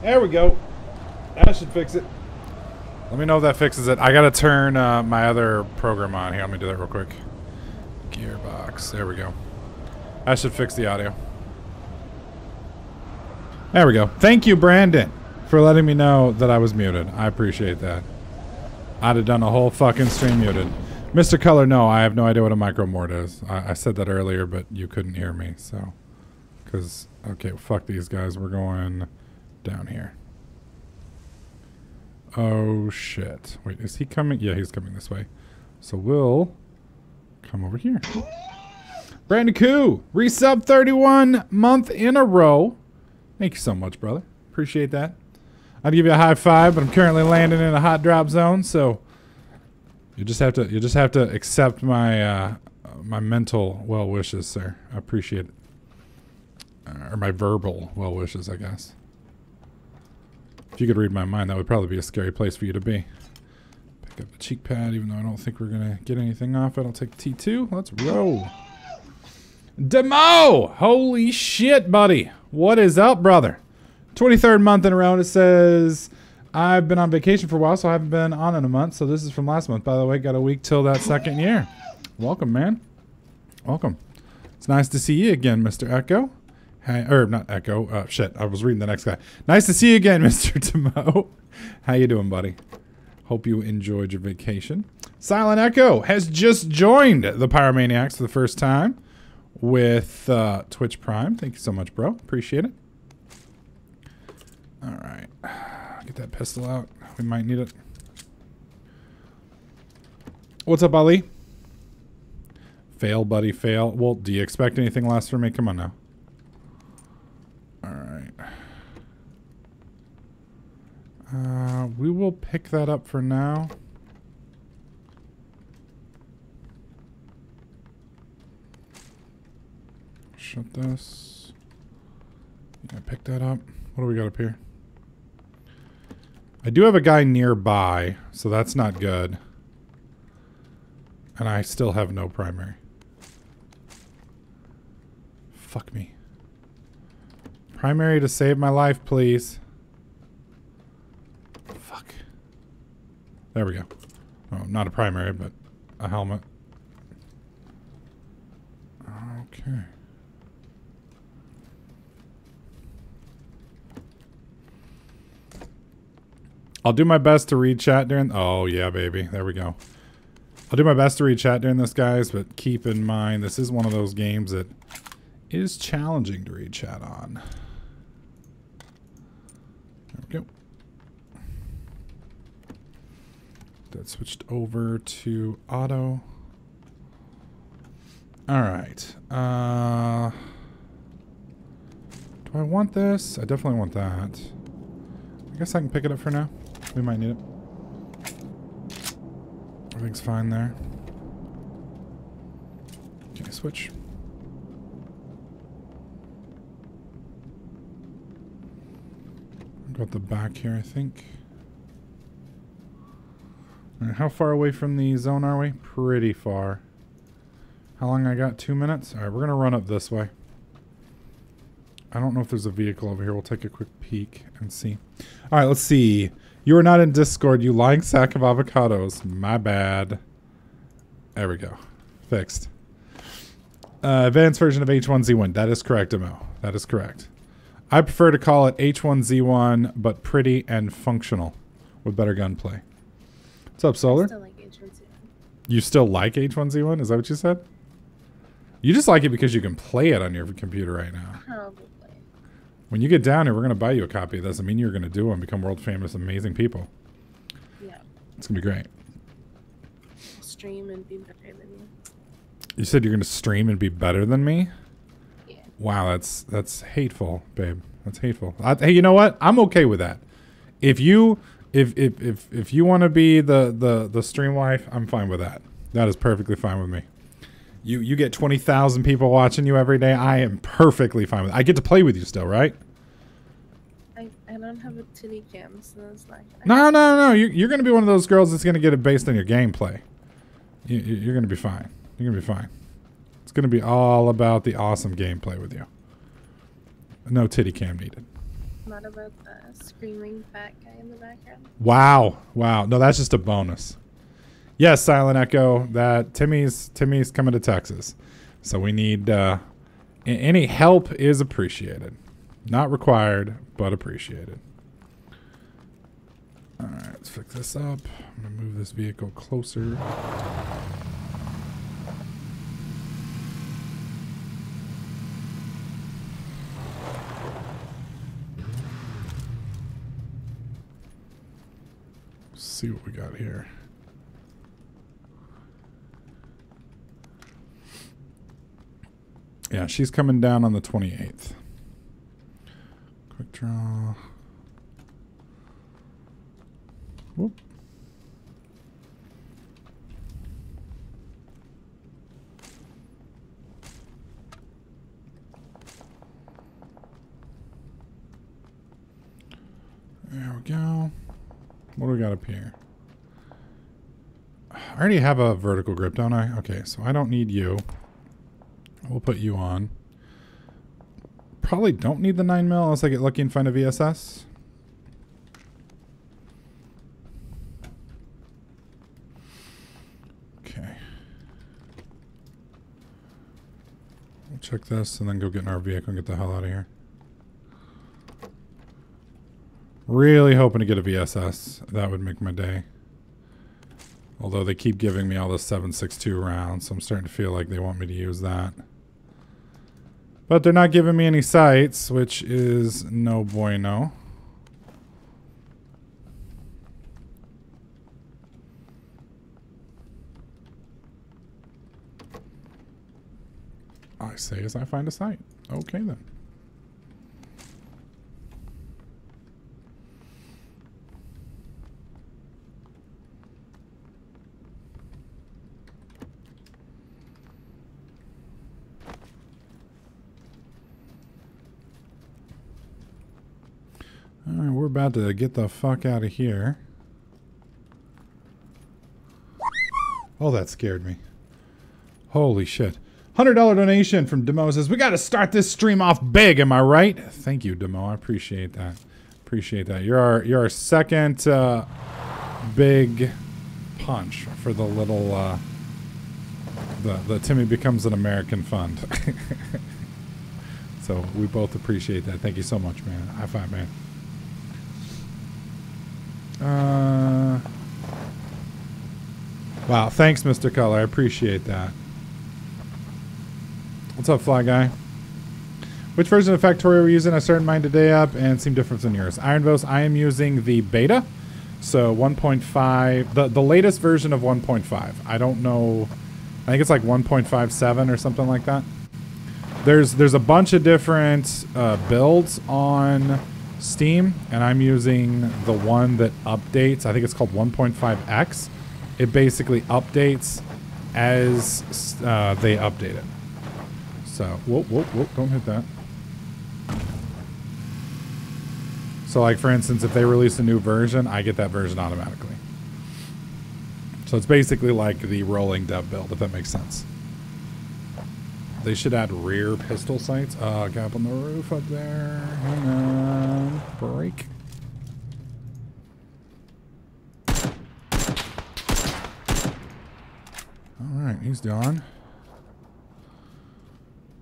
There we go. That should fix it. Let me know if that fixes it. I gotta turn my other program on here. Let me do that real quick. Gearbox. There we go. That should fix the audio. There we go. Thank you, Brandon, for letting me know that I was muted. I appreciate that. I'd have done a whole fucking stream muted. Mr. Color, no, I have no idea what a micromort is. I said that earlier, but you couldn't hear me, so. Because, okay, fuck these guys. We're going down here. Oh, shit. Wait, is he coming? Yeah, he's coming this way. So we'll come over here. Brandon Koo, resub 31 month in a row. Thank you so much, brother. Appreciate that. I'd give you a high five, but I'm currently landing in a hot drop zone, so you just have to accept my my mental well wishes, sir. I appreciate it. Or my verbal well wishes, I guess. If you could read my mind, that would probably be a scary place for you to be. Pick up the cheek pad, even though I don't think we're gonna get anything off it. I'll take T2. Let's roll. Demo! Holy shit, buddy. What is up, brother? 23rd month in a row, and it says, I've been on vacation for a while, so I haven't been on in a month. So this is from last month, by the way. Got a week till that second year. Welcome, man. Welcome. It's nice to see you again, Mr. Echo. Hey, or not Echo. Shit, I was reading the next guy. Nice to see you again, Mr. Timo. How you doing, buddy? Hope you enjoyed your vacation. Silent Echo has just joined the Pyromaniacs for the first time with Twitch Prime. Thank you so much, bro. Appreciate it. All right. Get that pistol out. We might need it. What's up, Ali? Fail, buddy, fail. Well, do you expect anything less from me? Come on now. All right. We will pick that up for now. Shut this. Yeah, pick that up. What do we got up here? I do have a guy nearby, so that's not good. And I still have no primary. Fuck me. Primary to save my life, please. Fuck. There we go. Oh, not a primary, but a helmet. Okay. I'll do my best to read chat during... Oh, yeah, baby. There we go. I'll do my best to read chat during this, guys, but keep in mind, this is one of those games that is challenging to read chat on. There we go. That switched over to auto. All right. Do I want this? I definitely want that. I guess I can pick it up for now. We might need it. Everything's fine there. Okay, switch. Got the back here, I think. All right, how far away from the zone are we? Pretty far. How long I got? 2 minutes? Alright, we're gonna run up this way. I don't know if there's a vehicle over here. We'll take a quick peek and see. Alright, let's see. You are not in Discord, you lying sack of avocados. My bad. There we go. Fixed. Advanced version of H1Z1. That is correct, Mo. That is correct. I prefer to call it H1Z1, but pretty and functional with better gunplay. What's up, Solar? I still like H1Z1. You still like H1Z1? Is that what you said? You just like it because you can play it on your computer right now. Probably. When you get down here, we're going to buy you a copy. It doesn't mean you're going to do it and become world famous, amazing people. Yeah. It's going to be great. I'll stream and be better than you. You said you're going to stream and be better than me? Yeah. Wow, that's hateful, babe. That's hateful. Hey, you know what? I'm okay with that. If you want to be the stream wife, I'm fine with that. That is perfectly fine with me. You get 20,000 people watching you every day. I am perfectly fine with it. I get to play with you still, right? I don't have a titty cam, so it's like... No. You're going to be one of those girls that's going to get it based on your gameplay. You're going to be fine. You're going to be fine. It's going to be all about the awesome gameplay with you. No titty cam needed. Not about the screaming fat guy in the background. Wow. Wow. No, that's just a bonus. Yes, Silent Echo, that Timmy's coming to Texas. So we need any help is appreciated. Not required, but appreciated. All right, let's fix this up. I'm going to move this vehicle closer. See what we got here. Yeah, she's coming down on the 28th. Quick draw. Whoop. There we go. What do we got up here? I already have a vertical grip, don't I? Okay, so I don't need you. We'll put you on. Probably don't need the 9mm unless I get lucky and find a VSS. Okay. We'll check this and then go get in our vehicle and get the hell out of here. Really hoping to get a VSS. That would make my day. Although they keep giving me all the 7.62 rounds, so I'm starting to feel like they want me to use that. But they're not giving me any sights, which is no bueno. I say as I find a sight. Okay then. Alright, we're about to get the fuck out of here. Oh, that scared me. Holy shit. $100 donation from Demo says, we got to start this stream off big, am I right? Thank you, Demo. I appreciate that. Appreciate that. You're our second big punch for the little the Timmy Becomes an American Fund. So we both appreciate that. Thank you so much, man. High five, man. Wow, thanks, Mr. Color. I appreciate that. What's up, Fly Guy? Which version of Factorio are we using? I started mine today up and seemed different than yours. Ironvos, I am using the beta. So 1.5, the latest version of 1.5. I don't know. I think it's like 1.57 or something like that. There's a bunch of different builds on Steam, and I'm using the one that updates. I think it's called 1.5X. It basically updates as they update it. So, whoop, whoop, whoop, don't hit that. So, like, for instance, if they release a new version, I get that version automatically. So it's basically like the rolling dev build, if that makes sense. They should add rear pistol sights. Gap on the roof up there. Hang on. Break. Alright, he's gone.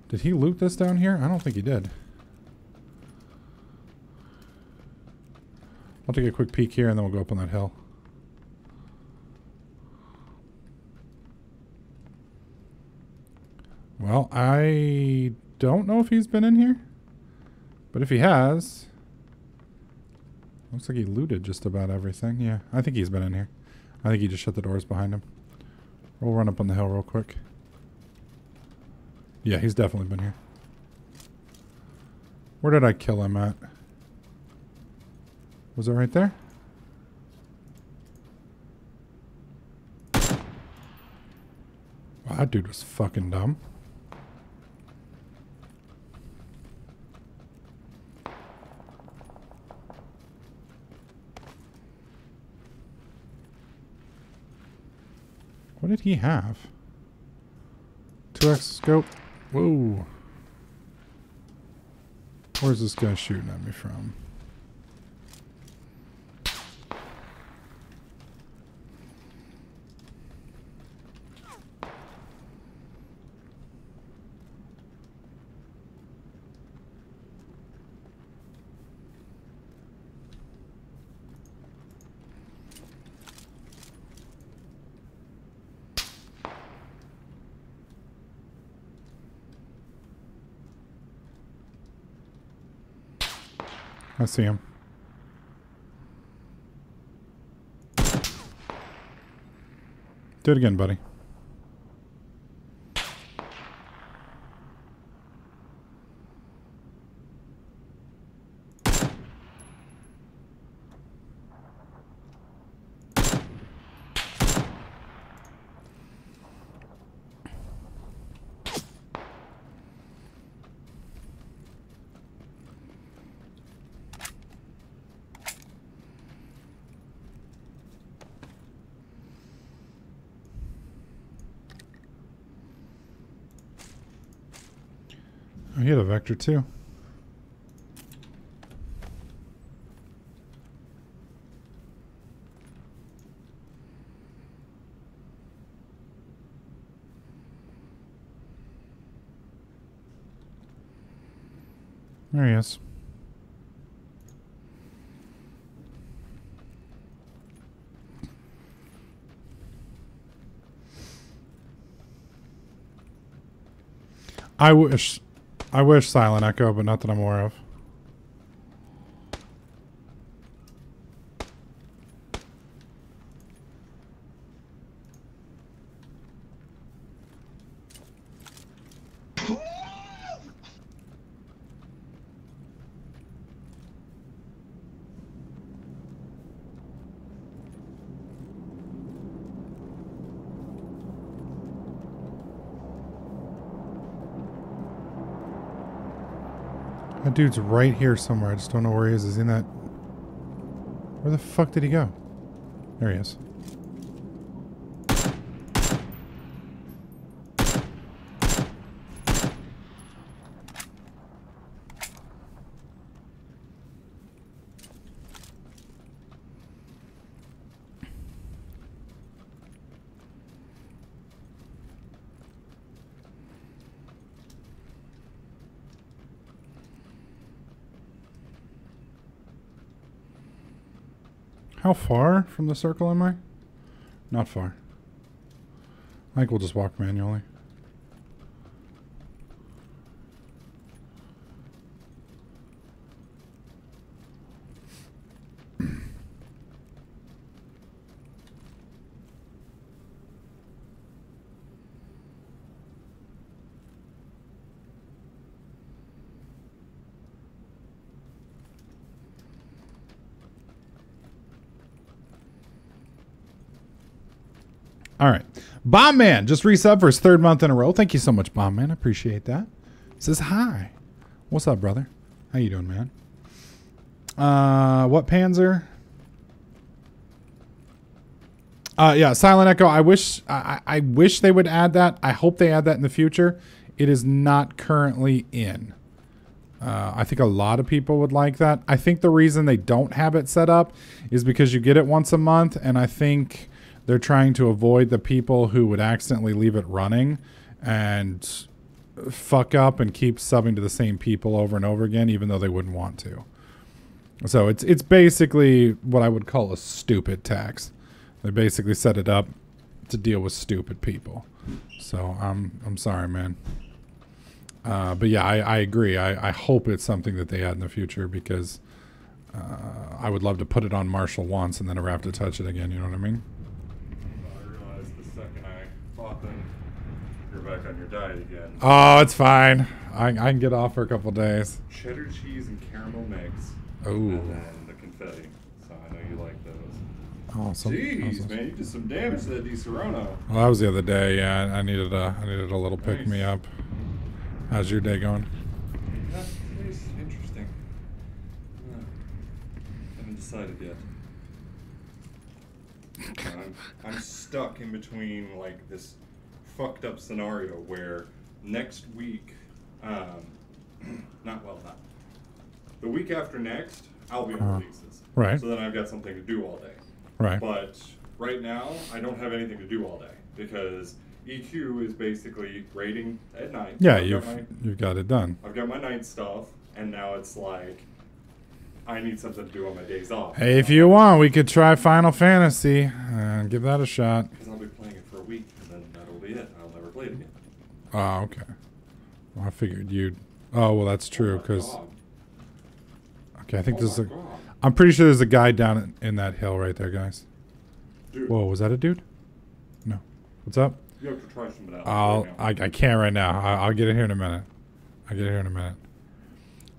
Did he loot this down here? I don't think he did. I'll take a quick peek here and then we'll go up on that hill. Well, I don't know if he's been in here. But if he has... Looks like he looted just about everything. Yeah, I think he's been in here. I think he just shut the doors behind him. We'll run up on the hill real quick. Yeah, he's definitely been here. Where did I kill him at? Was it right there? Wow, that dude was fucking dumb. What did he have? 2x scope. Whoa. Where's this guy shooting at me from? I see him. Do it again, buddy. Oh, he had a vector too. There he is. I wish Silent Echo, but not that I'm aware of. That dude's right here somewhere. I just don't know where he is. Is he in that? Where the fuck did he go? There he is. How far from the circle am I? Not far. I think we'll just walk manually. All right. Bomb Man just resub for his 3rd month in a row. Thank you so much, Bomb Man. I appreciate that. Says hi. What's up, brother? How you doing, man? What Panzer? Yeah, Silent Echo. I wish they would add that. I hope they add that in the future. It is not currently in. I think a lot of people would like that. I think the reason they don't have it set up is because you get it once a month, and I think they're trying to avoid the people who would accidentally leave it running and fuck up and keep subbing to the same people over and over again, even though they wouldn't want to. So it's basically what I would call a stupid tax. They basically set it up to deal with stupid people. So I'm sorry, man. But yeah, I agree. I hope it's something that they add in the future, because I would love to put it on Marshall once and then never have to touch it again. You know what I mean? You're back on your diet again. Oh, it's fine. I can get off for a couple days. Cheddar cheese and caramel mix. Oh. And then the confetti. So I know you like those. Awesome. Jeez, awesome. man, you did some damage to that Di Serono. Well, that was the other day. Yeah, I needed a little pick me up. How's your day going? Yeah, it's interesting. Haven't decided yet. I'm stuck in between like this fucked up scenario where next week, not the week after next, I'll be on releases. Right. So then I've got something to do all day. Right. But right now, I don't have anything to do all day because EQ is basically raiding at night. Yeah, you've got it done. I've got my night stuff, and now it's like I need something to do on my days off. Hey, if you want, we could try Final Fantasy and give that a shot. Because I'll be playing it for a week, and then that'll be it. I'll never play it again. Oh, okay. Well, I figured you'd... Oh, well, that's true, because... Okay, I think Oh this is my God. I'm pretty sure there's a guy down in that hill right there, guys. Dude, Whoa, was that a dude? No. What's up? you have to try some of that. I can't right now. I'll get it here in a minute.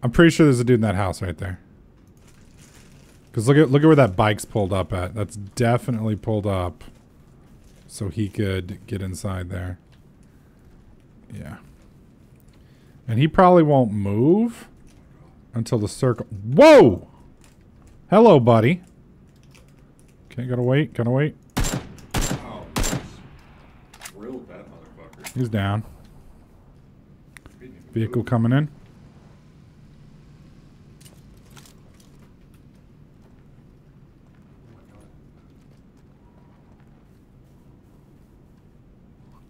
I'm pretty sure there's a dude in that house right there. Cause look at where that bike's pulled up at. That's definitely pulled up, so he could get inside there. Yeah. And he probably won't move until the circle. Whoa! Hello, buddy. Okay, gotta wait. Oh, nice. Drilled that motherfucker. He's down. Vehicle coming in.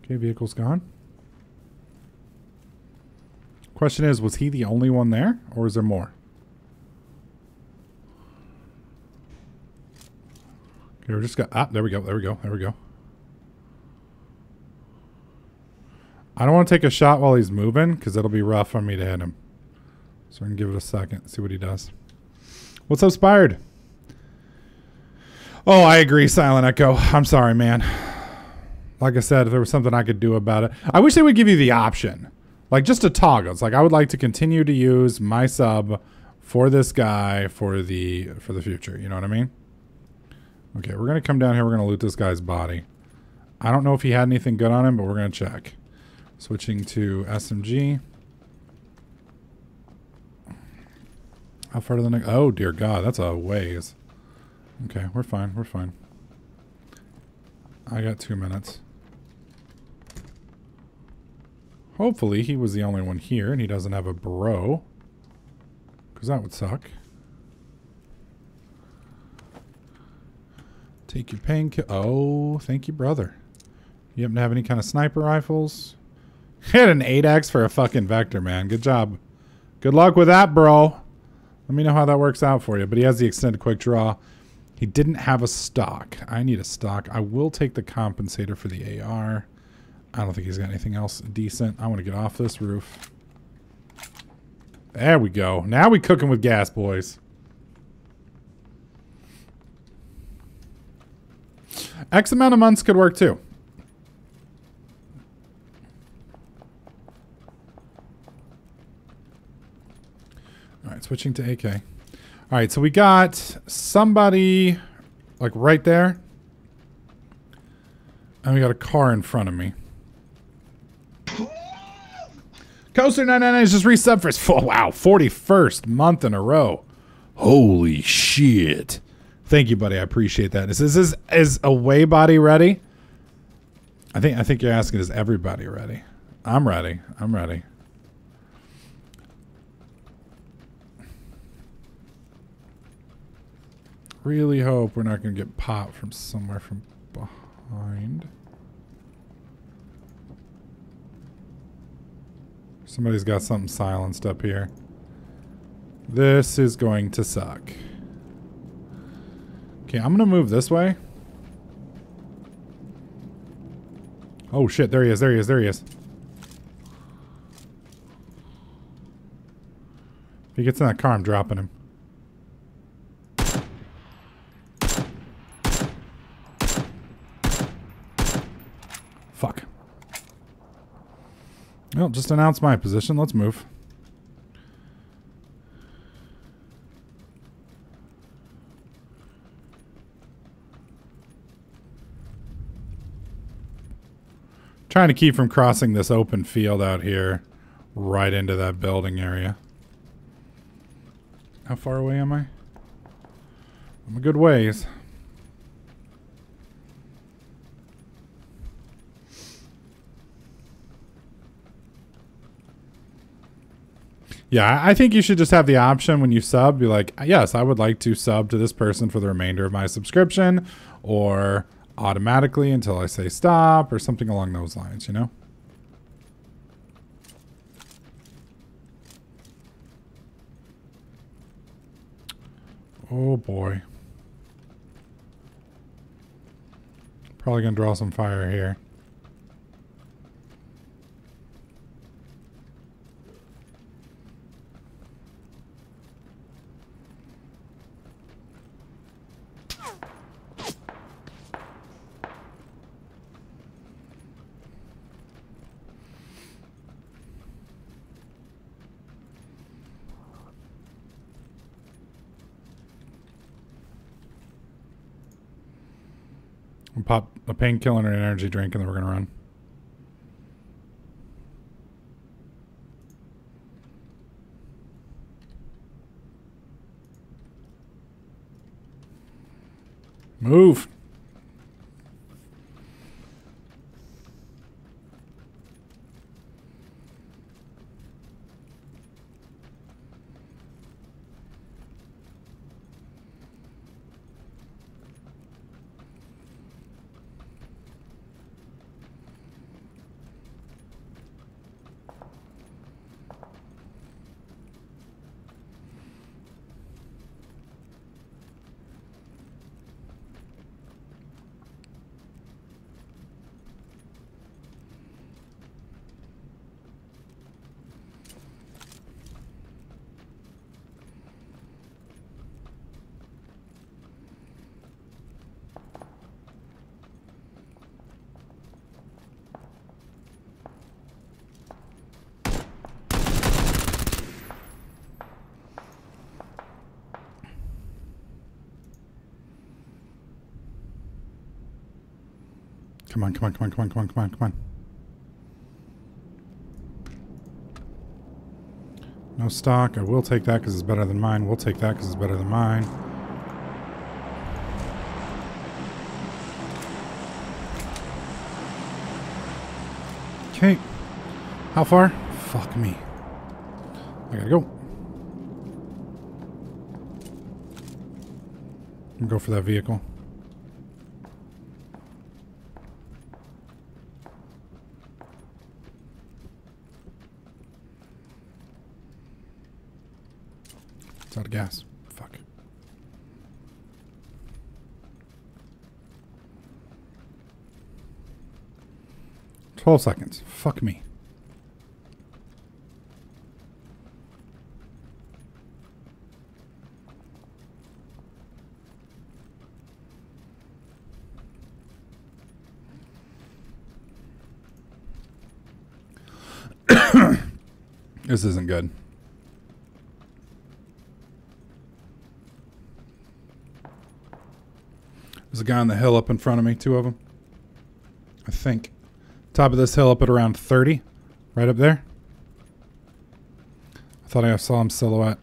Okay, vehicle's gone. Question is, was he the only one there, or is there more? Okay, we're just got... Ah, there we go. I don't want to take a shot while he's moving, because it'll be rough for me to hit him. So we're going to give it a second, see what he does. What's up, Spired? Oh, I agree, Silent Echo. I'm sorry, man. Like I said, if there was something I could do about it. I wish they would give you the option. Like, just a toggle. It's like, I would like to continue to use my sub for this guy for the future. You know what I mean? Okay, we're going to come down here. We're going to loot this guy's body. I don't know if he had anything good on him, but we're going to check. Switching to SMG. How far to the next? Oh, dear God. That's a ways. Okay, we're fine. I got 2 minutes. Hopefully he was the only one here and he doesn't have a bro. Because that would suck. Take your painkiller. Oh, thank you, brother. You happen to have any kind of sniper rifles? Hit an 8x for a fucking Vector, man. Good job. Good luck with that, bro. Let me know how that works out for you. But he has the extended quick draw. He didn't have a stock. I need a stock. I will take the compensator for the AR. I don't think he's got anything else decent. I want to get off this roof. There we go. Now we cooking with gas, boys. X amount of months could work too. All right, switching to AK. All right, so we got somebody like right there. And we got a car in front of me. Coaster999 is just resubbed for his full, wow, 41st month in a row. Holy shit. Thank you, buddy. I appreciate that. Is Away Body ready? I think you're asking, is everybody ready? I'm ready. Really hope we're not going to get popped from somewhere from behind. Somebody's got something silenced up here. This is going to suck. Okay, I'm going to move this way. Oh shit, there he is. If he gets in that car, I'm dropping him. Fuck. Well, just announce my position. Let's move. Trying to keep from crossing this open field out here right into that building area. How far away am I? I'm a good ways. Yeah, I think you should just have the option when you sub, be like, yes, I would like to sub to this person for the remainder of my subscription, or automatically until I say stop, or something along those lines, you know? Oh boy. Probably gonna draw some fire here. We'll pop a painkiller and an energy drink, and then we're gonna run. Move. Come on, come on, come on, come on, come on, come on, come on. No stock. I will take that because it's better than mine. We'll take that because it's better than mine. Okay. How far? Fuck me. I gotta go. I'm gonna go for that vehicle. It's out of gas. Fuck. "12 seconds. Fuck me." This isn't good. There's a guy on the hill up in front of me, 2 of them. I think. Top of this hill up at around 30. Right up there. I thought I saw him silhouette.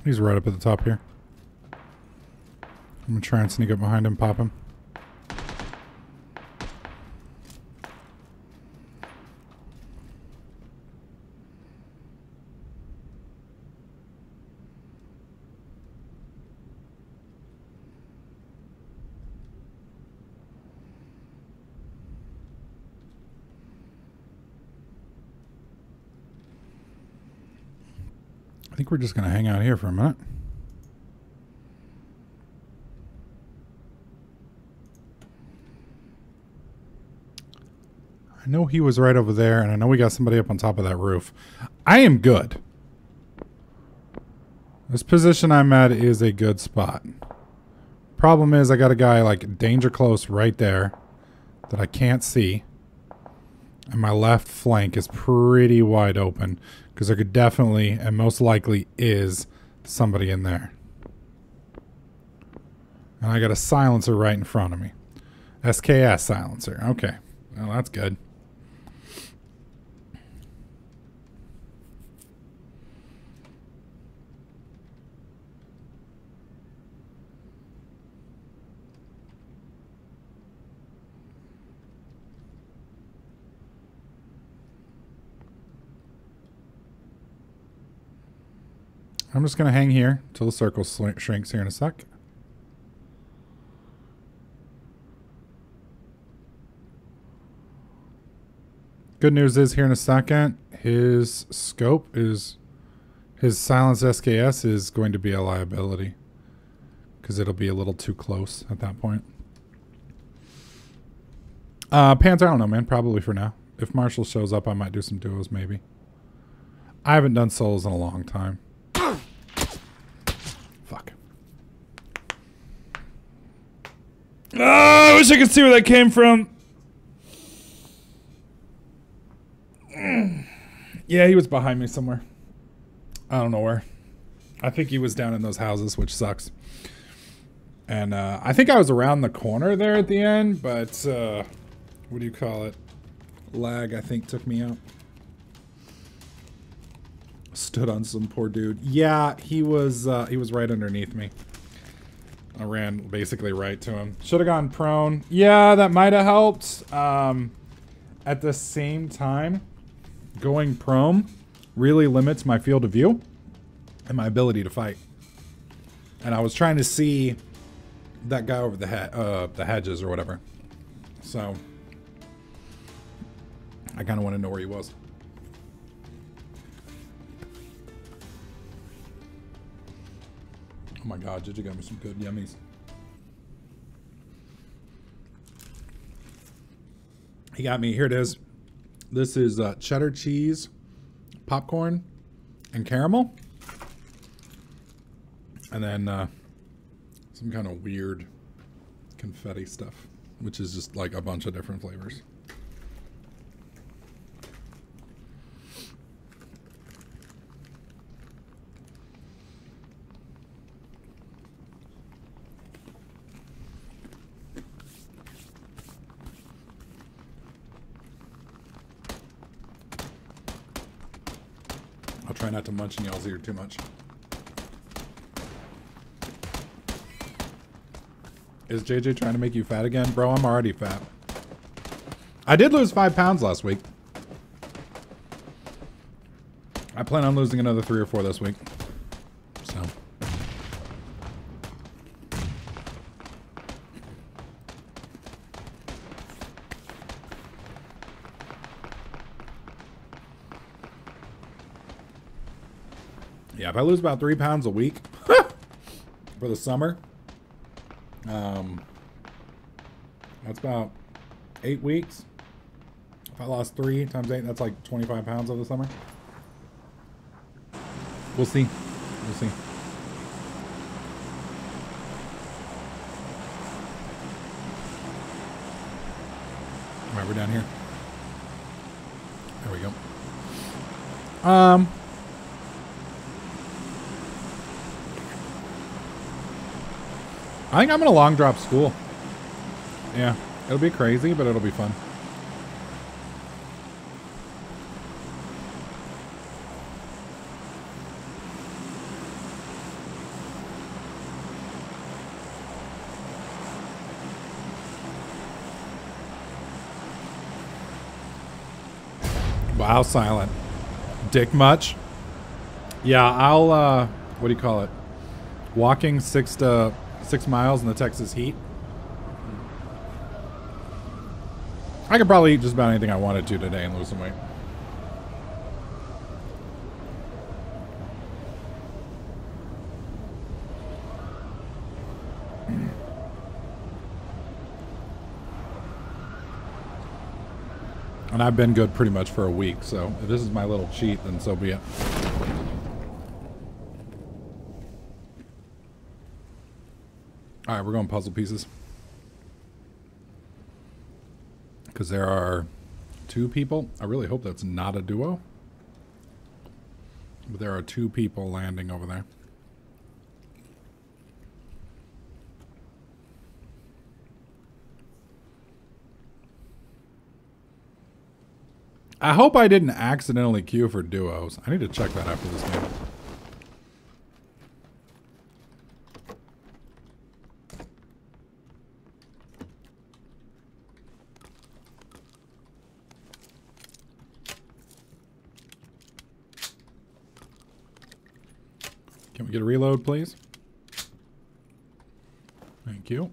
He's right up at the top here. I'm gonna try and sneak up behind him, pop him. I think we're just going to hang out here for a minute. I know he was right over there, and I know we got somebody up on top of that roof. I am good. This position I'm at is a good spot. Problem is, I got a guy like danger close right there that I can't see. And my left flank is pretty wide open because there could definitely and most likely is somebody in there. And I got a silencer right in front of me. SKS silencer. Okay. Well, that's good. I'm just going to hang here until the circle shrinks here in a sec. Good news is here in a second, his scope is, his silenced SKS is going to be a liability because it'll be a little too close at that point. Pants, I don't know, man. Probably for now. If Marshall shows up, I might do some duos, maybe. I haven't done solos in a long time. Fuck. Oh, I wish I could see where that came from. Yeah, he was behind me somewhere. I don't know where. I think he was down in those houses, which sucks. And I think I was around the corner there at the end, but what do you call it? Lag, I think, took me out. Stood on some poor dude. Yeah, he was right underneath me. I ran basically right to him. Should have gone prone. Yeah, that might have helped. At the same time, going prone really limits my field of view and my ability to fight. And I was trying to see that guy over the hedges or whatever. So I kind of want to know where he was. Oh my god, Gigi got me some good yummies. He got me, here it is. This is cheddar cheese, popcorn, and caramel. And then some kind of weird confetti stuff, which is just like a bunch of different flavors. I'll try not to munch in y'all's ear too much. Is JJ trying to make you fat again? Bro, I'm already fat. I did lose 5 pounds last week. I plan on losing another 3 or 4 this week. So. Yeah, if I lose about 3 pounds a week for the summer, that's about 8 weeks. If I lost 3 times 8, that's like 25 pounds over the summer. We'll see. We'll see. All right, we're down here. There we go. I think I'm gonna long drop school. Yeah, it'll be crazy, but it'll be fun. Wow, silent. Dick much? Yeah, I'll, what do you call it? Walking 6 miles in the Texas heat. I could probably eat just about anything I wanted to today and lose some weight. And I've been good pretty much for a week, so if this is my little cheat, then so be it. Alright, we're going puzzle pieces. Because there are 2 people. I really hope that's not a duo. But there are 2 people landing over there. I hope I didn't accidentally queue for duos. I need to check that after this game. Can we get a reload, please? Thank you.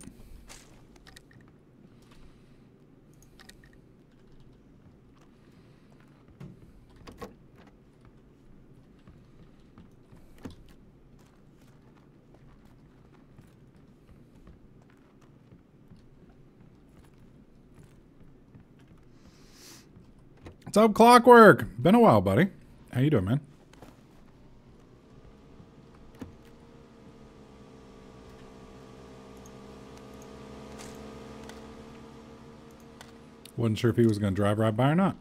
What's up, Clockwork? Been a while, buddy. How you doing, man? Wasn't sure if he was going to drive right by or not.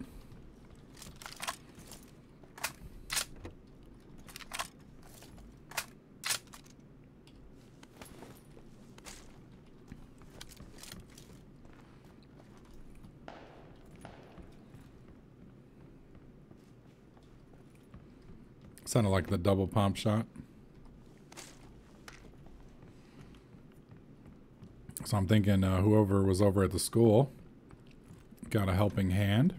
Sounded like the double pump shot. So I'm thinking whoever was over at the school got a helping hand.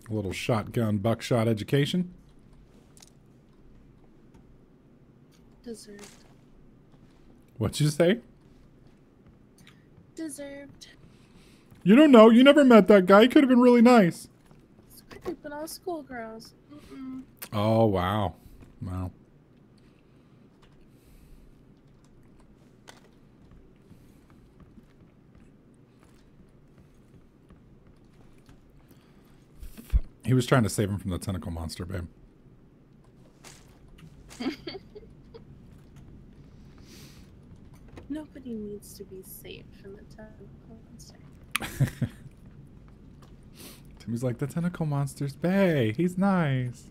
A little shotgun buckshot education. Deserved. What'd you say? Deserved. You don't know. You never met that guy. He could have been really nice. But all schoolgirls. Oh, wow. Wow. He was trying to save him from the tentacle monster, babe. Nobody needs to be saved from the tentacle monster. Timmy's like, the tentacle monster's bae. He's nice.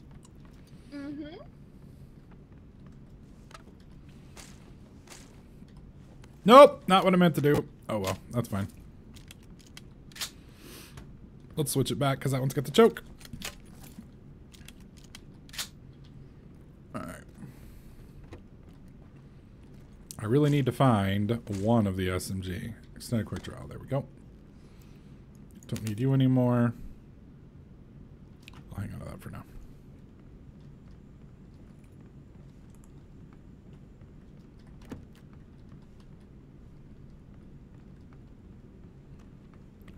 Nope, not what I meant to do. Oh well, that's fine. Let's switch it back because that one's got the choke. Alright. I really need to find one of the SMG. Extended quick draw. There we go. Don't need you anymore. I'll hang on to that for now.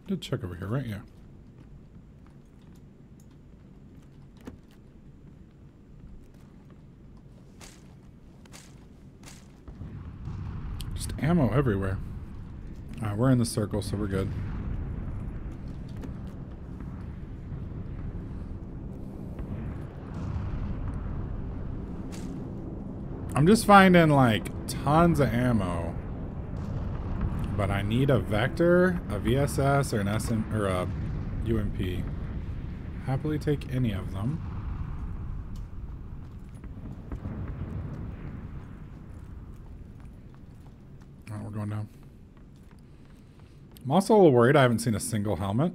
Did check over here, right? Yeah. Just ammo everywhere. Alright, we're in the circle, so we're good. I'm just finding like tons of ammo. But I need a Vector, a VSS, or an SM, or a UMP. Happily take any of them. Oh, we're going down. I'm also a little worried I haven't seen a single helmet.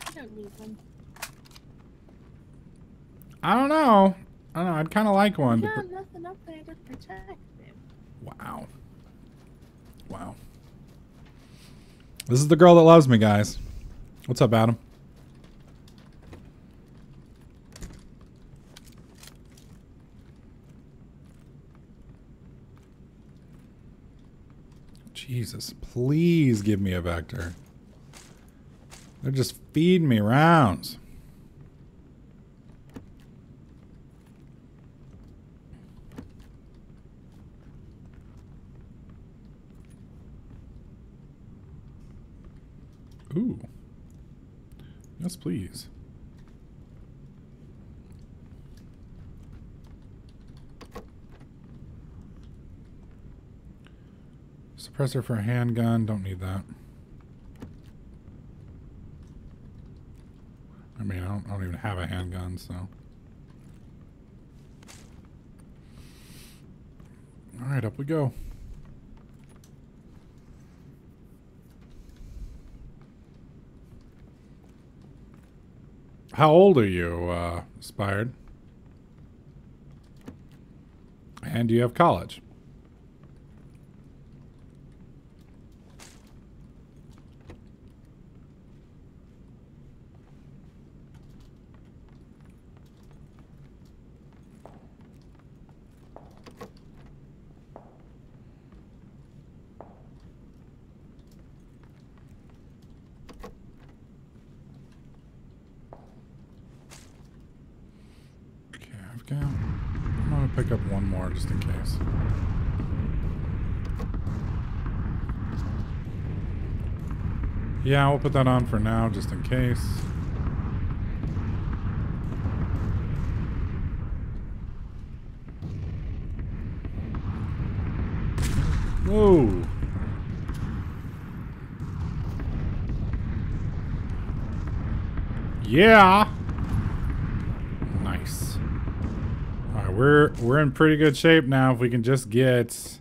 I don't need one. I don't know. I'd kind of like one. Yeah, nothing up there to protect him. Wow. Wow. This is the girl that loves me, guys. What's up, Adam? Jesus, please give me a Vector. They're just feeding me rounds. Ooh. Yes, please. Suppressor for a handgun. Don't need that. I mean, I don't even have a handgun, so. Alright, up we go. How old are you, Inspired? And do you have college? I'm gonna pick up one more just in case. Yeah, we'll put that on for now, just in case. Whoa. Yeah. Nice. All right, we're in pretty good shape now. If we can just get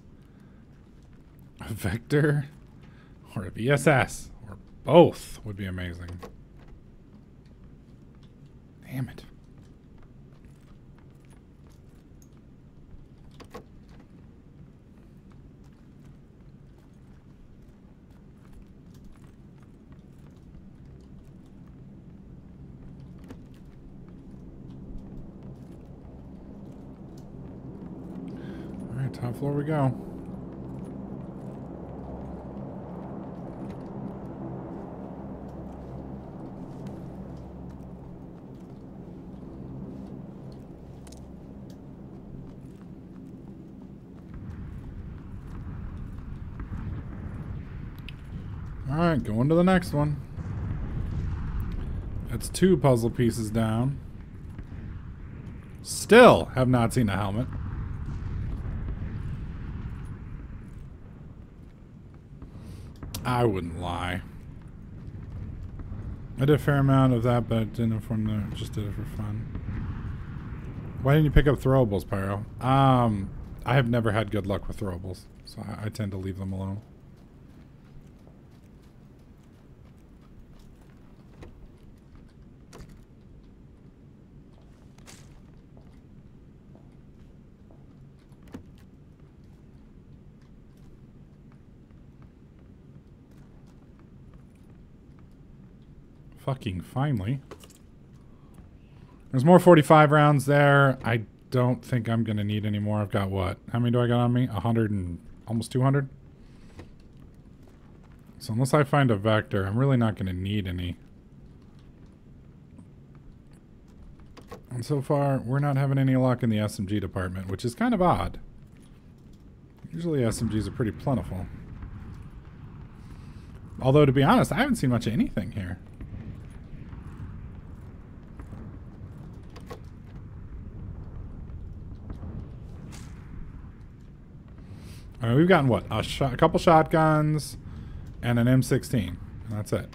a Vector or a VSS or both would be amazing. Damn it. Alright, top floor we go. Alright, going to the next one. That's 2 puzzle pieces down. Still have not seen a helmet. I wouldn't lie. I did a fair amount of that, but didn't from there. Just did it for fun. Why didn't you pick up throwables, Pyro? I have never had good luck with throwables, so I tend to leave them alone. Fucking finally. There's more 45 rounds there. I don't think I'm going to need any more. I've got what? How many do I got on me? 100 and almost 200? So unless I find a Vector, I'm really not going to need any. And so far, we're not having any luck in the SMG department, which is kind of odd. Usually SMGs are pretty plentiful. Although, to be honest, I haven't seen much of anything here. I mean, we've gotten what? A couple shotguns and an M16. And that's it.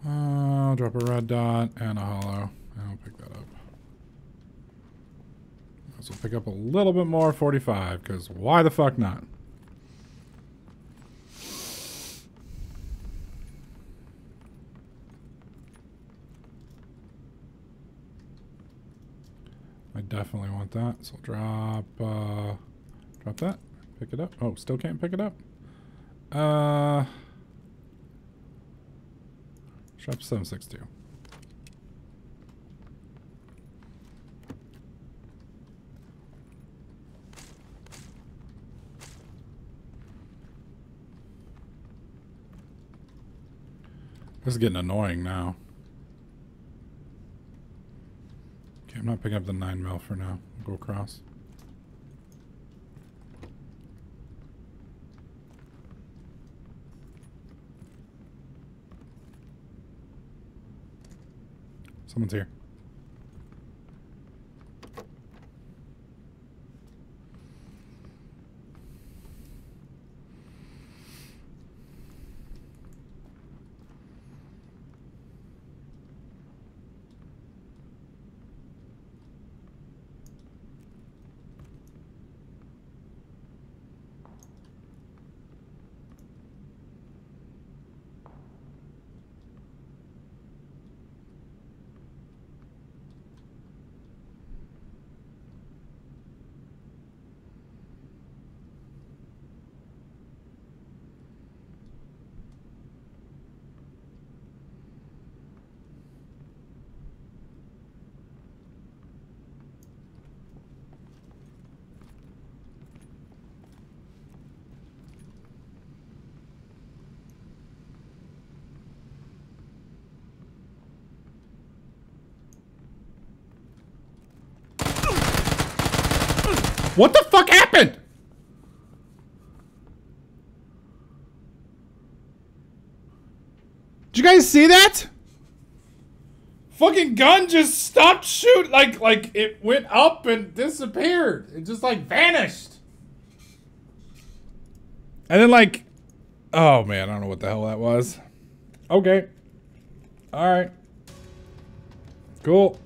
I'll drop a red dot and a hollow. I'll pick that up. So we'll pick up a little bit more 45, because why the fuck not? I definitely want that. So drop that. Pick it up. Oh, still can't pick it up. Drop 762. This is getting annoying now. Okay, I'm not picking up the 9mm for now. We'll go across. Someone's here. What the fuck happened? Did you guys see that? Fucking gun just stopped shooting. Like it went up and disappeared. It just like vanished. And then like, oh man, I don't know what the hell that was. Okay. All right. Cool.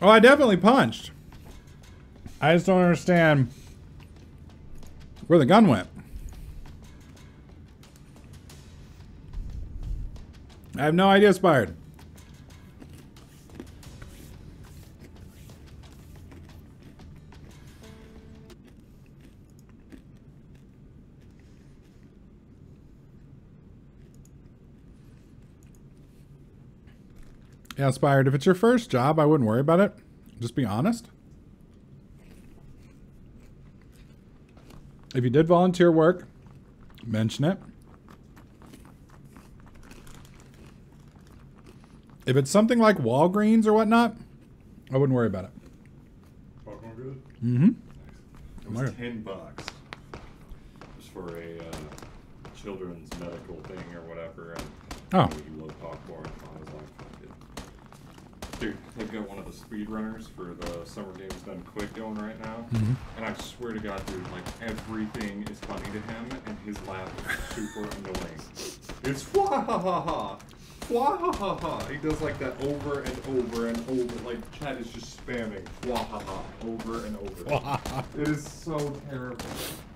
Oh, I definitely punched. I just don't understand where the gun went. I have no idea, Spired. Yeah, Inspired, if it's your first job, I wouldn't worry about it. Just be honest. If you did volunteer work, mention it. If it's something like Walgreens or whatnot, I wouldn't worry about it. Popcorn good? Mm-hmm. It was $10 just for a children's medical thing or whatever. And Oh. we love popcorn. I was like, fuck it. Dude, they've got one of the speed runners for the Summer Games Done Quick going right now. Mm-hmm. And I swear to God, dude, like everything is funny to him and his laugh is super annoying. It's wah-ha-ha-ha. Wah-ha-ha-ha. He does like that over and over and over. Like, Chad is just spamming wah-ha-ha over and over. It is so terrible.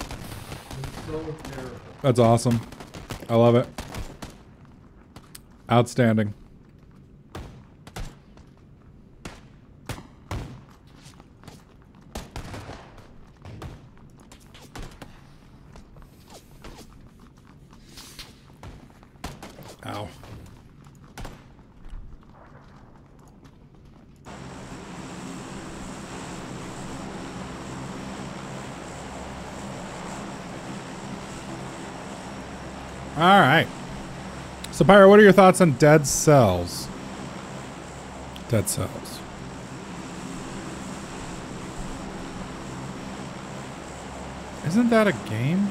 It's so terrible. That's awesome. I love it. Outstanding. Ow. All right. So, Pyro, what are your thoughts on Dead Cells? Dead Cells. Isn't that a game?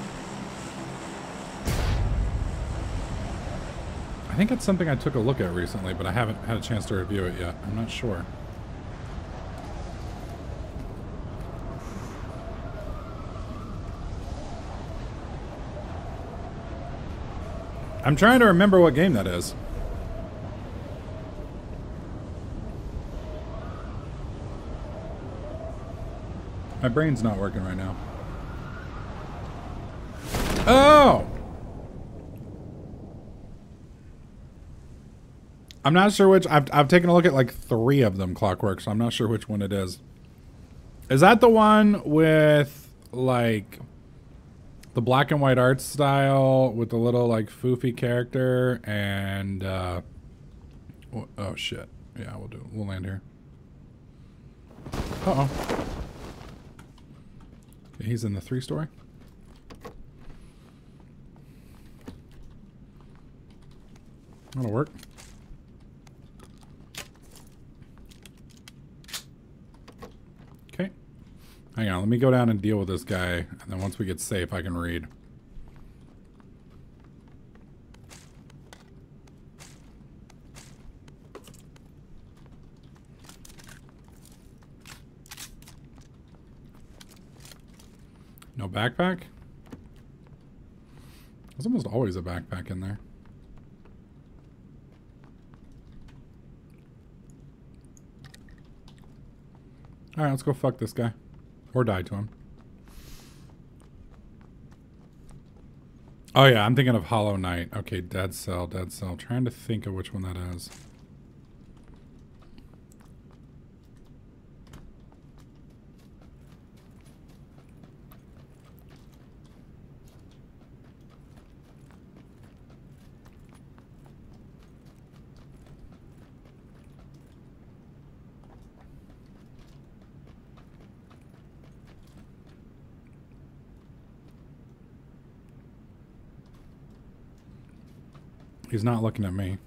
I think it's something I took a look at recently, but I haven't had a chance to review it yet. I'm not sure. I'm trying to remember what game that is. My brain's not working right now. Oh! I'm not sure which. I've taken a look at like 3 of them, Clockwork, so I'm not sure which one it is. Is that the one with like the black and white art style with the little like foofy character and oh shit. Yeah, we'll land here. Uh-oh. He's in the 3-story. That'll work. Okay. Hang on, let me go down and deal with this guy, and then once we get safe, I can read. No backpack? There's almost always a backpack in there. Alright, let's go fuck this guy. Or die to him. Oh yeah, I'm thinking of Hollow Knight. Okay, Dead Cell, Dead Cell. Trying to think of which one that is. He's not looking at me.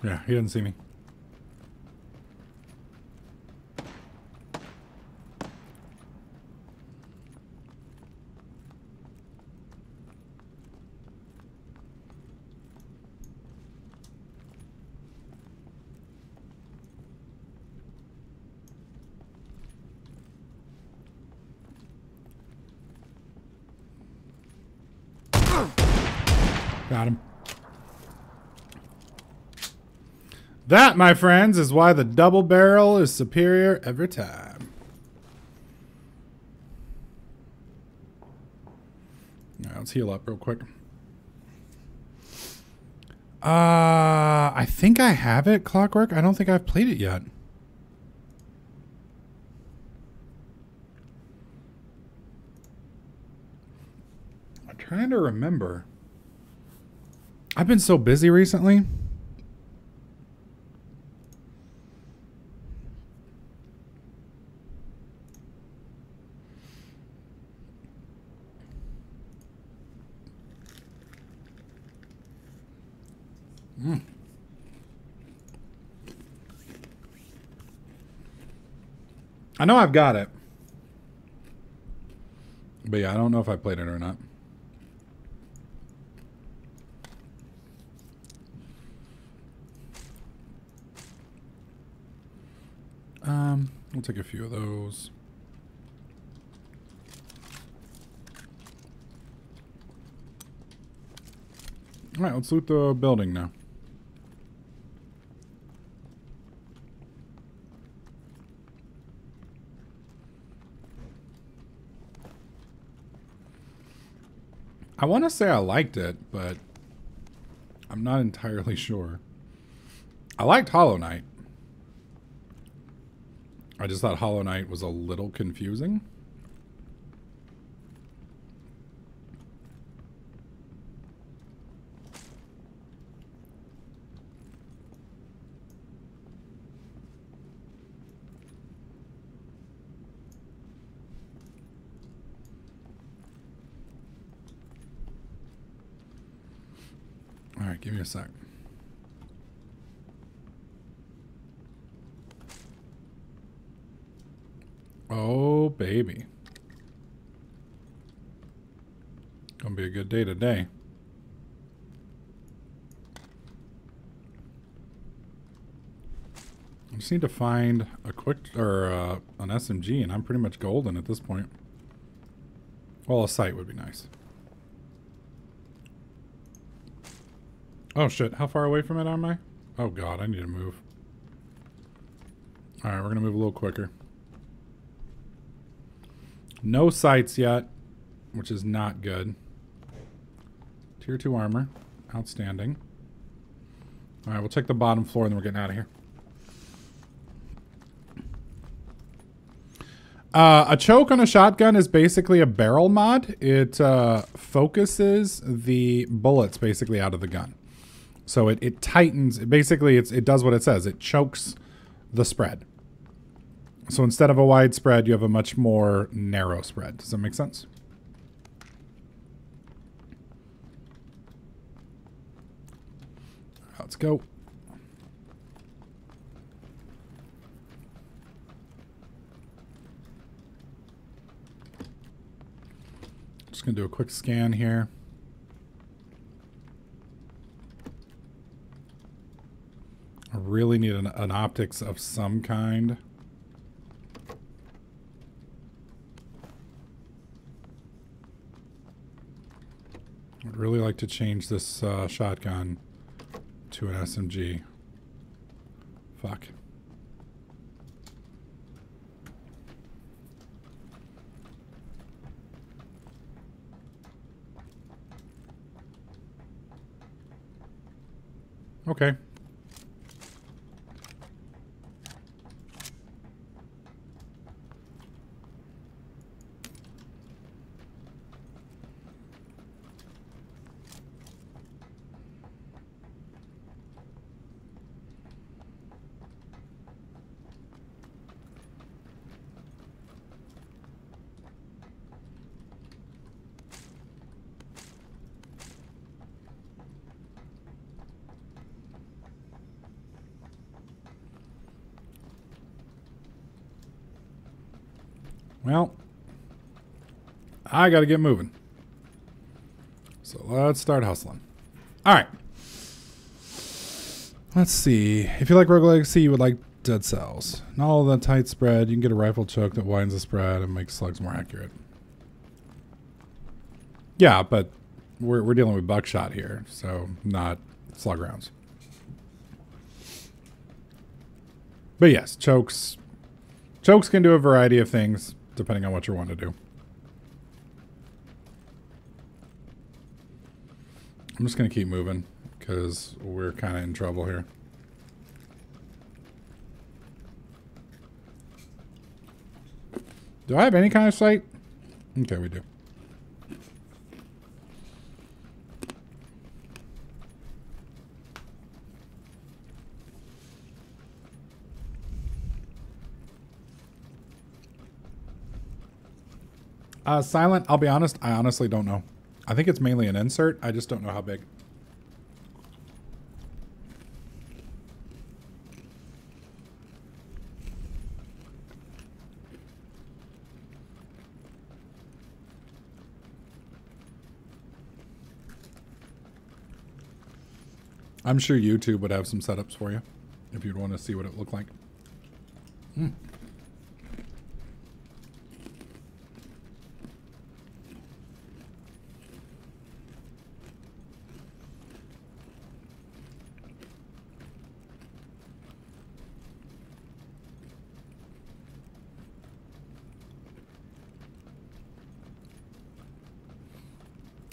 Yeah, he didn't see me. Got him. That, my friends, is why the double barrel is superior every time. All right, let's heal up real quick. I think I have it, Clockwork. I don't think I've played it yet. I'm trying to remember. I've been so busy recently. I know I've got it. But yeah, I don't know if I played it or not. We'll take a few of those. All right, let's loot the building now. I want to say I liked it, but I'm not entirely sure. I liked Hollow Knight. I just thought Hollow Knight was a little confusing. All right, give me a sec. Oh, baby. Gonna be a good day today. I just need to find a quick, or an SMG, and I'm pretty much golden at this point. Well, a sight would be nice. Oh shit, how far away from it am I? Oh god, I need to move. Alright, we're gonna move a little quicker. No sights yet, which is not good. Tier 2 armor. Outstanding. Alright, we'll check the bottom floor and then we're getting out of here. A choke on a shotgun is basically a barrel mod. It focuses the bullets basically out of the gun. So it tightens. Basically, it does what it says. It chokes the spread. So instead of a wide spread, you have a much more narrow spread. Does that make sense? Let's go. Just going to do a quick scan here. I really need an optics of some kind. I'd really like to change this shotgun to an SMG. Fuck. Okay. Well, I got to get moving. So let's start hustling. All right. Let's see. If you like Rogue Legacy, you would like Dead Cells. Not all that tight spread. You can get a rifle choke that widens the spread and makes slugs more accurate. Yeah, but we're dealing with buckshot here, so not slug rounds. But yes, chokes can do a variety of things depending on what you want to do. I'm just going to keep moving because we're kind of in trouble here. Do I have any kind of sight? Okay, we do. Silent, I'll be honest, I honestly don't know. I think it's mainly an insert. I just don't know how big. I'm sure YouTube would have some setups for you if you'd want to see what it looked like.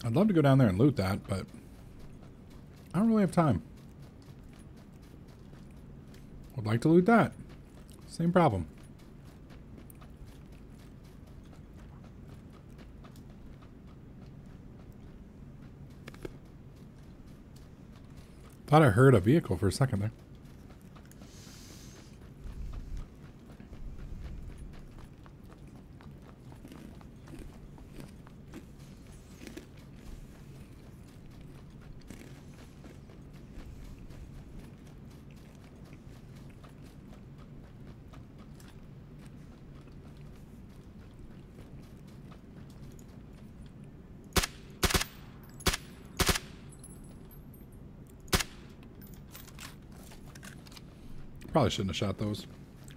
I'd love to go down there and loot that, but I don't really have time. Would like to loot that. Same problem. Thought I heard a vehicle for a second there. Probably shouldn't have shot those.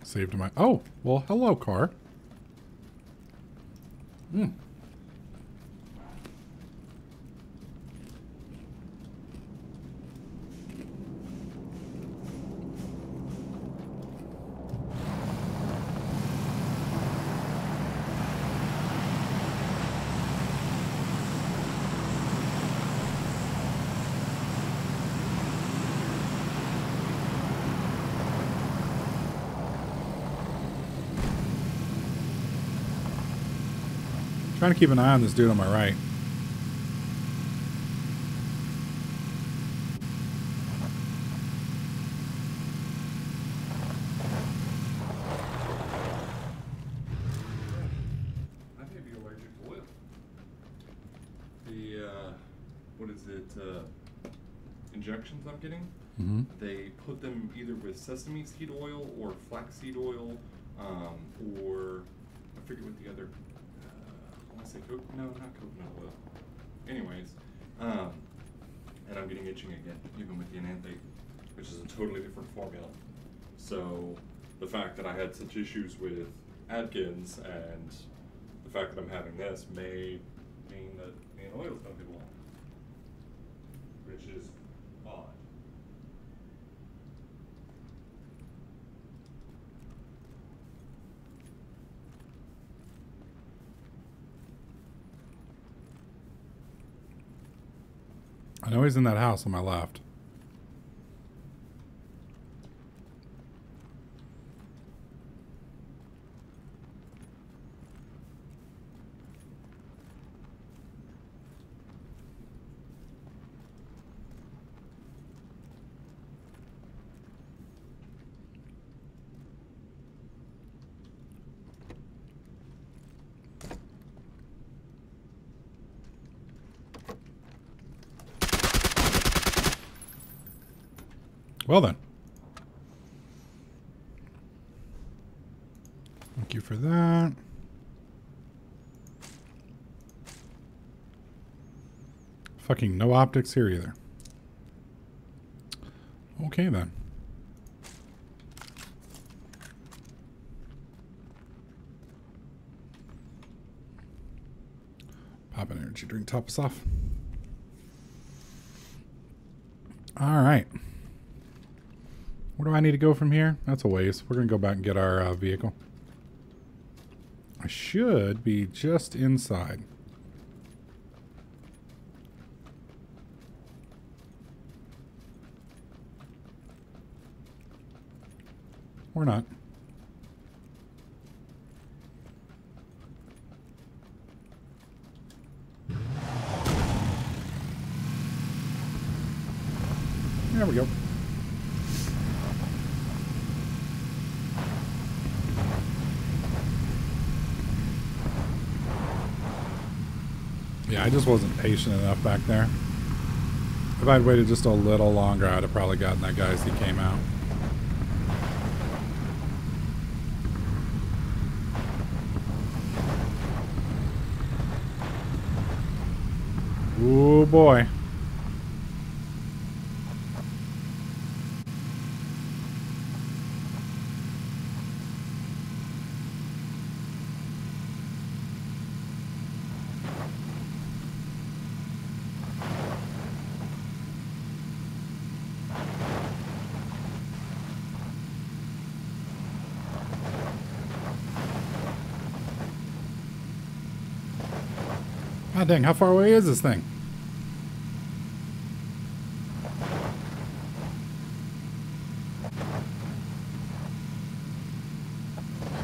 Saved my... Oh, well, hello, car. Trying to keep an eye on this dude on my right. I may be allergic to oil. The, what is it, injections I'm getting, they put them either with sesame seed oil or flaxseed oil, or I forget what the other, I want to say no, not coconut oil. Anyways, and I'm getting itching again, even with the enanthate, which is a totally different formula. So the fact that I had such issues with Atkins and the fact that I'm having this may mean that the oil is going to be long, which is odd. I know he's in that house on my left. Well then. Thank you for that. Fucking no optics here either. Okay then. Pop an energy drink, top us off. Alright. Where do I need to go from here? That's a ways. We're going to go back and get our vehicle. I should be just inside. Or not. There we go. Yeah, I just wasn't patient enough back there. If I'd waited just a little longer, I'd have probably gotten that guy as he came out. Oh boy. God dang, how far away is this thing?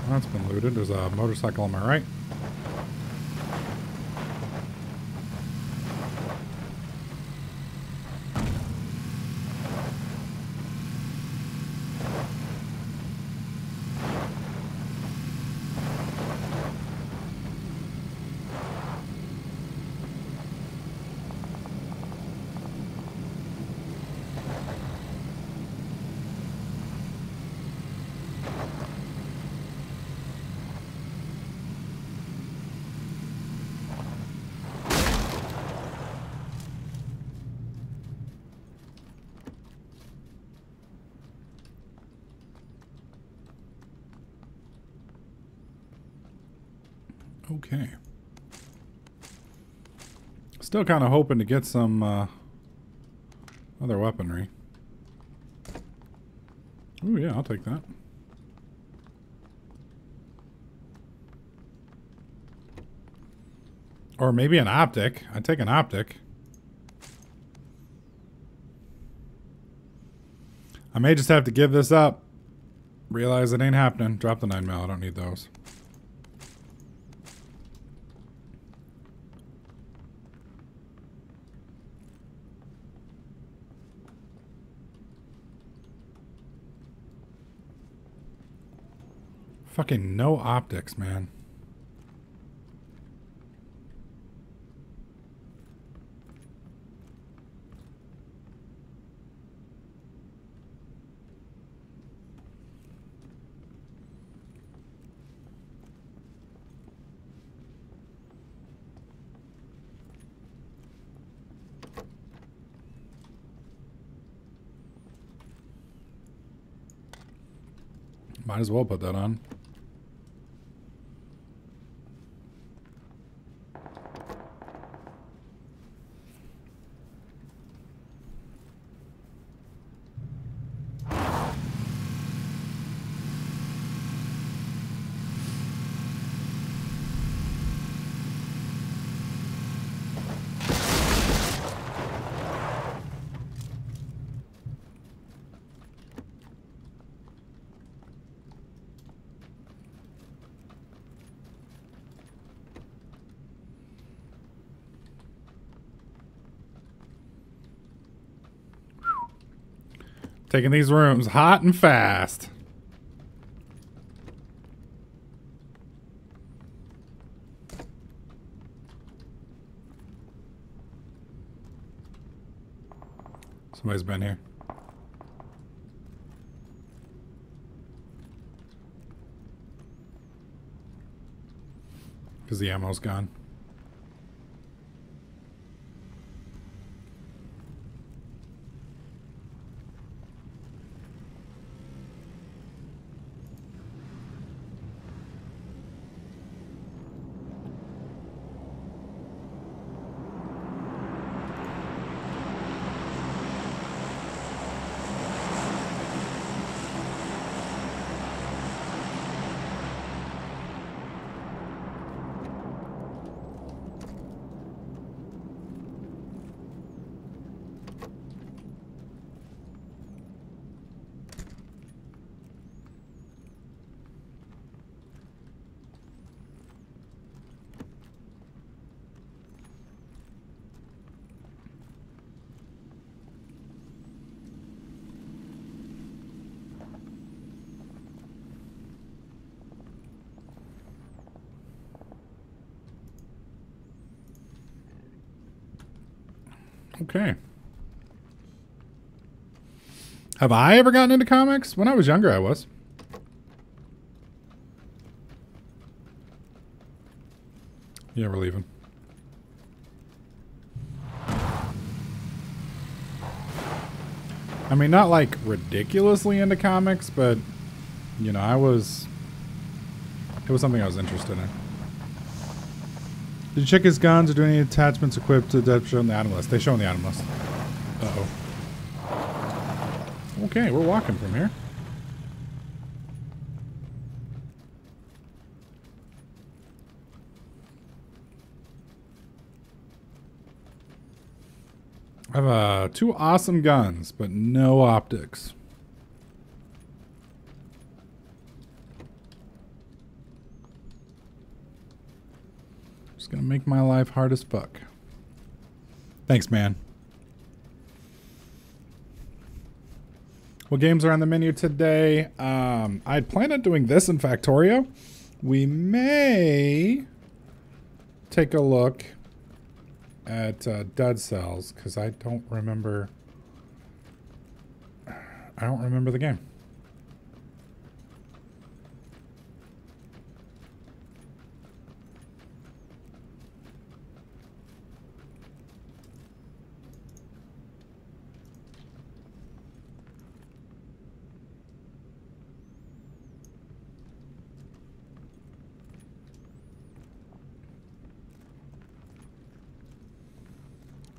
That's been looted. There's a motorcycle on my right. Okay. Still kind of hoping to get some other weaponry. Oh yeah, I'll take that. Or maybe an optic. I'd take an optic. I may just have to give this up. Realize it ain't happening. Drop the 9mm. I don't need those. Fucking no optics, man. Might as well put that on. Taking these rooms hot and fast. Somebody's been here. Because the ammo's gone. Okay. Have I ever gotten into comics? When I was younger, I was. Yeah, we're leaving. I mean, not like ridiculously into comics, but, you know, it was something I was interested in. Did you check his guns or do any attachments equipped to the show in the item list? They show in the item list. Uh-oh. Okay, we're walking from here. I have two awesome guns, but no optics. Just gonna make my life hard as fuck. Thanks, man. What games are on the menu today? I'd planned on doing this in Factorio. We may take a look at Dead Cells, because I don't remember the game.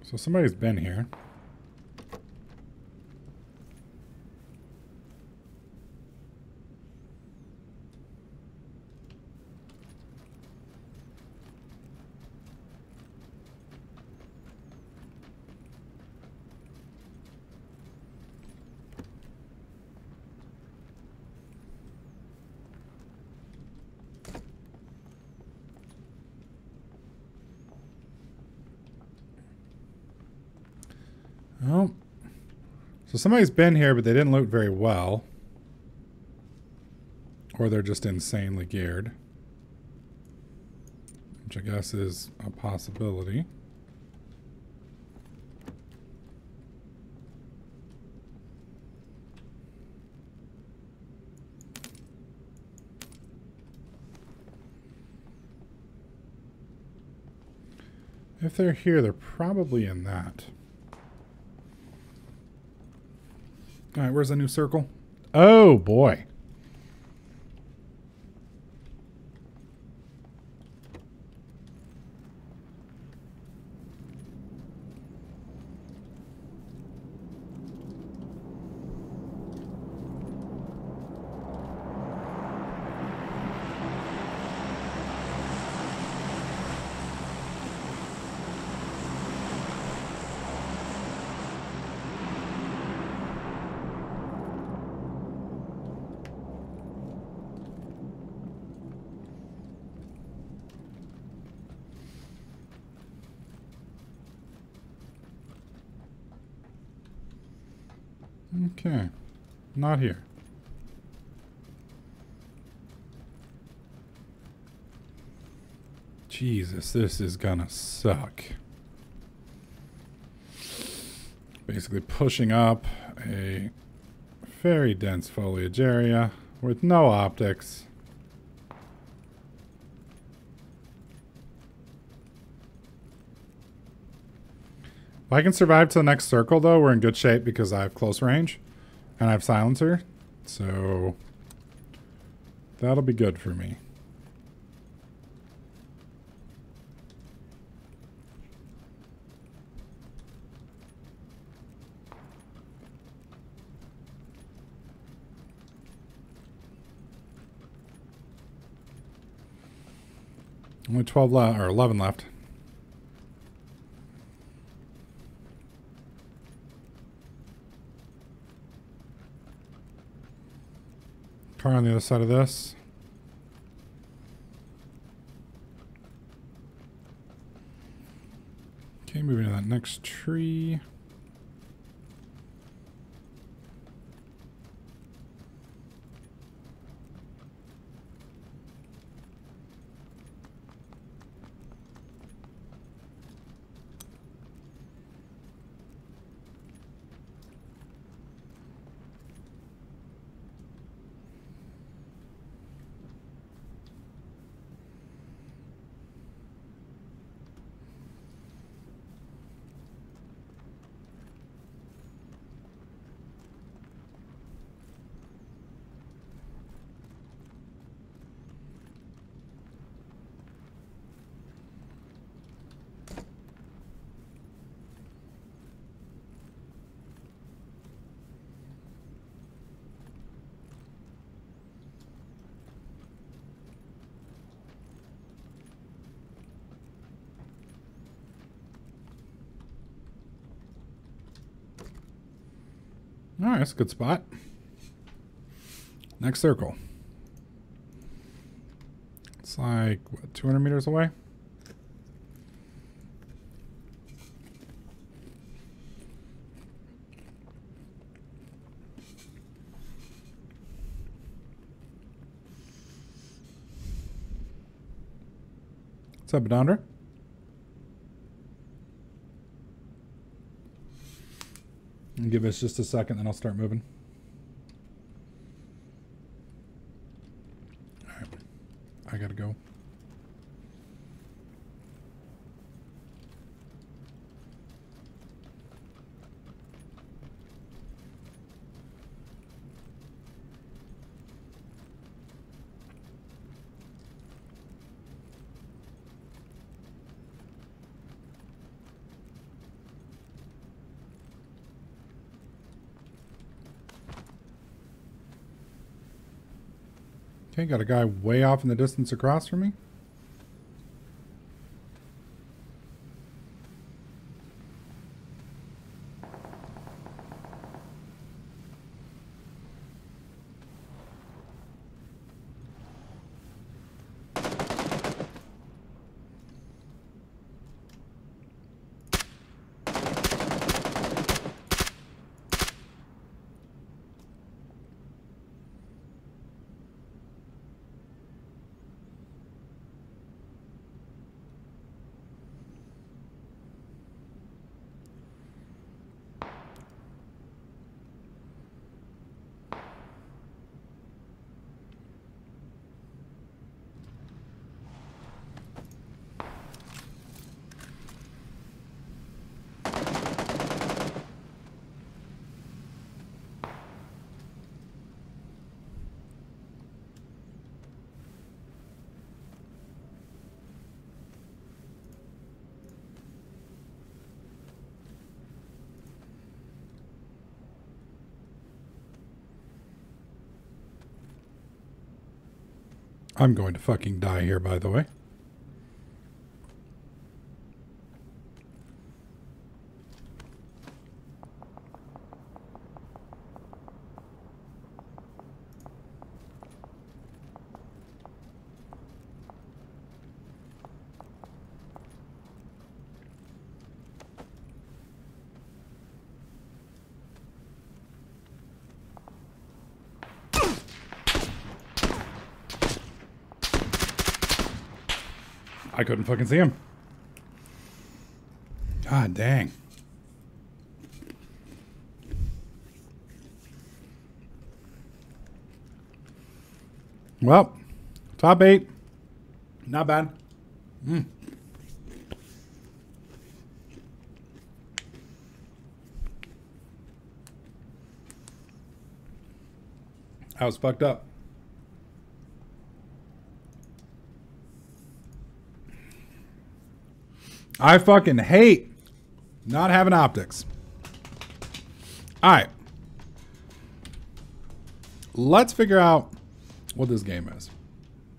So somebody's been here. Oh. So somebody's been here, but they didn't loot very well. Or they're just insanely geared. Which I guess is a possibility. If they're here, they're probably in that. Alright, where's the new circle? Oh, boy. Okay. Not here. Jesus, this is gonna suck. Basically pushing up a very dense foliage area with no optics. If I can survive to the next circle, though, we're in good shape because I have close range and I have silencer. So that'll be good for me. Only 12 left, or 11 left. Car on the other side of this. Okay, moving to that next tree. All right, that's a good spot. Next circle. It's like, what, 200 meters away? What's up, Adondra? Give us just a second, then I'll start moving. All right. I gotta go. Okay, got a guy way off in the distance across from me. I'm going to fucking die here, by the way. I couldn't fucking see him. God dang. Well, top 8. Not bad. I was fucked up. I fucking hate not having optics. All right. Let's figure out what this game is.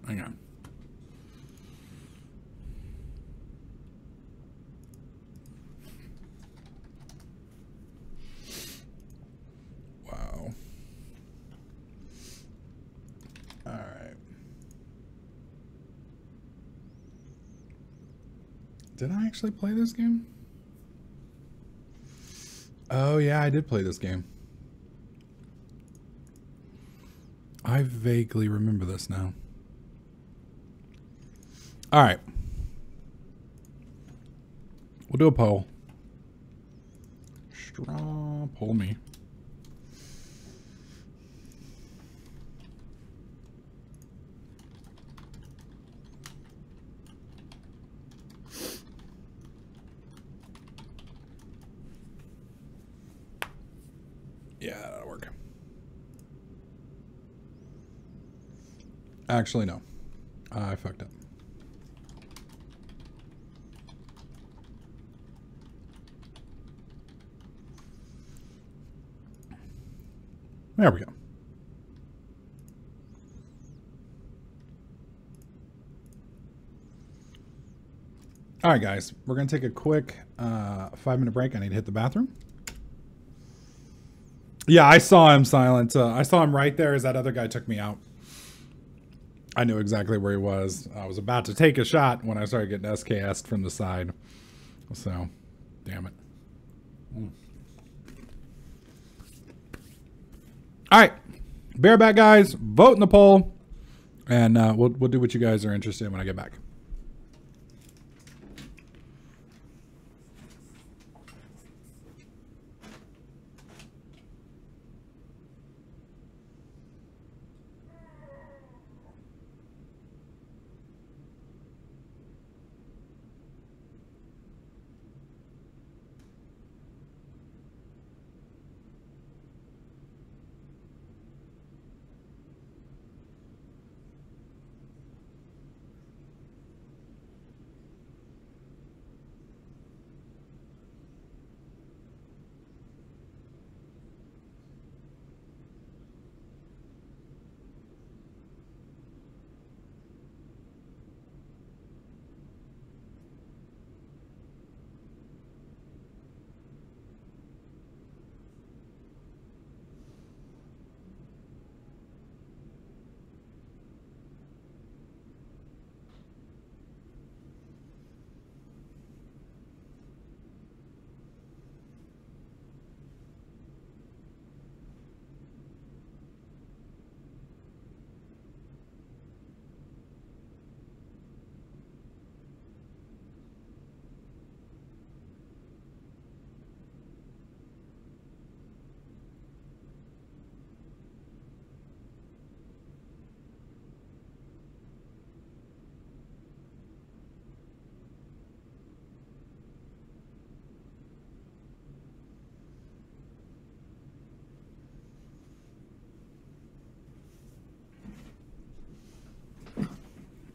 Hang on. Wow. All right. Did I actually play this game? Oh, yeah, I did play this game. I vaguely remember this now. All right. We'll do a poll. Straw poll me. Yeah, that'll work. Actually, no. I fucked up. There we go. All right, guys. We're going to take a quick 5-minute break. I need to hit the bathroom. Yeah, I saw him silent. I saw him right there as that other guy took me out. I knew exactly where he was. I was about to take a shot when I started getting SKS'd from the side. So, damn it. All right. Bareback guys, vote in the poll. And we'll do what you guys are interested in when I get back.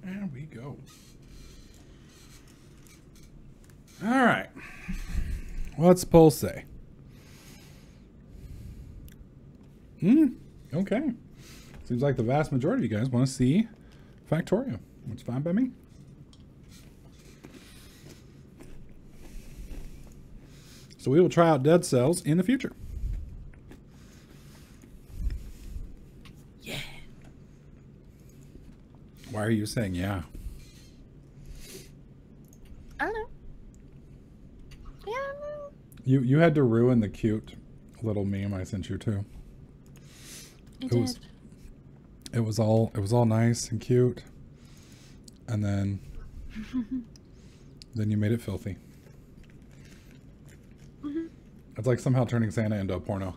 There we go. All right. What's the poll say? Okay. Seems like the vast majority of you guys want to see Factorio, which is fine by me. So we will try out Dead Cells in the future. Yeah. Why are you saying yeah? I don't know. Yeah, I don't know. You had to ruin the cute little meme I sent you too. It was all nice and cute, and then you made it filthy. It's like somehow turning Santa into a porno.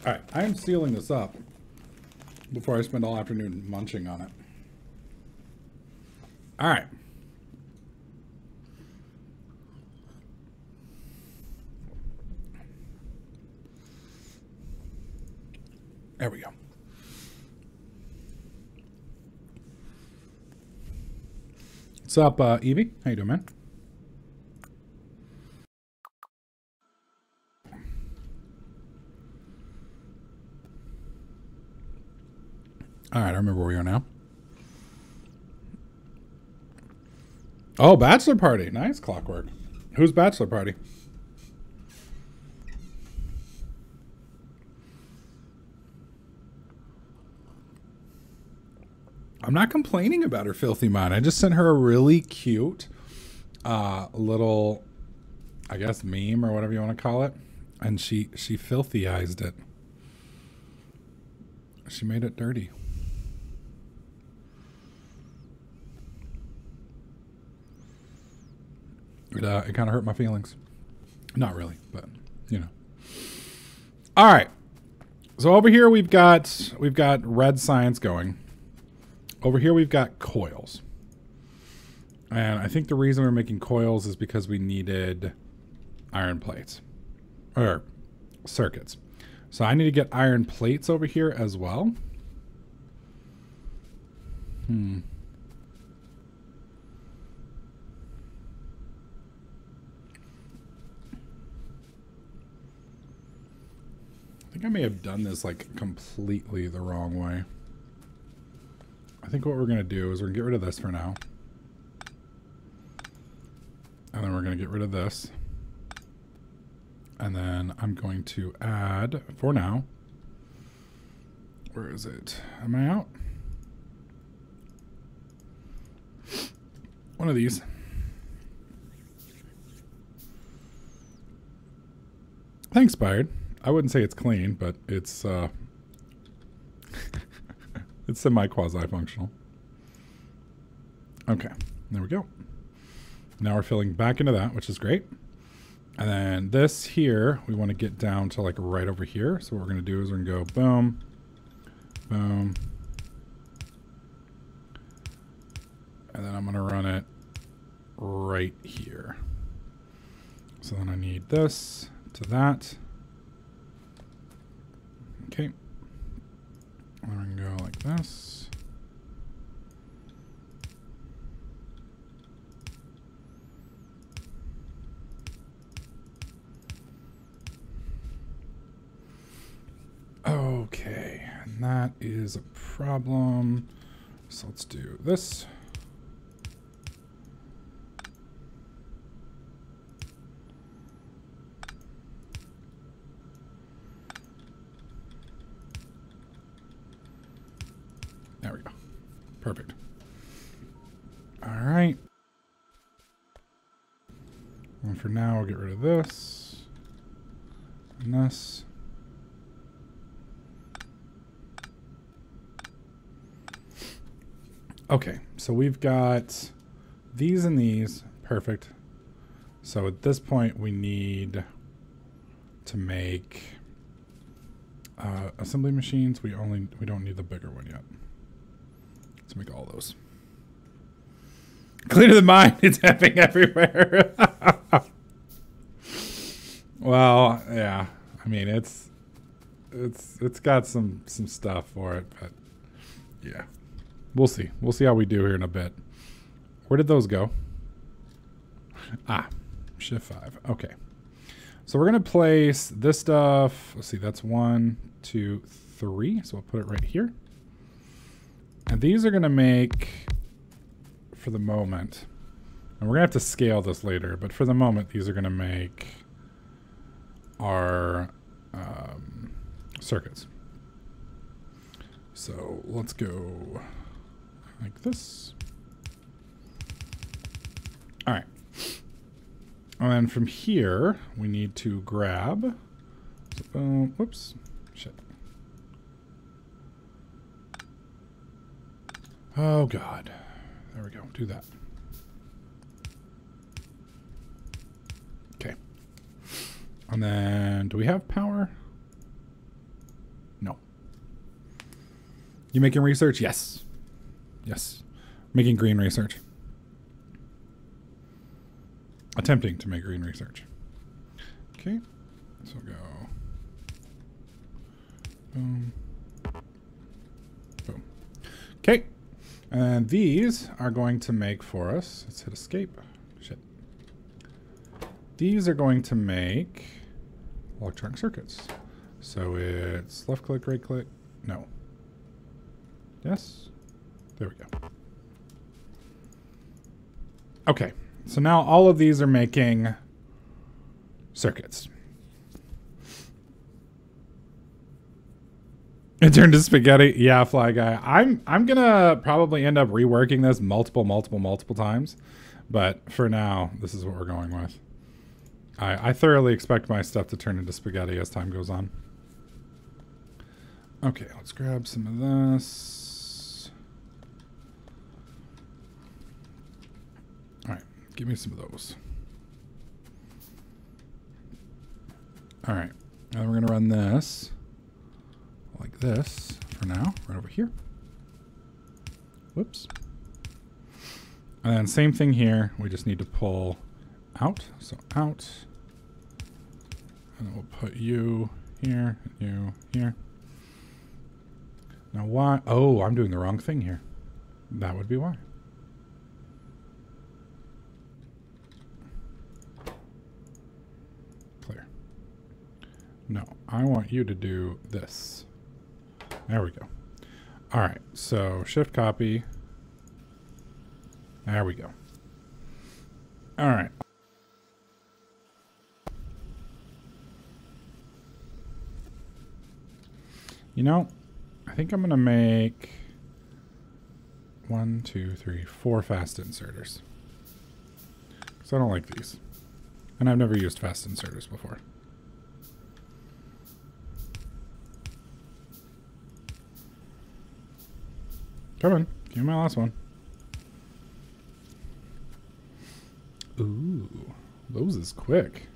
All right, I am sealing this up before I spend all afternoon munching on it. All right. There we go. What's up, Evie? How you doing, man? All right, I remember where we are now. Oh, bachelor party. Nice, Clockwork. Who's bachelor party? I'm not complaining about her filthy mind. I just sent her a really cute little, I guess, meme or whatever you want to call it. And she filthyized it. She made it dirty. It kind of hurt my feelings. Not really, but you know. All right. So over here we've got red science going. Over here we've got coils. And I think the reason we're making coils is because we needed iron plates. Or circuits. So I need to get iron plates over here as well. think I may have done this like completely the wrong way. I think what we're going to do is we're going to get rid of this for now. And then we're going to get rid of this. And then I'm going to add, for now, where is it? Am I out? One of these. Thanks, Byard. I wouldn't say it's clean, but it's it's semi-quasi-functional. Okay, there we go. Now we're filling back into that, which is great. And then this here, we want to get down to like right over here. So what we're going to do is we're going to go boom, boom. And then I'm going to run it right here. So then I need this to that. Okay. And then we can go like this. Okay, and that is a problem. So let's do this. There we go. Perfect. All right. And for now, we'll get rid of this and this. Okay, so we've got these and these. Perfect. So at this point, we need to make assembly machines. We don't need the bigger one yet. Let's make all those. Cleaner than mine. It's happening everywhere. Well, yeah. I mean, it's got some stuff for it, but yeah. We'll see. We'll see how we do here in a bit. Where did those go? Ah, shift 5. Okay. So we're going to place this stuff. Let's see. That's 1, 2, 3. So we'll put it right here. And these are going to make, for the moment, and we're going to have to scale this later, but for the moment, these are going to make our circuits. So let's go like this. All right. And then from here, we need to grab, so boom, whoops, shit. Oh God, there we go, do that. Okay. And then, do we have power? No. You making research? Yes. Yes. Making green research. Attempting to make green research. Okay. So we'll go. Boom. Boom. Okay. And these are going to make for us. Let's hit escape. Shit. These are going to make electronic circuits. So it's left click, right click. No. Yes. There we go. Okay. So now all of these are making circuits. It turned to spaghetti. Yeah, Fly Guy. I'm gonna probably end up reworking this multiple times. But for now, this is what we're going with. I thoroughly expect my stuff to turn into spaghetti as time goes on. Okay, let's grab some of this. Alright, give me some of those. Alright, and we're going to run this like this for now, right over here. Whoops. And then same thing here, we just need to pull out, so out. And then we'll put you here, you here. Now why? Oh, I'm doing the wrong thing here. That would be why. Clear. No, I want you to do this. There we go. All right, so shift copy. There we go. All right. You know, I think I'm going to make 1, 2, 3, 4 fast inserters. Because I don't like these. And I've never used fast inserters before. Come on, give me my last one. Ooh, those is quick.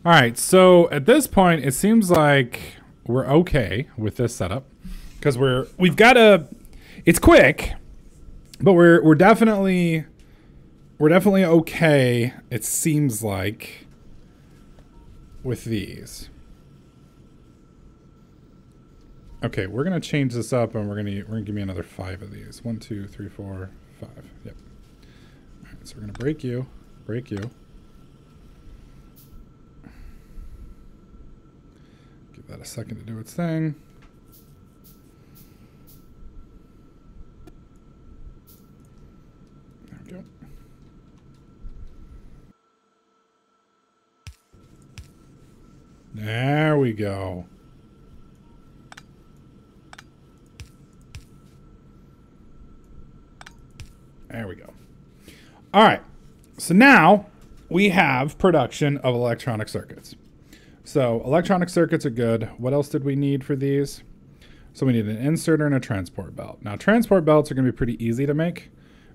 All right, so at this point, it seems like we're okay with this setup because we've got a. It's quick, but we're definitely okay. It seems like with these. Okay, we're gonna change this up, and we're gonna give me another 5 of these. 1, 2, 3, 4, 5. Yep. All right, so we're gonna break you. Give that a second to do its thing. There we go. There we go. There we go. All right. So now we have production of electronic circuits. So electronic circuits are good. What else did we need for these? So we need an inserter and a transport belt. Now transport belts are going to be pretty easy to make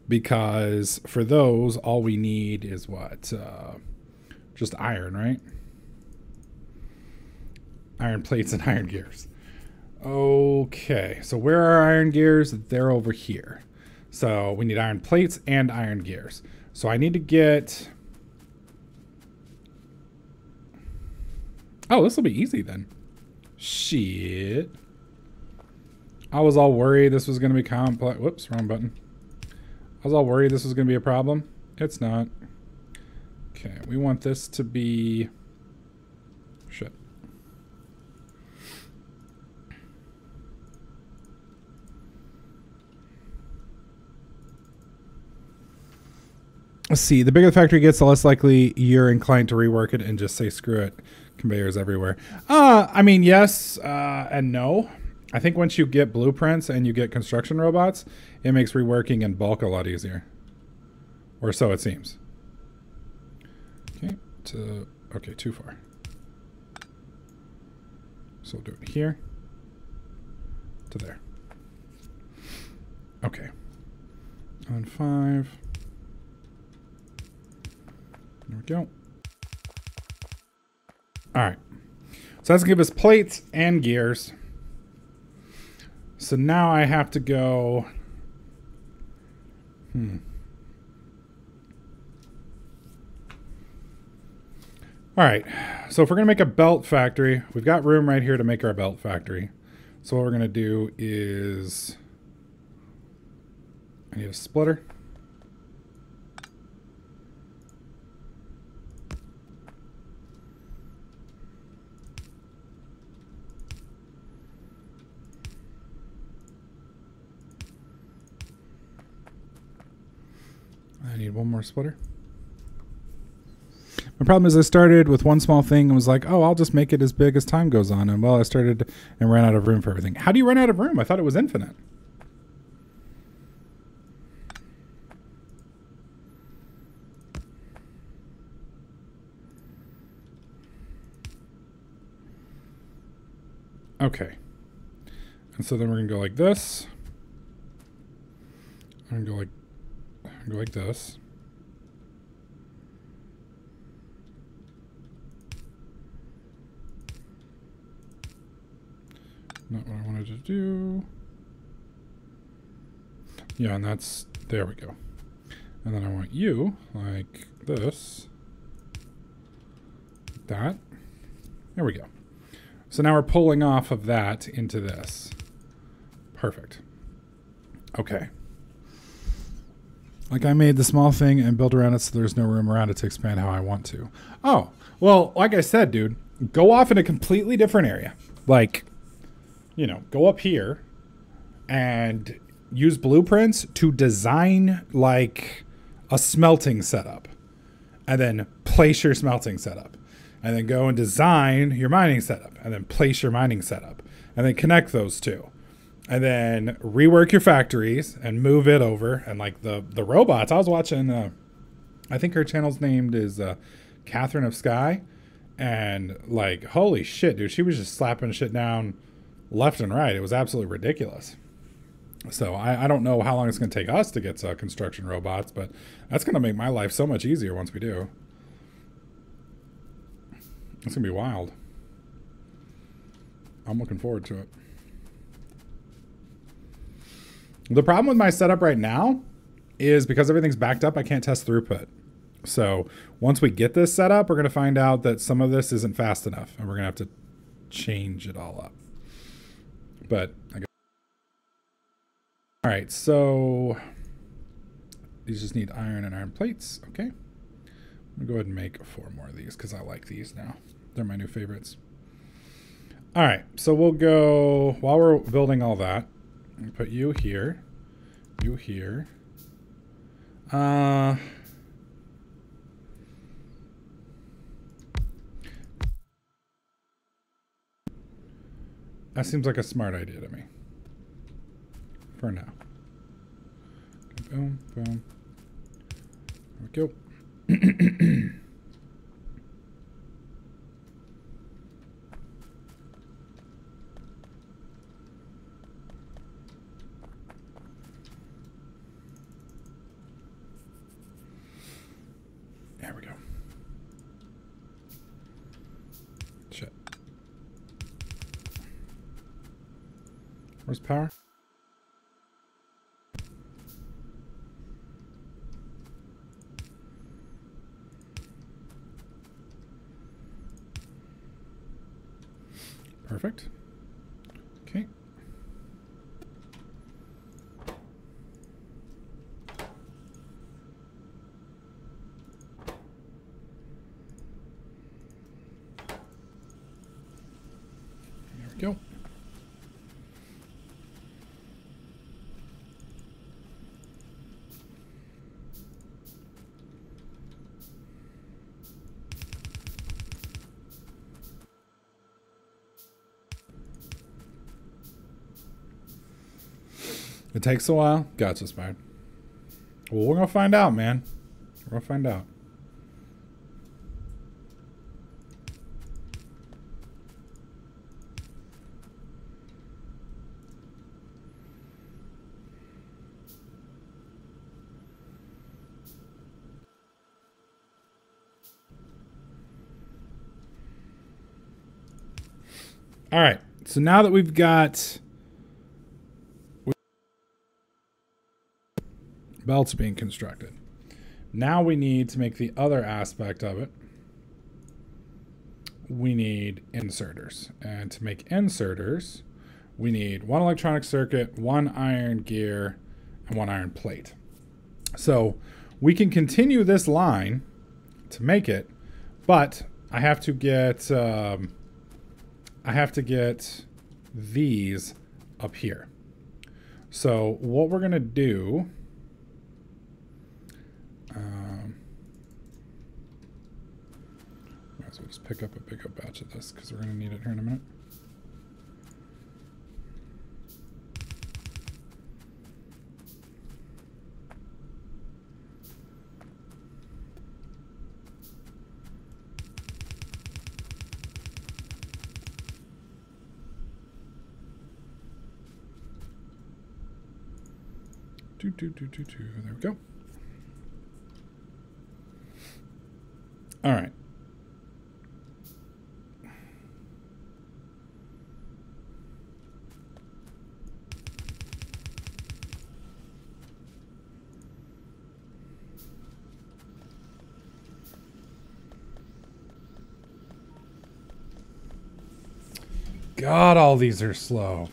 because for those, all we need is what? Just iron, right? Iron plates and iron gears. Okay. So where are iron gears? They're over here. So we need iron plates and iron gears. So I need to get... Oh, this will be easy then. Shit. I was all worried this was going to be complex. Whoops, wrong button. I was all worried this was going to be a problem. It's not. Okay, we want this to be... Shit. Let's see. The bigger the factory gets, the less likely you're inclined to rework it and just say, screw it. Conveyors everywhere. I mean, yes and no. I think once you get blueprints and you get construction robots, it makes reworking in bulk a lot easier. Or so it seems. Okay, too far. So we'll do it here to there. Okay. On 5. There we go. All right. So that's going to give us plates and gears. So now I have to go... All right. So if we're going to make a belt factory, we've got room right here to make our belt factory. So what we're going to do is... I need a splitter. I need one more splitter. My problem is I started with one small thing and was like, oh, I'll just make it as big as time goes on. And well, I started and ran out of room for everything. How do you run out of room? I thought it was infinite. Okay. And so then we're going to go like this. I'm going to go like this. Not what I wanted to do. Yeah, and that's, there we go. And then I want you like this. Like that. There we go. So now we're pulling off of that into this. Perfect. Okay. Like I made the small thing and built around it so there's no room around it to expand how I want to. Oh, well, like I said, dude, go off in a completely different area. Like, you know, go up here and use blueprints to design like a smelting setup. And then place your smelting setup. And then go and design your mining setup. And then place your mining setup. And then connect those two. And then rework your factories and move it over. And like the robots, I was watching, I think her channel's named is Catherine of Sky. And like, holy shit, dude, she was just slapping shit down left and right. It was absolutely ridiculous. So I don't know how long it's going to take us to get to construction robots, but that's going to make my life so much easier once we do. It's going to be wild. I'm looking forward to it. The problem with my setup right now is because everything's backed up, I can't test throughput. So once we get this set up, we're going to find out that some of this isn't fast enough, and we're going to have to change it all up. But I guess. All right, so these just need iron and iron plates. Okay. I'm going to go ahead and make 4 more of these because I like these now. They're my new favorites. All right, so we'll go, while we're building all that, put you here, you here. That seems like a smart idea to me. For now. Boom, boom. There we go. There we go. Shit. Where's power? Perfect. Okay. There we go. It takes a while. Gotcha, Spider. Well, we're going to find out, man. We're going to find out. All right. So now that we've got belts being constructed, now we need to make the other aspect of it. We need inserters. And to make inserters, we need 1 electronic circuit, 1 iron gear, and 1 iron plate. So we can continue this line to make it, but I have to get these up here. So what we're gonna do, might as well just pick up a big batch of this because we're gonna need it here in a minute. There we go. All right. God, all these are slow.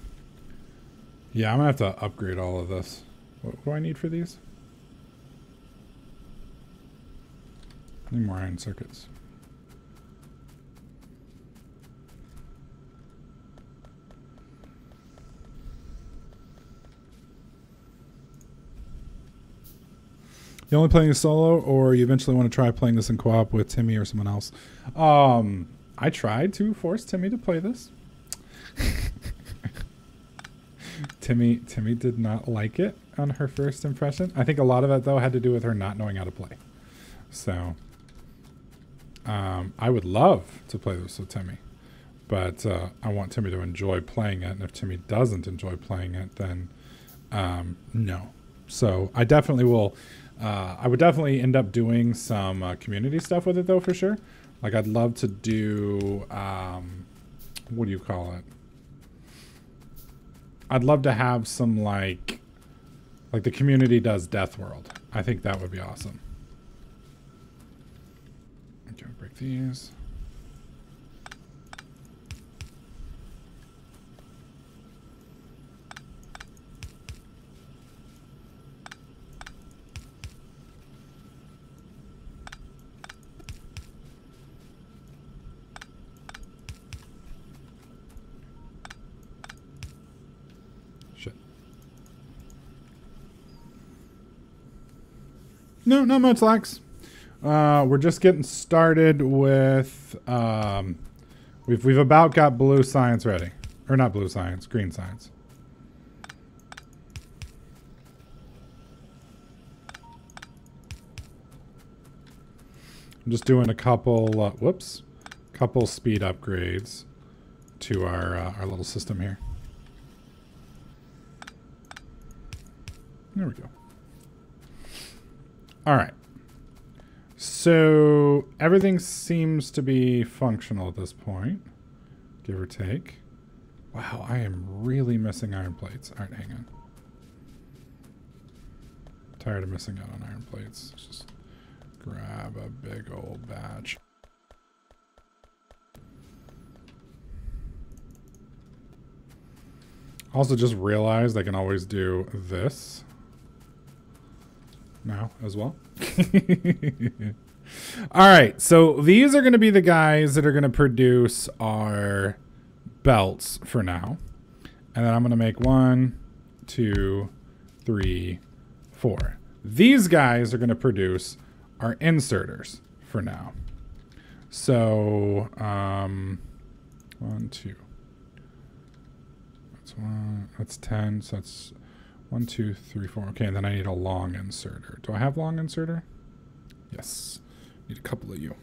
Yeah, I'm gonna have to upgrade all of this. What do I need for these? Need more iron circuits. You only playing this solo, or you eventually want to try playing this in co-op with Timmy or someone else? I tried to force Timmy to play this. Timmy did not like it on her first impression. I think a lot of it, though, had to do with her not knowing how to play. So, I would love to play this with Timmy. But I want Timmy to enjoy playing it. And if Timmy doesn't enjoy playing it, then no. So I definitely will. I would definitely end up doing some community stuff with it, though, for sure. Like, I'd love to do, what do you call it? I'd love to have some, like the community does Death World. I think that would be awesome. Okay, break these. No, not much, Lex. We're just getting started with, we've about got blue science ready. Or not blue science, green science. I'm just doing a couple, couple speed upgrades to our little system here. There we go. All right. So everything seems to be functional at this point, give or take. Wow, I am really missing iron plates. All right, hang on. Tired of missing out on iron plates. Let's just grab a big old batch. Also just realized I can always do this now as well. All right, so these are going to be the guys that are going to produce our belts for now. And then I'm going to make 1, 2, 3, 4. These guys are going to produce our inserters for now. So, 1, 2. That's 1. That's 10. So that's 1, 2, 3, 4. Okay, and then I need a long inserter. Do I have long inserter? Yes. Need a couple of you.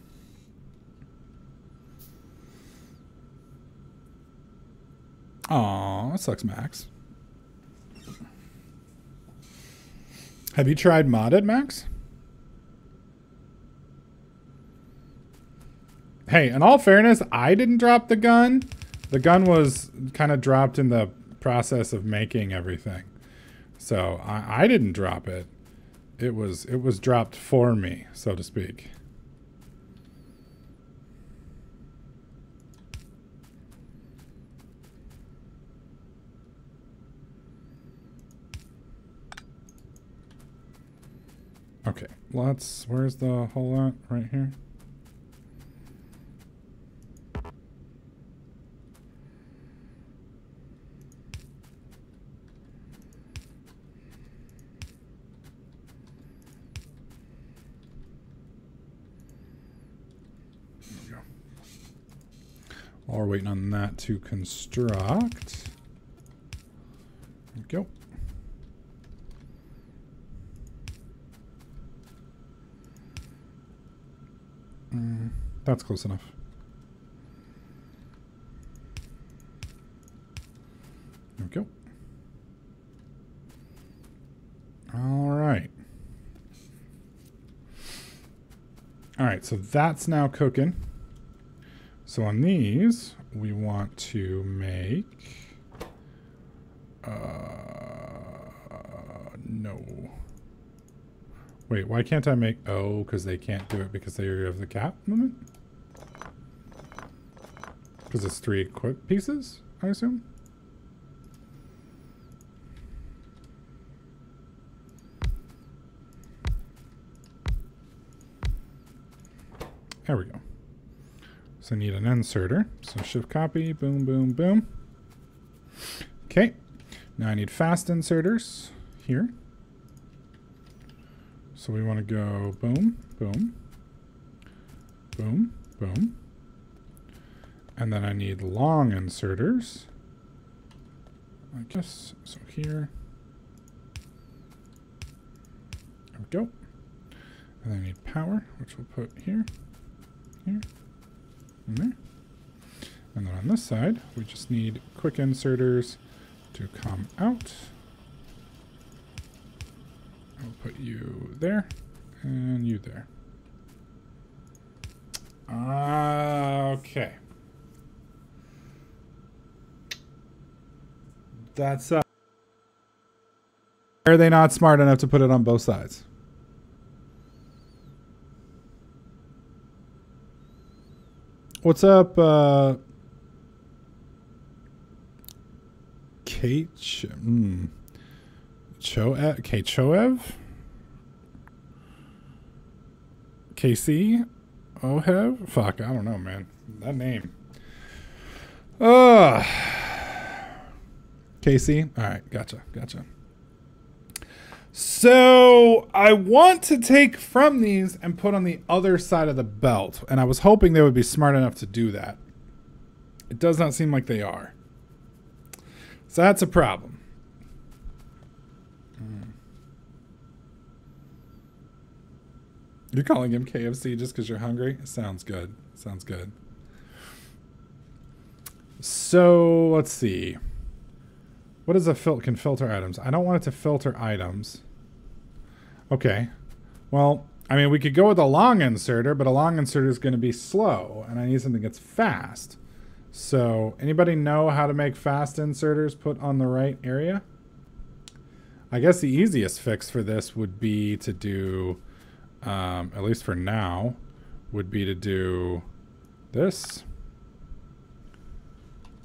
Aw, that sucks, Max. Have you tried modded, Max? Hey, in all fairness, I didn't drop the gun. The gun was kind of dropped in the process of making everything. So I didn't drop it. It was dropped for me, so to speak. Okay, where's the hole at? Right here? There we go. While we're waiting on that to construct. There we go. That's close enough. There we go. All right. All right, so that's now cooking. So on these, we want to make... no. Wait, why can't I make... Oh, because they can't do it because they have the cap movement? Because it's 3 equip pieces, I assume? There we go. So I need an inserter. So shift copy, boom, boom, boom. Okay. Now I need fast inserters here. So we want to go boom, boom, boom, boom. And then I need long inserters. I guess, so here. There we go. And then I need power, which we'll put here, here, and there. And then on this side, we just need quick inserters to come out. I'll put you there, and you there. Okay. That's are they not smart enough to put it on both sides? What's up, Kate? Choev? KC? Ohev? Fuck, I don't know, man. That name. KC? Alright, gotcha. So, I want to take from these and put on the other side of the belt. And I was hoping they would be smart enough to do that. It does not seem like they are. So that's a problem. You're calling him KFC just because you're hungry? Sounds good. Sounds good. So, let's see. What is a can filter items? I don't want it to filter items. Okay. Well, I mean, we could go with a long inserter, but a long inserter is going to be slow, and I need something that's fast. So, anybody know how to make fast inserters put on the right area? I guess the easiest fix for this would be to do, at least for now, would be to do this.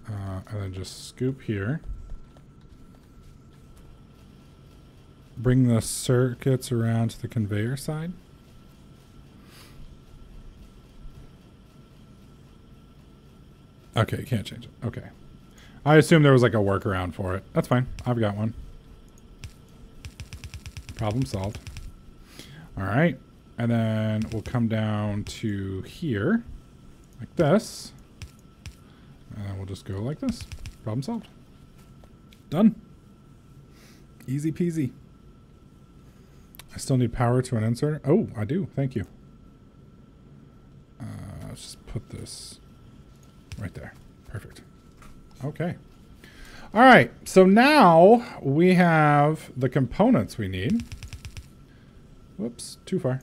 And then just scoop here. Bring the circuits around to the conveyor side. Okay, can't change it. Okay. I assume there was like a workaround for it. That's fine. I've got one. Problem solved. All right. And then we'll come down to here like this. And then we'll just go like this. Problem solved. Done. Easy peasy. I still need power to an inserter. Oh, I do. Thank you. Let's just put this right there. Perfect. Okay. All right. So now we have the components we need. Whoops. Too far.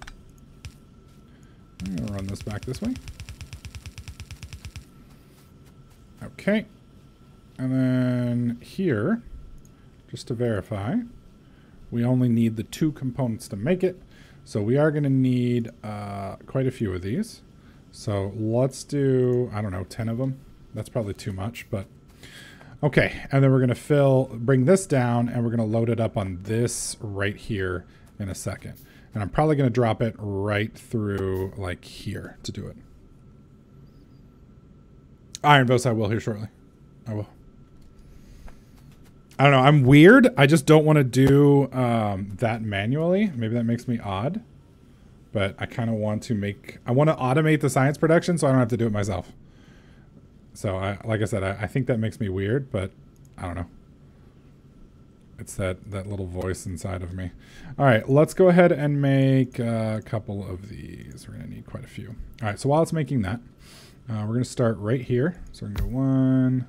I'm going to run this back this way. Okay. And then here, just to verify, we only need the 2 components to make it. So we are going to need quite a few of these. So let's do, I don't know, 10 of them. That's probably too much, but okay. And then we're going to bring this down, and we're going to load it up on this right here in a second. And I'm probably going to drop it right through like here to do it. Iron Boast, I will here shortly. I will. I don't know. I'm weird. I just don't want to do that manually. Maybe that makes me odd. But I kind of want to I want to automate the science production so I don't have to do it myself. So, like I said, I think that makes me weird, but I don't know. It's that little voice inside of me. All right, let's go ahead and make a couple of these. We're going to need quite a few. All right, so while it's making that, we're going to start right here. So we're going to go 1.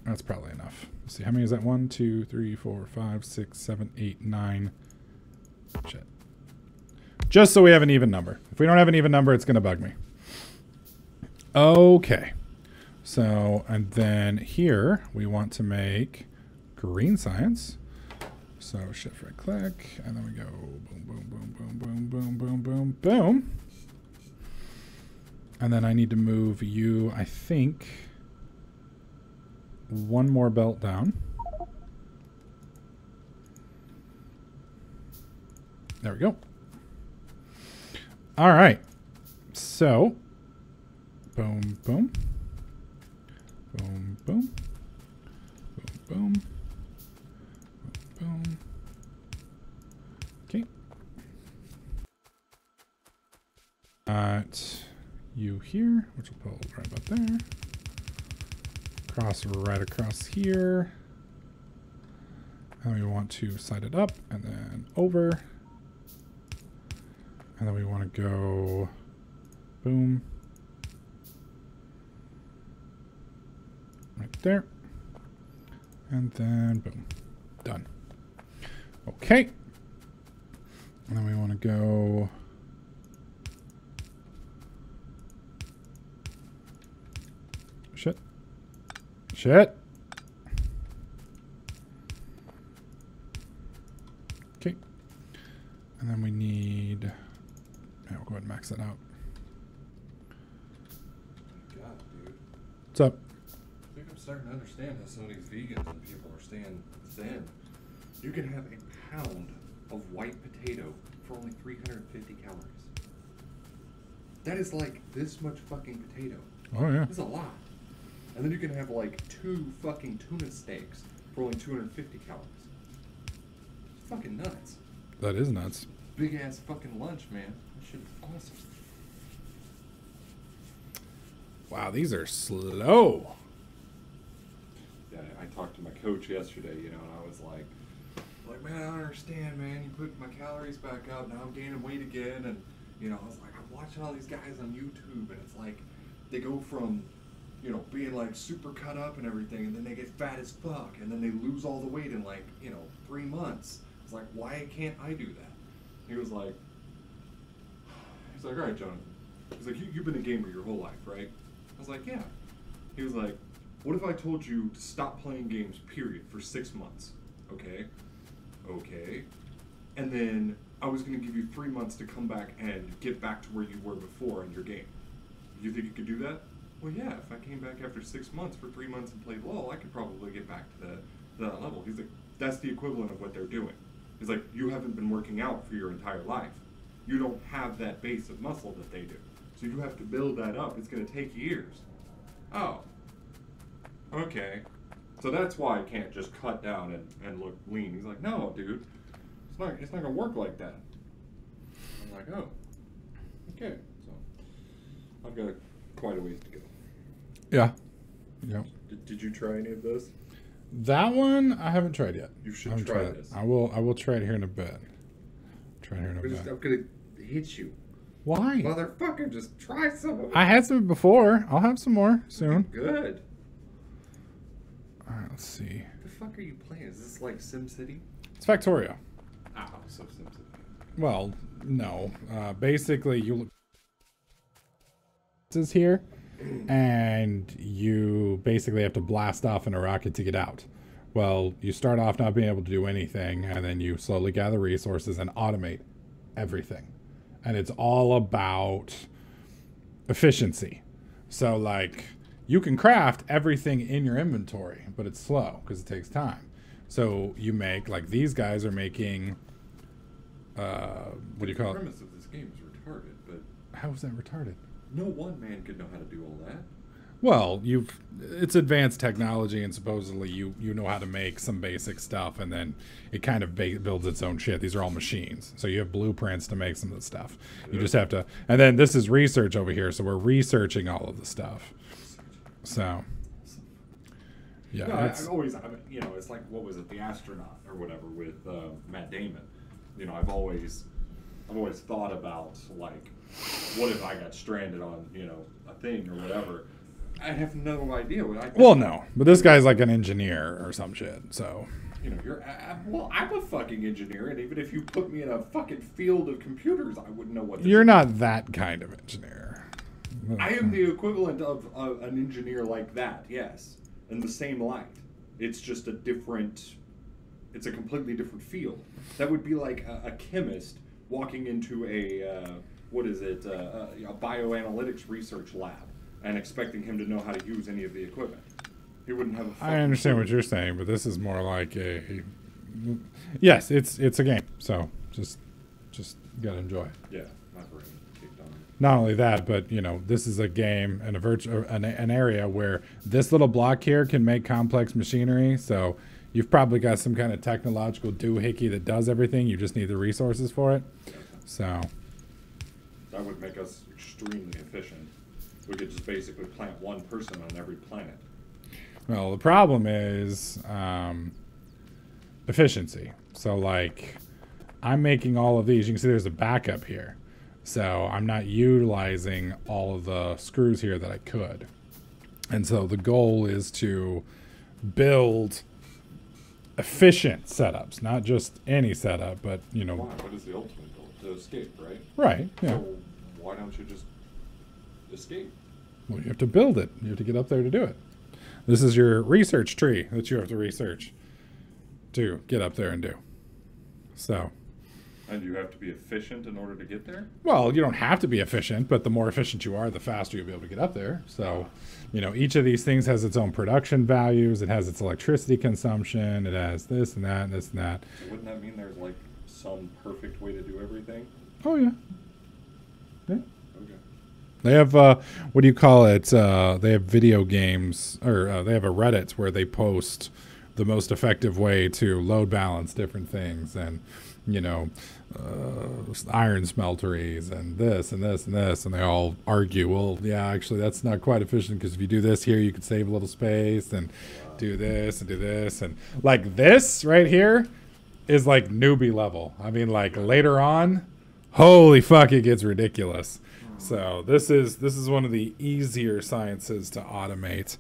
That's probably enough. Let's see, how many is that? 1, 2, 3, 4, 5, 6, 7, 8, 9. Shit. Just so we have an even number. If we don't have an even number, it's going to bug me. Okay. So, and then here we want to make green science. So shift right click, and then we go boom, boom, boom, boom, boom, boom, boom, boom, boom. And then I need to move you, I think, 1 more belt down. There we go. All right. So, boom, boom. Boom, boom. Boom, boom. Boom, boom. here, which will pull right about there. Cross right across here. And we want to slide it up and then over. And then we want to go boom. Right there. And then boom. Done. Okay. And then we want to go shit. Shit. Okay. And then we need, yeah, we'll go ahead and max that out. God, dude. What's up? I think I'm starting to understand how some of these vegans and people are staying zen. You can have a pound of white potato for only 350 calories. That is like this much fucking potato. Oh, yeah. That's a lot. And then you can have like 2 fucking tuna steaks for only 250 calories. It's fucking nuts. That is nuts. Big ass fucking lunch, man. That shit is awesome. Wow, these are slow. Yeah, I talked to my coach yesterday, you know, and I was like, man, I don't understand, man. You put my calories back up, now I'm gaining weight again, and you know, I was like, I'm watching all these guys on YouTube, and it's like, they go from, you know, being like super cut up and everything, and then they get fat as fuck, and then they lose all the weight in like, you know, 3 months. It's like, why can't I do that? He was like, all right, Jonathan. He's like, you've been a gamer your whole life, right? I was like, yeah. He was like, what if I told you to stop playing games, period, for 6 months? Okay. And then I was going to give you 3 months to come back and get back to where you were before in your game. You think you could do that? Well, yeah, if I came back after 6 months for 3 months and played LOL, I could probably get back to that level. He's like, that's the equivalent of what they're doing. He's like, you haven't been working out for your entire life. You don't have that base of muscle that they do. So you have to build that up. It's going to take years. Oh. Okay. So that's why I can't just cut down and look lean. He's like, no, dude. It's not going to work like that. I'm like, oh. Okay. So I've got quite a ways to go. Yeah. Yeah. Did you try any of this? That one I haven't tried yet. You should try this. I will try it here in a bit. I'm gonna hit you. Why? Motherfucker, just try some of it. I had some before. I'll have some more soon. Good. Alright, let's see. What the fuck are you playing? Is this like SimCity? It's Factorio. Oh, so SimCity. Well, no. Basically, you look is here, and you basically have to blast off in a rocket to get out. Well, you start off not being able to do anything, and then you slowly gather resources and automate everything. And it's all about efficiency. So, like, you can craft everything in your inventory, but it's slow because it takes time. So you make, like, these guys are making, what do you call it? The premise of this game is retarded, but How is that retarded? no one man could know how to do all that. Well, it's advanced technology, and supposedly you know how to make some basic stuff, and then it kind of builds its own shit. These are all machines, so you have blueprints to make some of the stuff. You just have to, and then this is research over here, so we're researching all of the stuff. So, yeah, No, I've always, you know, it's like, what was it, The Astronaut or whatever with Matt Damon. You know, I've always thought about, like, what if I got stranded on, you know, a thing or whatever. I have no idea what I. Well, no, but this guy's like an engineer or some shit. So. You know, well, I'm a fucking engineer, and even if you put me in a fucking field of computers, I wouldn't know what to You're do. not that kind of engineer. I am the equivalent of an engineer like that, yes, in the same light. It's just it's a completely different field. That would be like a chemist walking into a bioanalytics research lab and expecting him to know how to use any of the equipment. He wouldn't have a I understand what you're saying, but this is more like yes, it's a game. So just gotta enjoy it. Yeah, my brain kicked on. Not only that, but you know, this is a game and an area where this little block here can make complex machinery. So you've probably got some kind of technological doohickey that does everything. You just need the resources for it. So that would make us extremely efficient. We could just basically plant one person on every planet. Well, the problem is efficiency. So, like, I'm making all of these. You can see there's a backup here. So I'm not utilizing all of the screws here that I could. And so the goal is to build efficient setups, not just any setup, but, you know. Why? What is the ultimate goal? To escape, right? Right, yeah. So why don't you just escape? Well, you have to build it. You have to get up there to do it. This is your research tree that you have to research to get up there and do. So. And you have to be efficient in order to get there? Well, you don't have to be efficient, but the more efficient you are, the faster you'll be able to get up there. So, you know, each of these things has its own production values. It has its electricity consumption. It has this and that and this and that. So wouldn't that mean there's like some perfect way to do everything? Oh, yeah. Yeah. Okay. They have, what do you call it? They have video games, or they have a Reddit where they post the most effective way to load balance different things, and, you know, iron smelteries and this and this and this, and they all argue, well, yeah, actually that's not quite efficient, because if you do this here, you could save a little space, and do this and do this, and like this right here is like newbie level. I mean, like later on, holy fuck, it gets ridiculous. So this is one of the easier sciences to automate.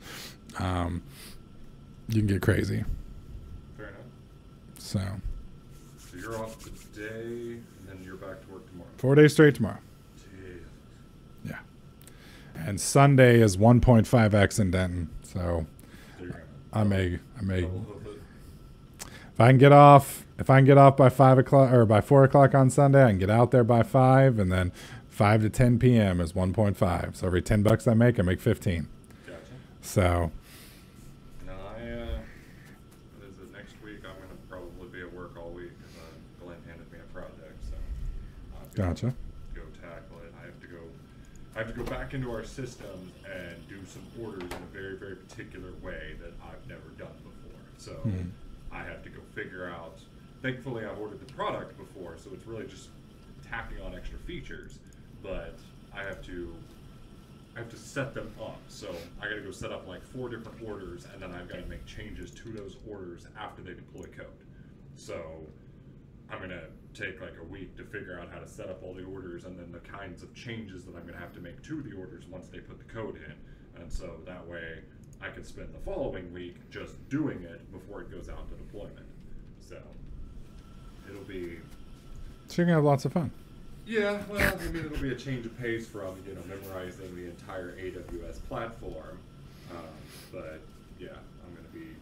You can get crazy. Fair enough. So You're off today, and then you're back to work tomorrow. 4 days straight tomorrow. Jeez. Yeah. And Sunday is 1.5x in Denton. So I may if I can get off by 5 o'clock or by 4 o'clock on Sunday, I can get out there by 5, and then 5 to 10 p.m. is 1.5. So every $10 I make 15. Gotcha. So No, what is it, next week I'm going to probably be at work all week, because Glenn handed me a project, so I've got gotcha. to go tackle it. I have to go back into our systems and do some orders in a very, very particular way that I've never done before. So I have to go figure out, thankfully I've ordered the product before, so it's really just tacking on extra features, but I have to set them up. So I gotta go set up like 4 different orders, and then I've gotta make changes to those orders after they deploy code. So I'm gonna take like a week to figure out how to set up all the orders, and then the kinds of changes that I'm gonna have to make to the orders once they put the code in. And so that way I can spend the following week just doing it before it goes out to deployment. So it'll be... So you're going to have lots of fun. Yeah, well, I mean, it'll be a change of pace from, you know, memorizing the entire AWS platform. But yeah, I'm gonna be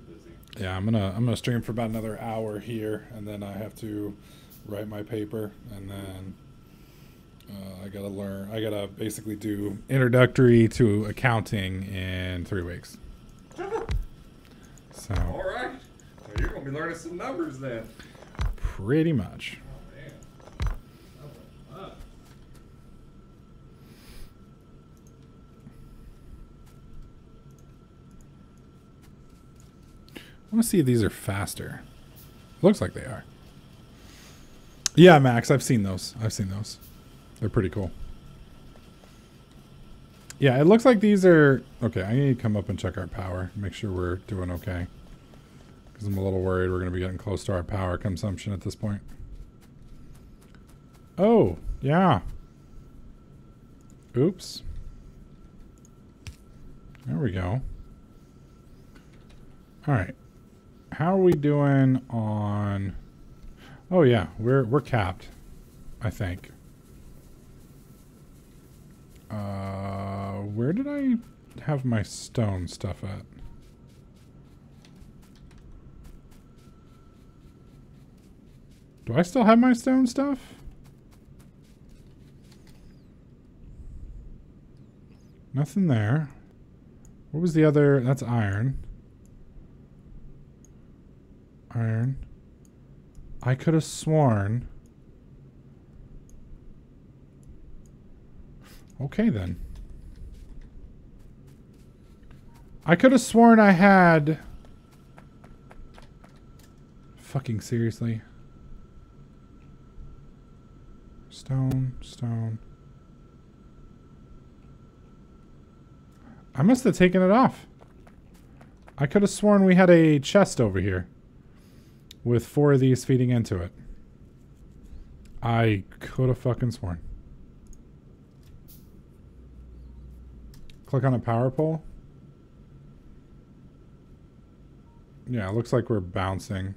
busy. Yeah, I'm gonna stream for about another hour here, and then I have to write my paper, and then I gotta basically do introductory to accounting in 3 weeks. So All right, so you're gonna be learning some numbers then. pretty much. Oh man. I want to see if these are faster. Looks like they are. Yeah, Max, I've seen those. They're pretty cool. Yeah, it looks like these are... Okay, I need to come up and check our power. Make sure we're doing okay. Because I'm a little worried we're going to be getting close to our power consumption at this point. Oh, yeah. Oops. There we go. All right. How are we doing on... Oh, yeah. We're capped, I think. Where did I have my stone stuff at? Do I still have my stone stuff? Nothing there. What was the other? That's iron. Iron. I could have sworn. Okay, then. I could have sworn I had... Fucking seriously. Stone, stone. I must have taken it off. I could have sworn we had a chest over here with 4 of these feeding into it. I could have fucking sworn. Click on a power pole. Yeah, it looks like we're bouncing.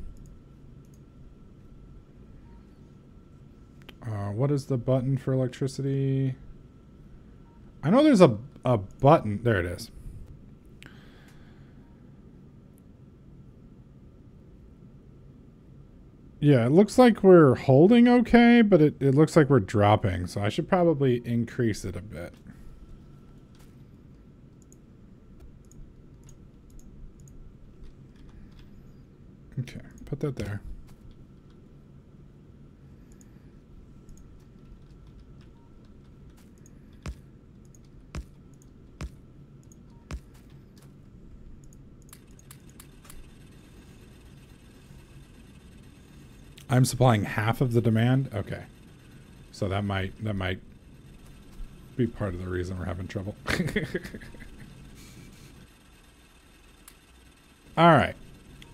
What is the button for electricity? I know there's a button. There it is. Yeah, it looks like we're holding okay, but it looks like we're dropping. So I should probably increase it a bit. Okay, put that there. I'm supplying half of the demand. Okay, so that might be part of the reason we're having trouble. All right,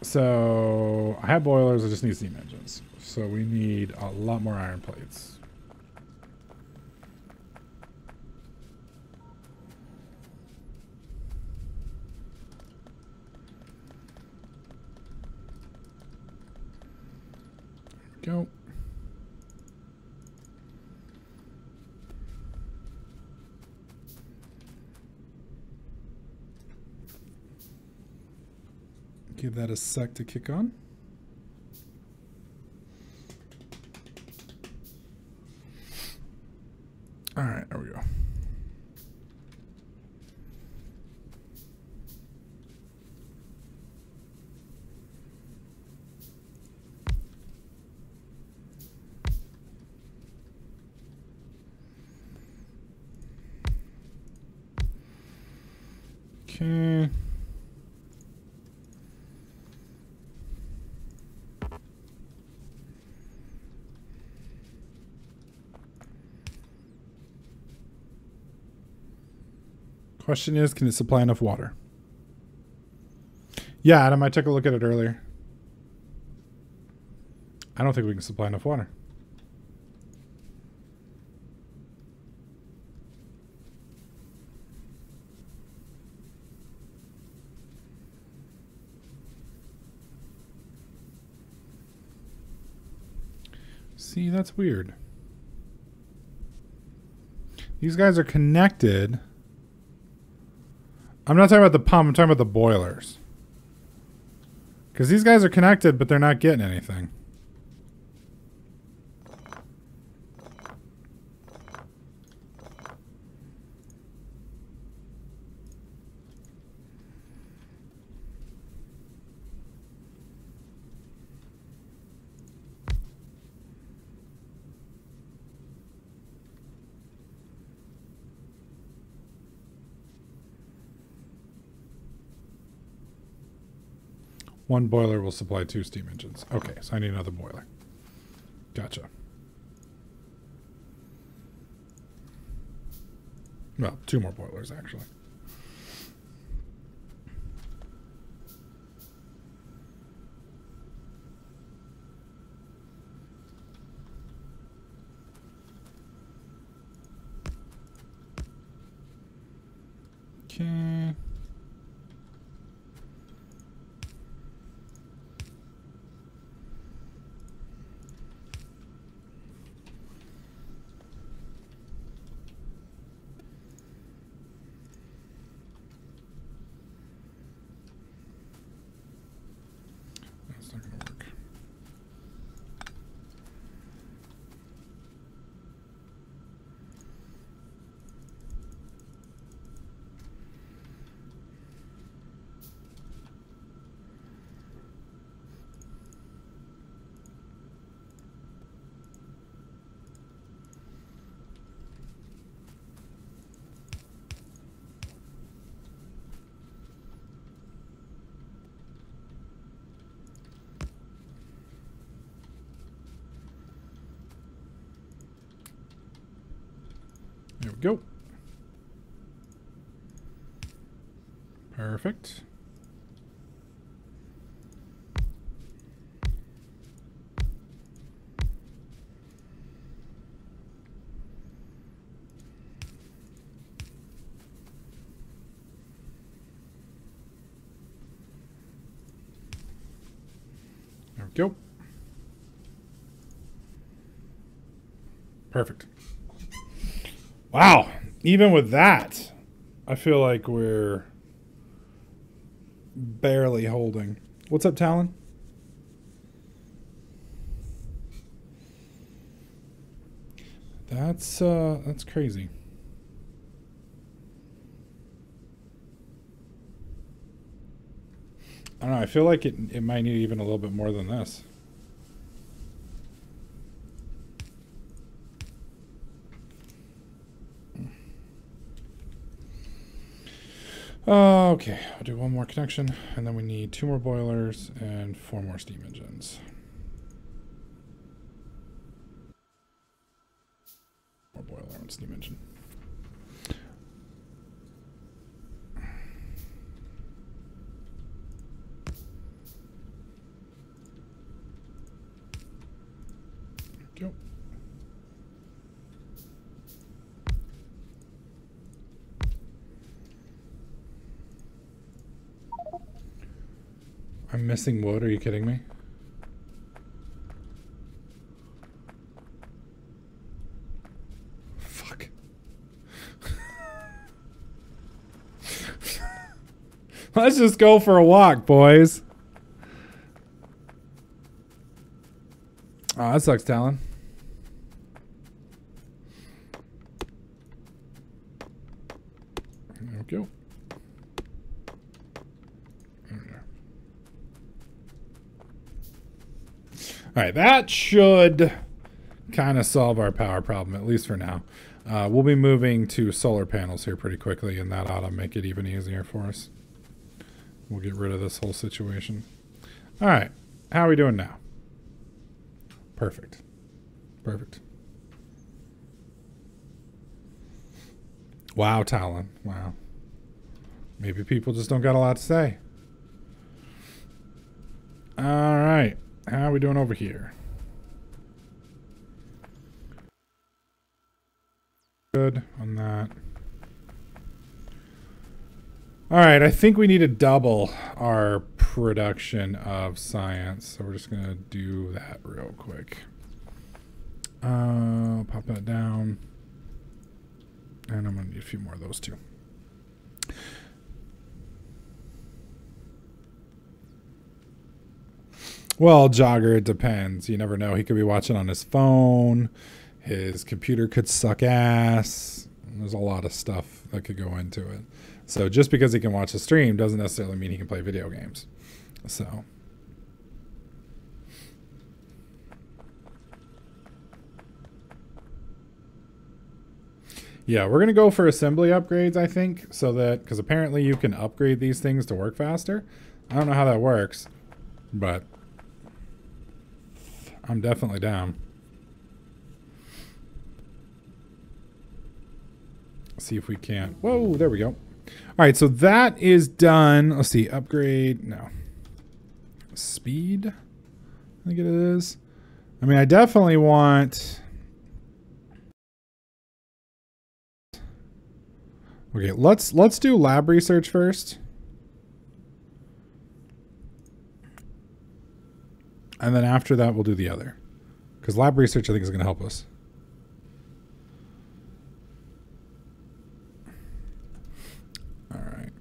so I have boilers. I just need steam engines. So we need a lot more iron plates. Go. Give that a sec to kick on. All right, there we go. Okay. Question is, can it supply enough water? Yeah, Adam, I took a look at it earlier. I don't think we can supply enough water. See, that's weird. These guys are connected. I'm not talking about the pump, I'm talking about the boilers. Because these guys are connected, but they're not getting anything. One boiler will supply 2 steam engines. Okay, so I need another boiler. Gotcha. Well, 2 more boilers, actually. Okay. That's not going to work. There we go. Perfect. There we go. Perfect. Wow. Even with that, I feel like we're barely holding. What's up, Talon? That's crazy. I don't know. I feel like it might need even a little bit more than this. Okay, I'll do one more connection, and then we need 2 more boilers and 4 more steam engines. More boiler and steam engine. Go. I'm missing wood. Are you kidding me? Fuck. Let's just go for a walk, boys. Oh, that sucks, Talon. There we go. All right, that should kind of solve our power problem, at least for now. We'll be moving to solar panels here pretty quickly, and that ought to make it even easier for us. We'll get rid of this whole situation. All right, how are we doing now? Perfect. Perfect. Wow, Talon. Wow. Maybe people just don't got a lot to say. All right. How are we doing over here? Good on that. All right, I think we need to double our production of science. So we're just going to do that real quick. Pop that down. And I'm going to need a few more of those too. Well, Jogger, it depends. You never know. He could be watching on his phone. His computer could suck ass. There's a lot of stuff that could go into it. So just because he can watch a stream doesn't necessarily mean he can play video games. So. Yeah, we're going to go for assembly upgrades, I think. So that, because apparently you can upgrade these things to work faster. I don't know how that works, but I'm definitely down. See if we can. Whoa, there we go. All right, so that is done. Let's see, upgrade. No. Speed, I think it is. I mean, I definitely want. Okay, let's do lab research first. And then after that, we'll do the other. Because lab research, I think, is going to help us. All right.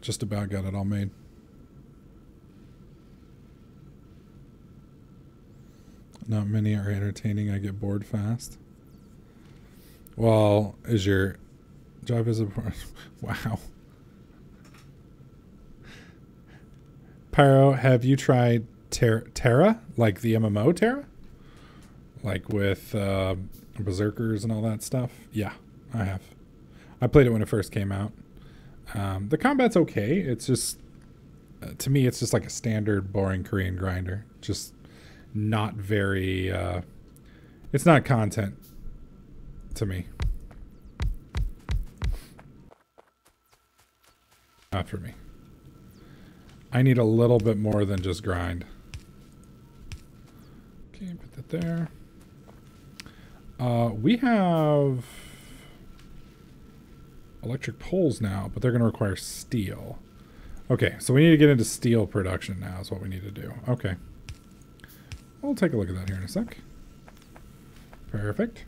Just about got it all made. Not many are entertaining. I get bored fast. Well, is your job as a... Wow. Pyro, have you tried Terra? Like the MMO Terra? Like with Berserkers and all that stuff? Yeah, I have. I played it when it first came out. The combat's okay. It's just... to me, it's just like a standard, boring Korean grinder. Just not very... it's not content to me. Not for me. I need a little bit more than just grind. Okay, put that there. We have electric poles now, but they're going to require steel. Okay, so we need to get into steel production now is what we need to do. Okay. We'll take a look at that here in a sec. Perfect.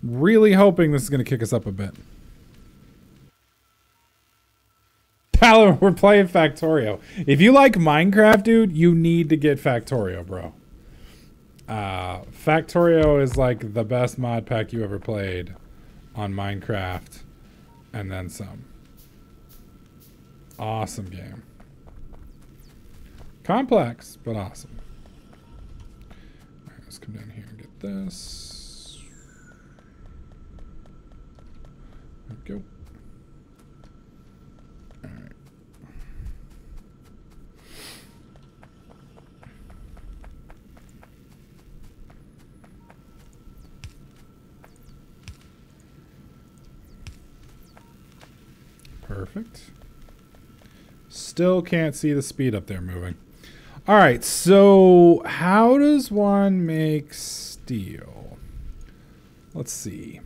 Really hoping this is going to kick us up a bit. Tyler, we're playing Factorio. If you like Minecraft, dude, you need to get Factorio, bro. Factorio is like the best mod pack you ever played on Minecraft, and then some. Awesome game. Complex, but awesome. All right, let's come down here and get this. There we go. All right. Perfect. Still can't see the speed up there moving. All right, so how does one make steel? Let's see.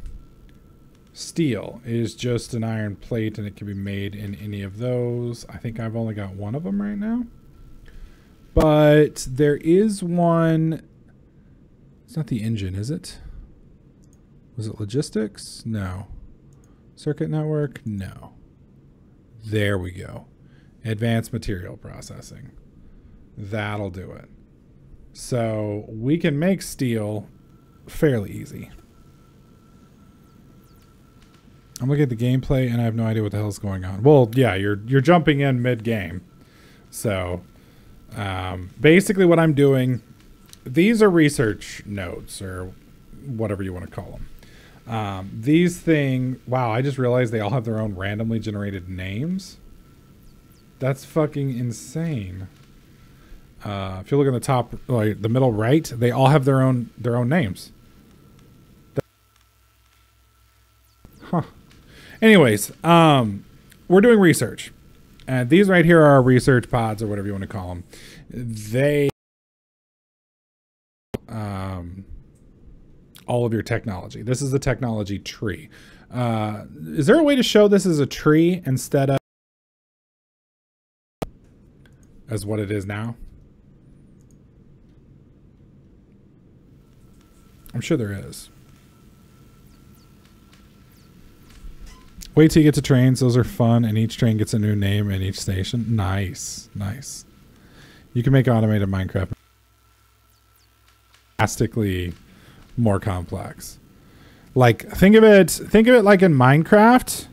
Steel is just an iron plate, and it can be made in any of those. I think I've only got one of them right now. But there is one. It's not the engine, is it? Was it logistics? No. Circuit network? No. There we go. Advanced material processing. That'll do it. So we can make steel fairly easy. I'm looking at the gameplay and I have no idea what the hell's going on. Well, yeah, you're jumping in mid-game. So basically what I'm doing, these are research notes or whatever you want to call them. These things, wow, I just realized they all have their own randomly generated names. That's fucking insane. If you look in the top, like the middle right, they all have their own names. Huh. Anyways, we're doing research, and these right here are our research pods or whatever you want to call them. They all of your technology. This is the technology tree. Is there a way to show this as a tree instead of as what it is now? I'm sure there is. Wait till you get to trains. Those are fun, and each train gets a new name in each station. Nice. Nice. You can make automated Minecraft drastically more complex. Like, think of it like in Minecraft.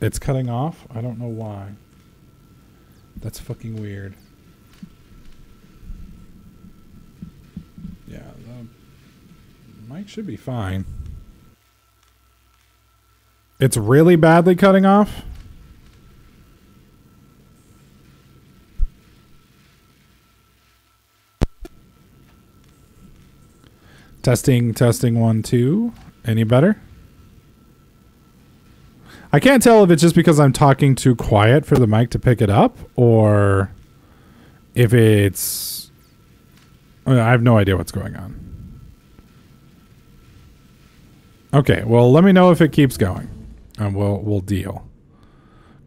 It's cutting off. I don't know why. That's fucking weird. Yeah, the mic should be fine. It's really badly cutting off. Testing 1 2. Any better? I can't tell if it's just because I'm talking too quiet for the mic to pick it up, or if it's... I have no idea what's going on. Okay, well, let me know if it keeps going, and we'll deal.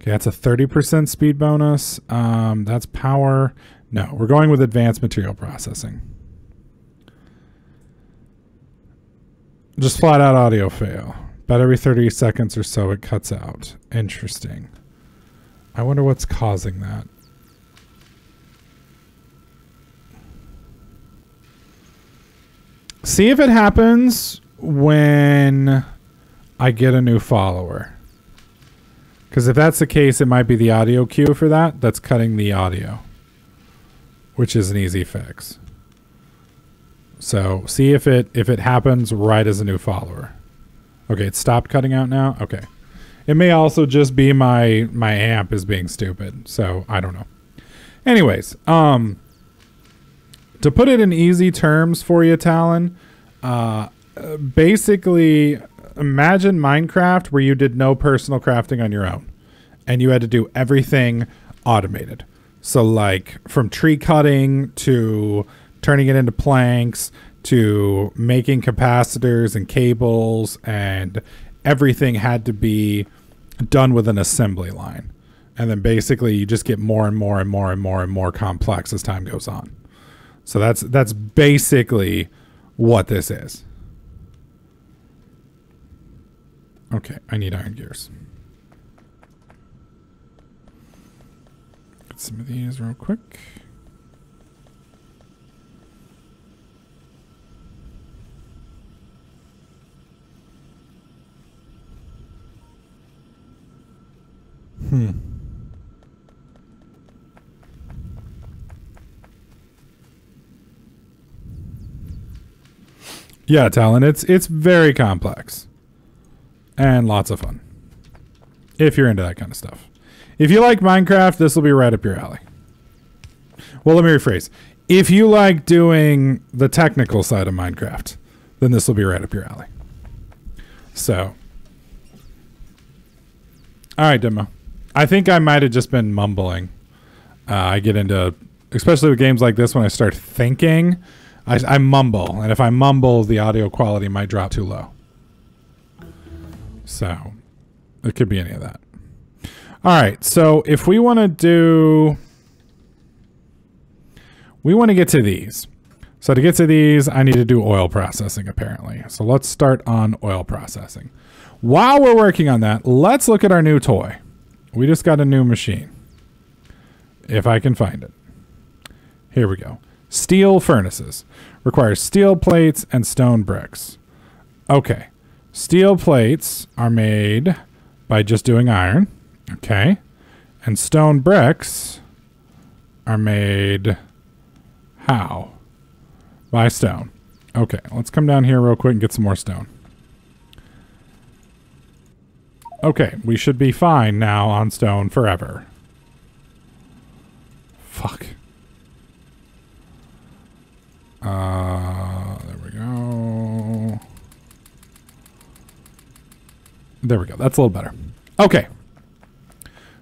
Okay, that's a 30% speed bonus. That's power. No, we're going with advanced material processing. Just flat out audio fail. About every 30 seconds or so it cuts out. Interesting. I wonder what's causing that. See if it happens when I get a new follower. Because if that's the case, it might be the audio cue for that. That's cutting the audio, which is an easy fix. So see if it happens right as a new follower. Okay, it stopped cutting out now. Okay. It may also just be my amp is being stupid. So I don't know. Anyways, to put it in easy terms for you, Talon, basically imagine Minecraft where you did no personal crafting on your own and you had to do everything automated. So like from tree cutting to turning it into planks to making capacitors and cables, and everything had to be done with an assembly line. And then basically you just get more and more and more and more and more complex as time goes on. So that's basically what this is. Okay, I need iron gears. Get some of these real quick. Yeah, Talon, it's very complex and lots of fun if you're into that kind of stuff. If you like Minecraft, this will be right up your alley. Well, let me rephrase. If you like doing the technical side of Minecraft, then this will be right up your alley. So, all right, Demo. I think I might have just been mumbling. I get into, especially with games like this, when I start thinking, I mumble. And if I mumble, the audio quality might drop too low. So, it could be any of that. All right, so if we want to do... We want to get to these. So to get to these, I need to do oil processing, apparently. So let's start on oil processing. While we're working on that, let's look at our new toy. We just got a new machine. If I can find it. Here we go. Steel furnaces. Requires steel plates and stone bricks. Okay. Steel plates are made by just doing iron. Okay. And stone bricks are made how? By stone. Okay, let's come down here real quick and get some more stone. Okay, we should be fine now on stone forever. Fuck. There we go. There we go. That's a little better. Okay.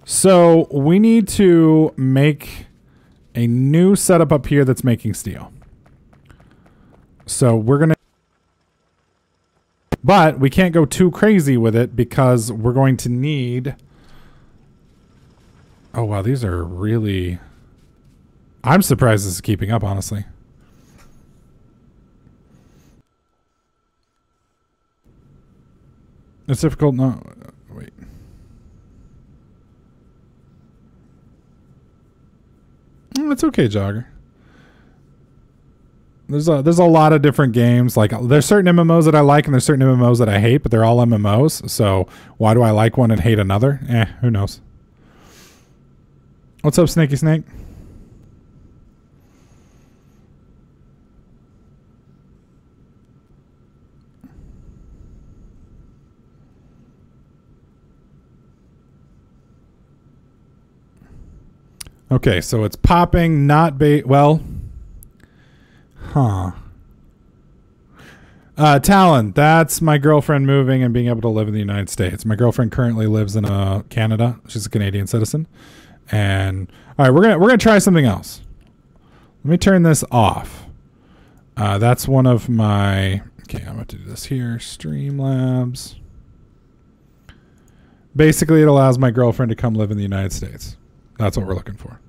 So we need to make a new setup up here that's making steel. So we're going to... But we can't go too crazy with it because we're going to need... Oh, wow. These are really... I'm surprised this is keeping up, honestly. It's difficult. No, wait. It's okay, Jogger. There's a lot of different games. Like there's certain MMOs that I like and there's certain MMOs that I hate, but they're all MMOs. So why do I like one and hate another? Who knows? What's up, Snaky Snake? Okay, so it's popping, not well. Huh. Talon, that's my girlfriend moving and being able to live in the United States. My girlfriend currently lives in Canada. She's a Canadian citizen. And all right, we're gonna try something else. Let me turn this off. That's one of my... Okay, I'm about to do this here. Streamlabs. Basically, it allows my girlfriend to come live in the United States. That's what we're looking for.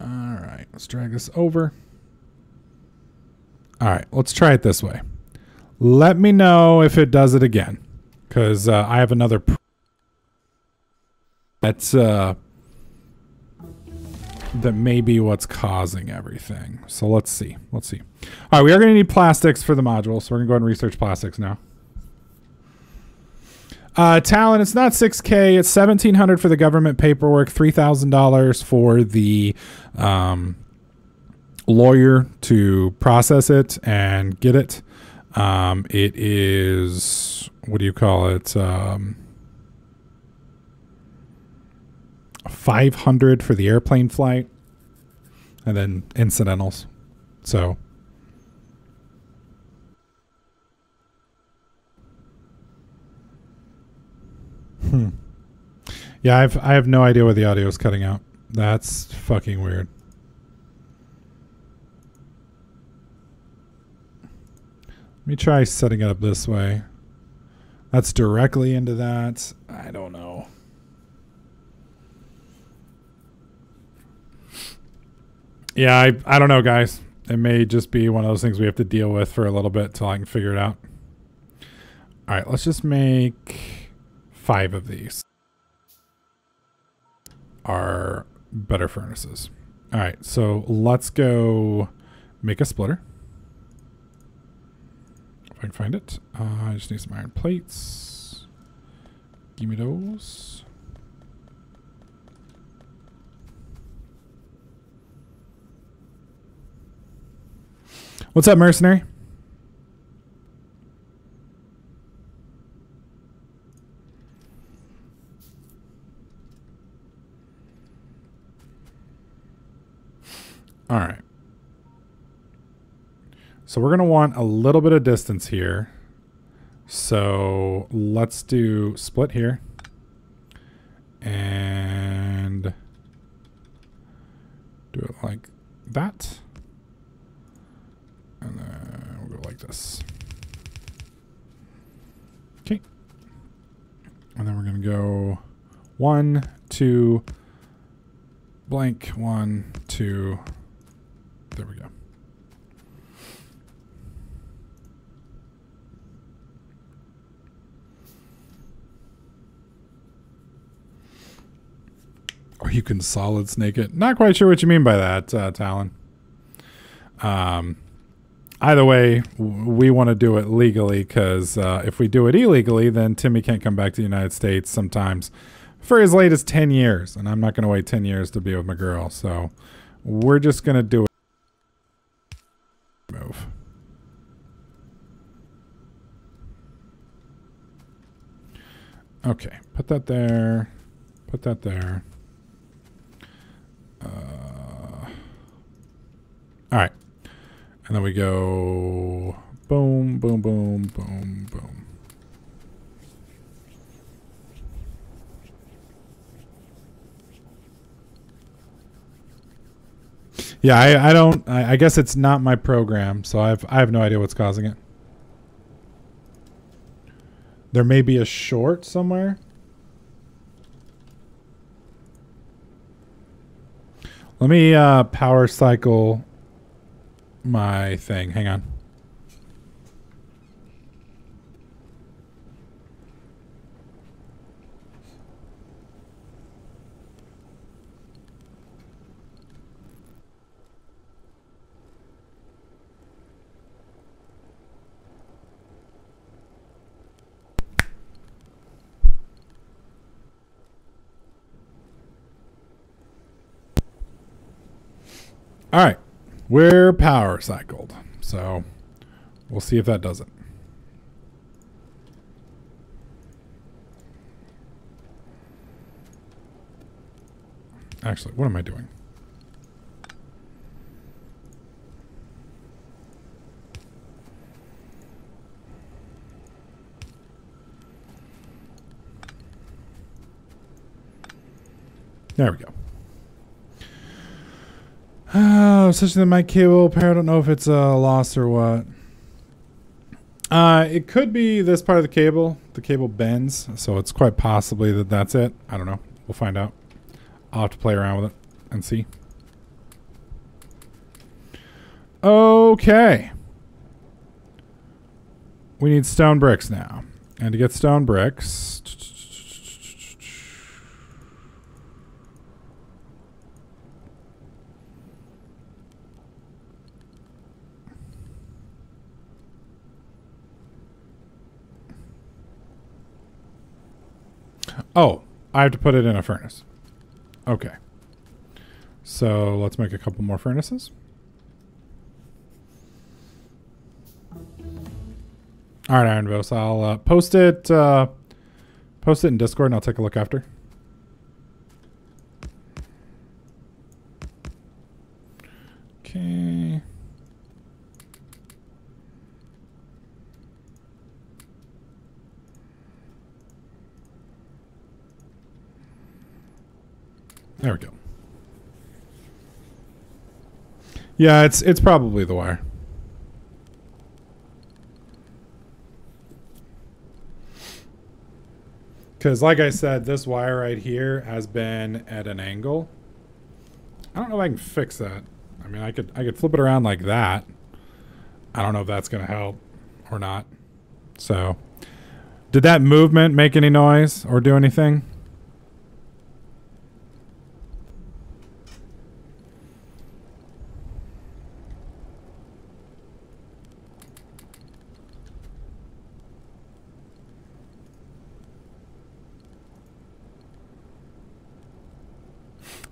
All right, let's drag this over. All right, let's try it this way. Let me know if it does it again, because I have another. That's that may be what's causing everything. So let's see. Let's see. All right, we are going to need plastics for the module, so we're going to go ahead and research plastics now. Talon, it's not $6K. It's $1,700 for the government paperwork, $3,000 for the lawyer to process it and get it. It is, what do you call it? $500 for the airplane flight, and then incidentals. So. Yeah, I have no idea where the audio is cutting out. That's fucking weird. Let me try setting it up this way. That's directly into that. I don't know. Yeah, I don't know, guys. It may just be one of those things we have to deal with for a little bit till I can figure it out. All right, let's just make 5 of these. Are better furnaces. All right, so let's go make a splitter. If I can find it. I just need some iron plates. Give me those. What's up, mercenary? All right. So we're going to want a little bit of distance here. So let's do split here. And do it like that. And then we'll go like this. Okay. And then we're going to go 1, 2, blank, 1, 2. There we go. Or you can solid snake it. Not quite sure what you mean by that, Talon. Either way, we want to do it legally because if we do it illegally, then Timmy can't come back to the United States sometimes for as late as 10 years. And I'm not going to wait 10 years to be with my girl. So we're just going to do it. Move. Okay, put that there. Put that there. All right. And then we go boom, boom, boom, boom, boom. Yeah, I guess it's not my program, so I have no idea what's causing it. There may be a short somewhere. Let me power cycle my thing. Hang on. All right, we're power cycled, so we'll see if that does it. Actually, what am I doing? There we go. Such the mic cable pair. I don't know if it's lost or what. It could be this part of the cable. The cable bends, so it's quite possibly that that's it. I don't know. We'll find out. I'll have to play around with it and see. Okay. We need stone bricks now. And to get stone bricks... Oh, I have to put it in a furnace. Okay. So let's make a couple more furnaces. All right, Ironvos. I'll post it in Discord and I'll take a look after. Okay. There we go. Yeah, it's probably the wire. Because like I said, this wire right here has been at an angle. I don't know if I can fix that. I mean, I could flip it around like that. I don't know if that's going to help or not. So, did that movement make any noise or do anything?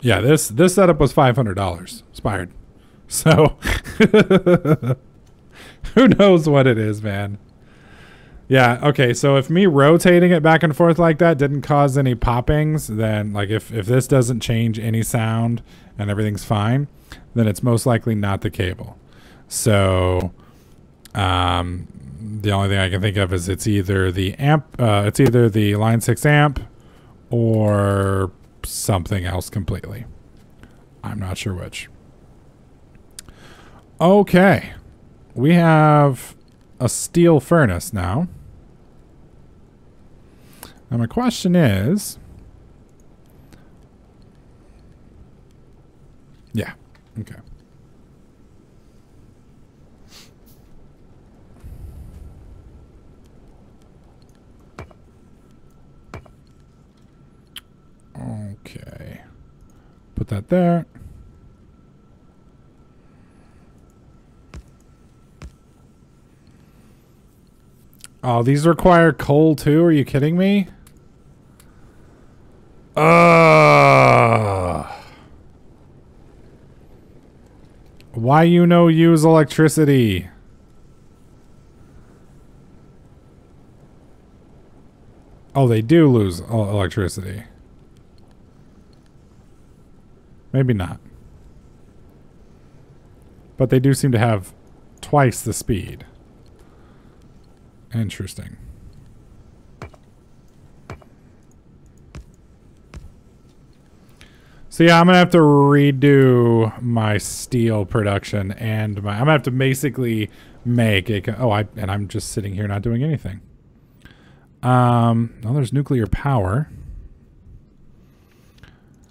Yeah, this setup was $500 expired. So who knows what it is, man. Yeah, okay, so if me rotating it back and forth like that didn't cause any poppings, then like if this doesn't change any sound and everything's fine, then it's most likely not the cable. So the only thing I can think of is it's either the line 6 amp or something else completely. I'm not sure which. Okay. We have a steel furnace now. Now my question is... Yeah. Okay. Okay. Put that there. Oh, these require coal too? Are you kidding me? Why you no use electricity? Oh, they do lose electricity. Maybe not. But they do seem to have twice the speed. Interesting. So yeah, I'm gonna have to redo my steel production and I'm gonna have to basically make a. And I'm just sitting here not doing anything. Oh, there's nuclear power.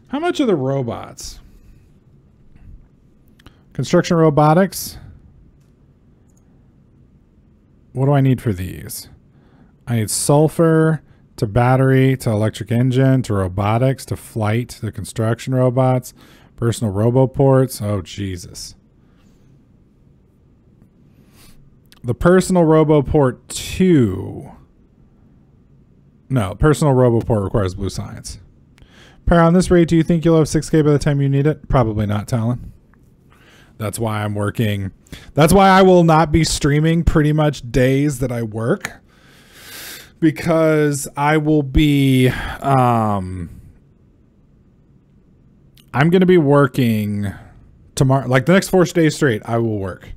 How much are the robots? Construction robotics. What do I need for these? I need sulfur to battery to electric engine to robotics to flight to construction robots, personal roboports. Oh, Jesus. The personal roboport 2. No, personal roboport requires blue science. Power on this rate, do you think you'll have 6K by the time you need it? Probably not, Talon. That's why I'm working. That's why I will not be streaming pretty much days that I work. Because I will be, I'm going to be working tomorrow. Like the next 4 days straight, I will work.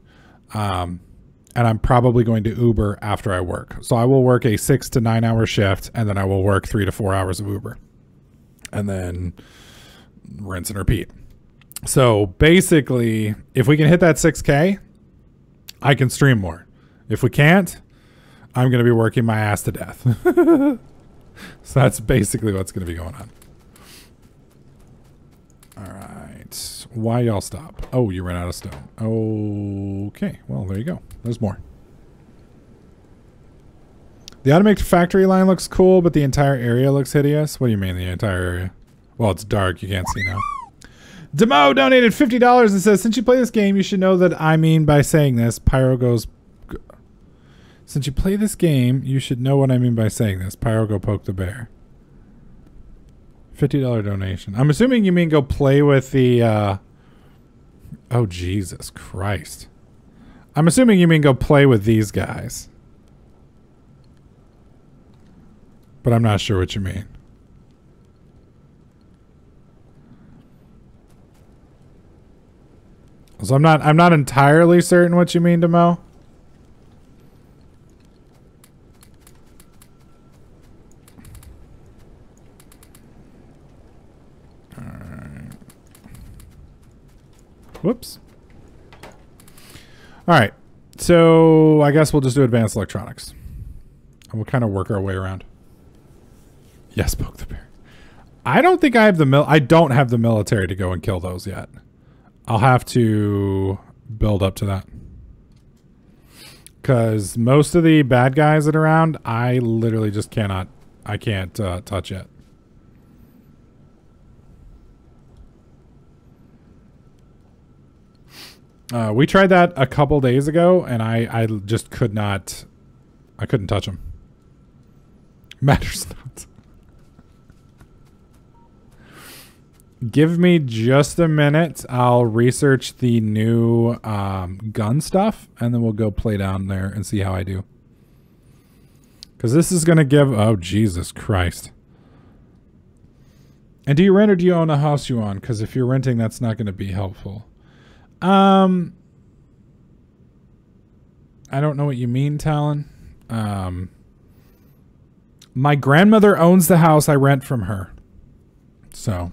And I'm probably going to Uber after I work. So I will work a 6 to 9 hour shift and then I will work 3 to 4 hours of Uber. And then rinse and repeat. So basically, if we can hit that 6K, I can stream more. If we can't, I'm going to be working my ass to death. So that's basically what's going to be going on. All right. Why y'all stop? Oh, you ran out of stone. Okay. Well, there you go. There's more. The automated factory line looks cool, but the entire area looks hideous. What do you mean the entire area? Well, it's dark. You can't see now. Demo donated $50 and says, since you play this game, you should know that I mean by saying this. Pyro goes... Since you play this game, you should know what I mean by saying this. Pyro, go poke the bear. $50 donation. I'm assuming you mean go play with the... Oh, Jesus Christ. I'm assuming you mean go play with these guys. But I'm not sure what you mean. So I'm not entirely certain what you mean, Demo. Alright. Whoops. All right. So I guess we'll just do advanced electronics. And we'll kind of work our way around. Yes, poke the bear. I don't think I have I don't have the military to go and kill those yet. I'll have to build up to that. Because most of the bad guys that are around, I literally just cannot, I can't touch yet. We tried that a couple days ago, and I just could not, I couldn't touch them. Matters not. Give me just a minute. I'll research the new gun stuff, and then we'll go play down there and see how I do. Because this is going to give... Oh, Jesus Christ. And do you rent or do you own a house you own? Because if you're renting, that's not going to be helpful. I don't know what you mean, Talon. My grandmother owns the house. I rent from her. So...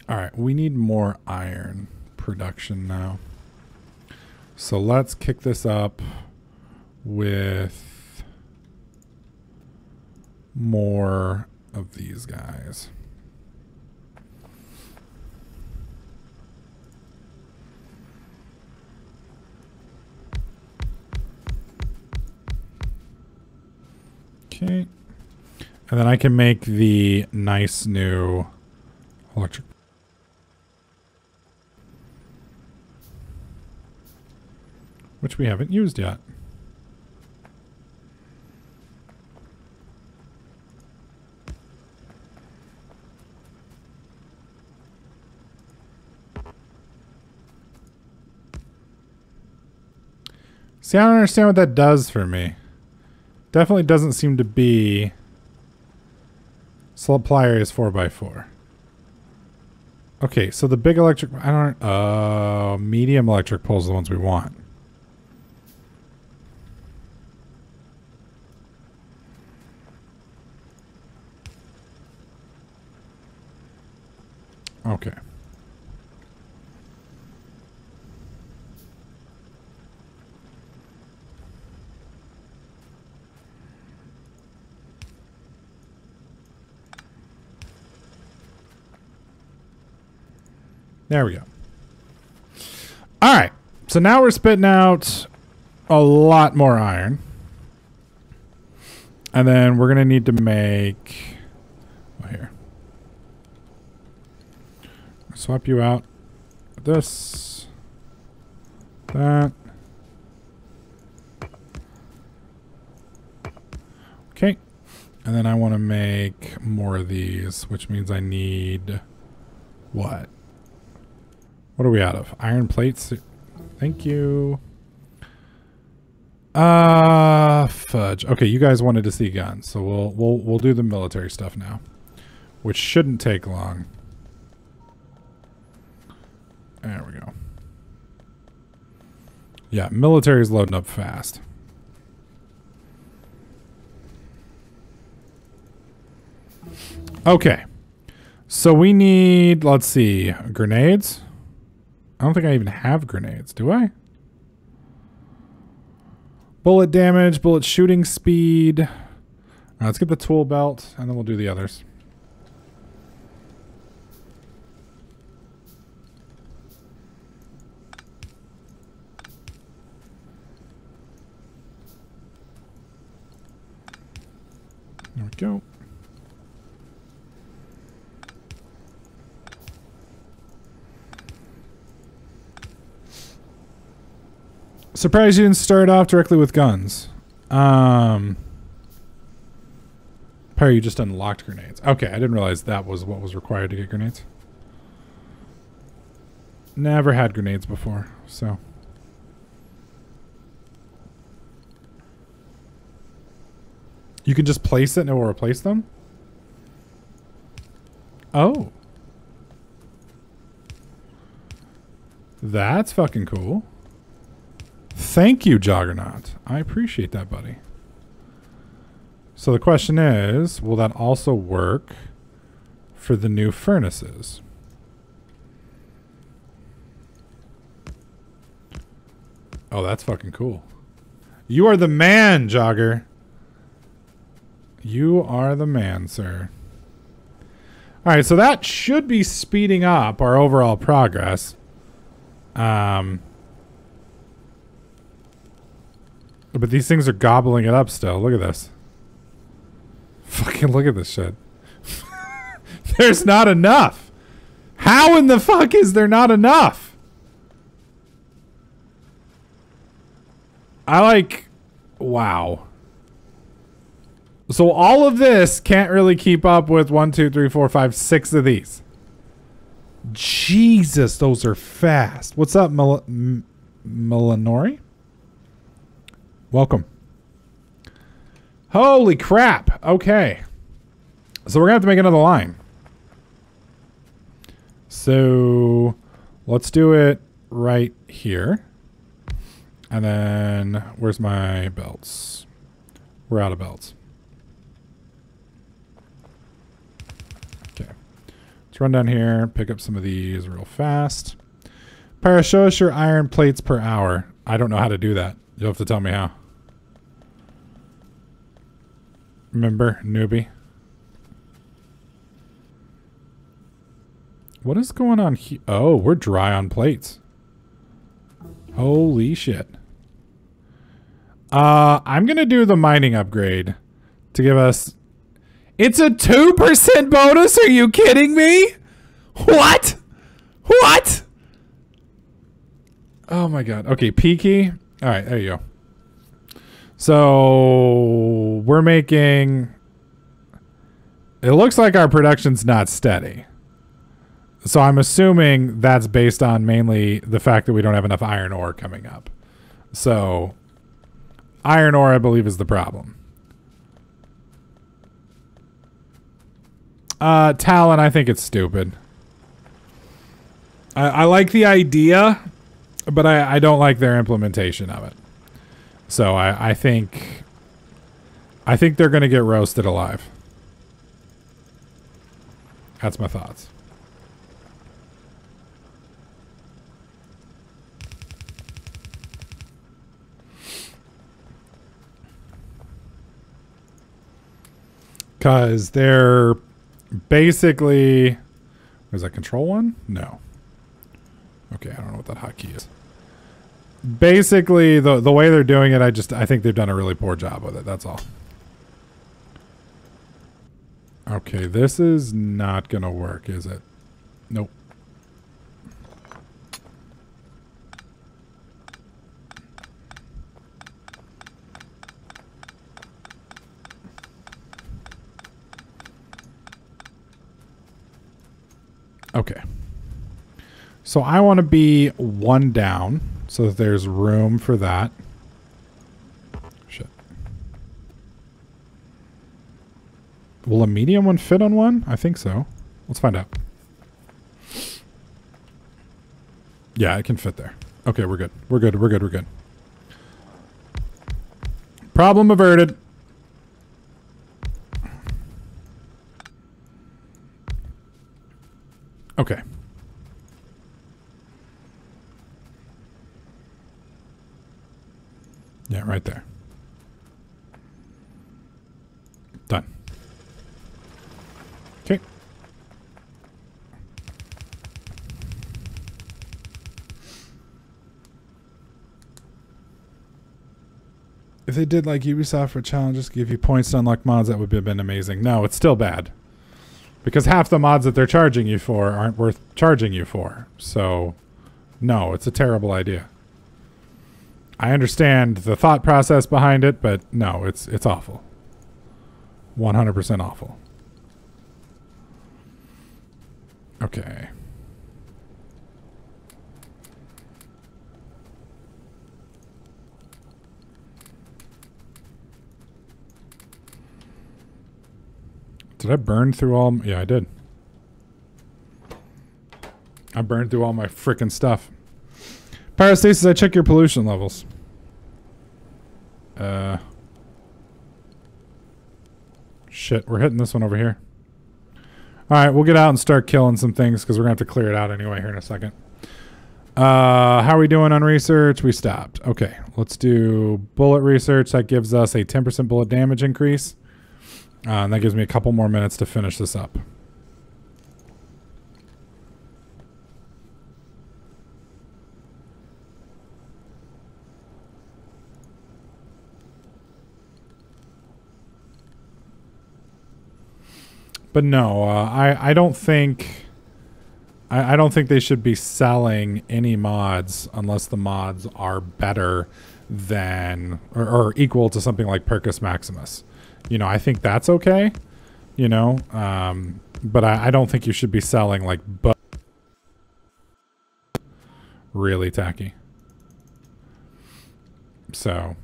All right, we need more iron production now. So let's kick this up with more of these guys. Okay. And then I can make the nice new electric. Which we haven't used yet. See, I don't understand what that does for me. Definitely doesn't seem to be... Supplier is 4x4. Okay, so the big electric... I don't... medium electric poles are the ones we want. Okay. There we go. All right. So now we're spitting out a lot more iron. And then we're going to need to make... Oh, here. Swap you out. This. That. Okay. And then I want to make more of these, which means I need... What? What are we out of? Iron plates? Thank you. Fudge. Okay, you guys wanted to see guns, so we'll do the military stuff now, which shouldn't take long. There we go. Yeah, military's loading up fast. Okay. So we need, let's see, grenades. I don't think I even have grenades, do I? Bullet damage, bullet shooting speed. All right, let's get the tool belt, and then we'll do the others. There we go. Surprised you didn't start off directly with guns. Perry, you just unlocked grenades. Okay, I didn't realize that was what was required to get grenades. Never had grenades before, so... You can just place it and it will replace them? Oh. That's fucking cool. Thank you, Juggernaut. I appreciate that, buddy. So the question is, will that also work for the new furnaces. Oh, that's fucking cool. You are the man, Jogger. You are the man, sir. All right, so that should be speeding up our overall progress. But these things are gobbling it up still. Look at this. Fucking look at this shit. There's not enough. How in the fuck is there not enough? Wow. So all of this can't really keep up with 1, 2, 3, 4, 5, 6 of these. Jesus, those are fast. What's up, Melanori? Welcome. Holy crap. Okay. So we're going to have to make another line. So let's do it right here. And then where's my belts? We're out of belts. Okay. Let's run down here, pick up some of these real fast. Para, show us your iron plates per hour. I don't know how to do that. You'll have to tell me how. Remember, newbie? What is going on here? Oh, we're dry on plates. Holy shit. I'm going to do the mining upgrade to give us... It's a 2% bonus? Are you kidding me? What? What? Oh my god. Okay, P key. All right, there you go. So we're making... It looks like our production's not steady. So I'm assuming that's based on mainly the fact that we don't have enough iron ore coming up. So iron ore, I believe, is the problem. Talon, I think it's stupid. I like the idea, but I don't like their implementation of it. So I think they're going to get roasted alive. That's my thoughts. Because they're basically... Is that control one? No. Okay, I don't know what that hotkey is. Basically, the way they're doing it, I think they've done a really poor job with it. That's all. Okay, this is not going to work, is it? Nope. Okay. So I want to be one down so that there's room for that. Shit. Will a medium one fit on one? I think so. Let's find out. Yeah, it can fit there. Okay, we're good. We're good. We're good. We're good. Problem averted. Okay. Yeah, right there. Done. Okay. If they did like Ubisoft for challenges, give you points to unlock mods, that would have been amazing. No, it's still bad. Because half the mods that they're charging you for aren't worth charging you for. So, no, it's a terrible idea. I understand the thought process behind it, but no, it's awful. 100% awful. Okay. Did I burn through all... Yeah, I did. I burned through all my frickin' stuff. Parastasis, I check your pollution levels. Shit, we're hitting this one over here. All right, we'll get out and start killing some things because we're going to have to clear it out anyway here in a second. How are we doing on research? We stopped. Okay, let's do bullet research. That gives us a 10% bullet damage increase. And that gives me a couple more minutes to finish this up. But no, I don't think I don't think they should be selling any mods unless the mods are better than or equal to something like Percus Maximus. You know, I think that's okay. You know, but I don't think you should be selling like really tacky. So,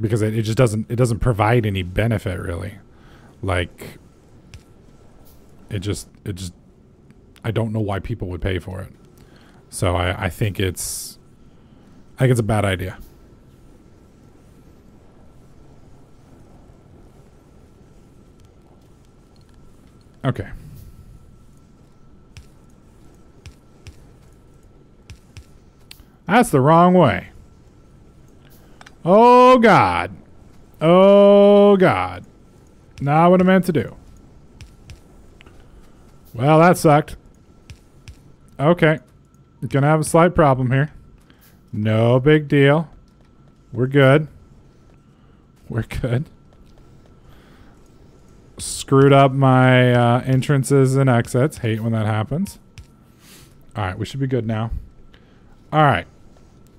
because it just doesn't provide any benefit really, like. It just, I don't know why people would pay for it. So I think it's a bad idea. Okay. That's the wrong way. Oh God. Oh God. Not what I meant to do. Well, that sucked. Okay. Gonna have a slight problem here. No big deal. We're good. We're good. Screwed up my entrances and exits. Hate when that happens. Alright, we should be good now. Alright.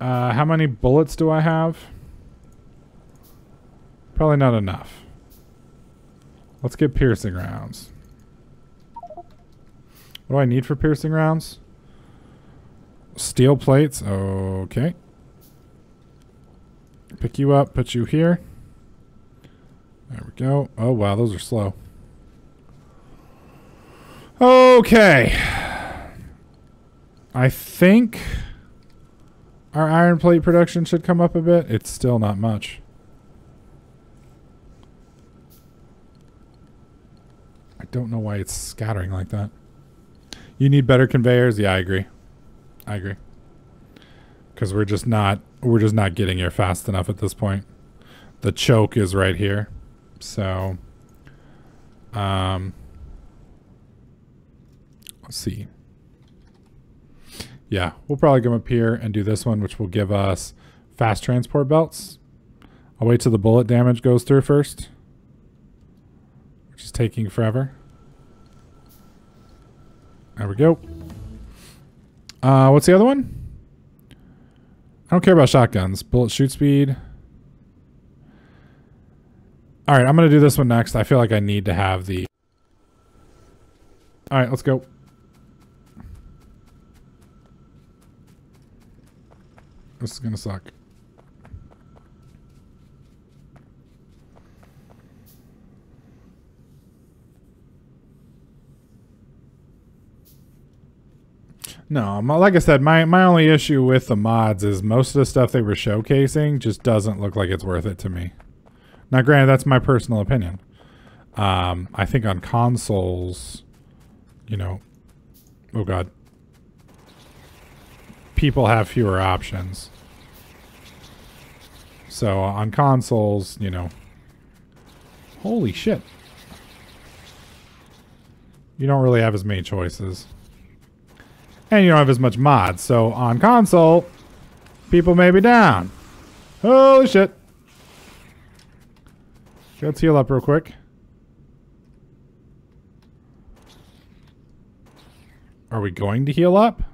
How many bullets do I have? Probably not enough. Let's get piercing rounds. What do I need for piercing rounds? Steel plates. Okay. Pick you up, put you here. There we go. Oh, wow, those are slow. Okay. I think our iron plate production should come up a bit. It's still not much. I don't know why it's scattering like that. You need better conveyors? Yeah, I agree. I agree. Because we're just not getting here fast enough at this point. The choke is right here. So let's see. Yeah, we'll probably come up here and do this one, which will give us fast transport belts. I'll wait till the bullet damage goes through first, which is taking forever. There we go. What's the other one? I don't care about shotguns. Bullet shoot speed. All right, I'm going to do this one next. I feel like I need to have the... All right, let's go. This is going to suck. No, like I said, my only issue with the mods is most of the stuff they were showcasing just doesn't look like it's worth it to me. Now, granted, that's my personal opinion. I think on consoles, you know, oh God, people have fewer options. So on consoles, you know, holy shit, you don't really have as many choices. And you don't have as much mods. So on console, people may be down. Holy shit. Let's heal up real quick. Are we going to heal up?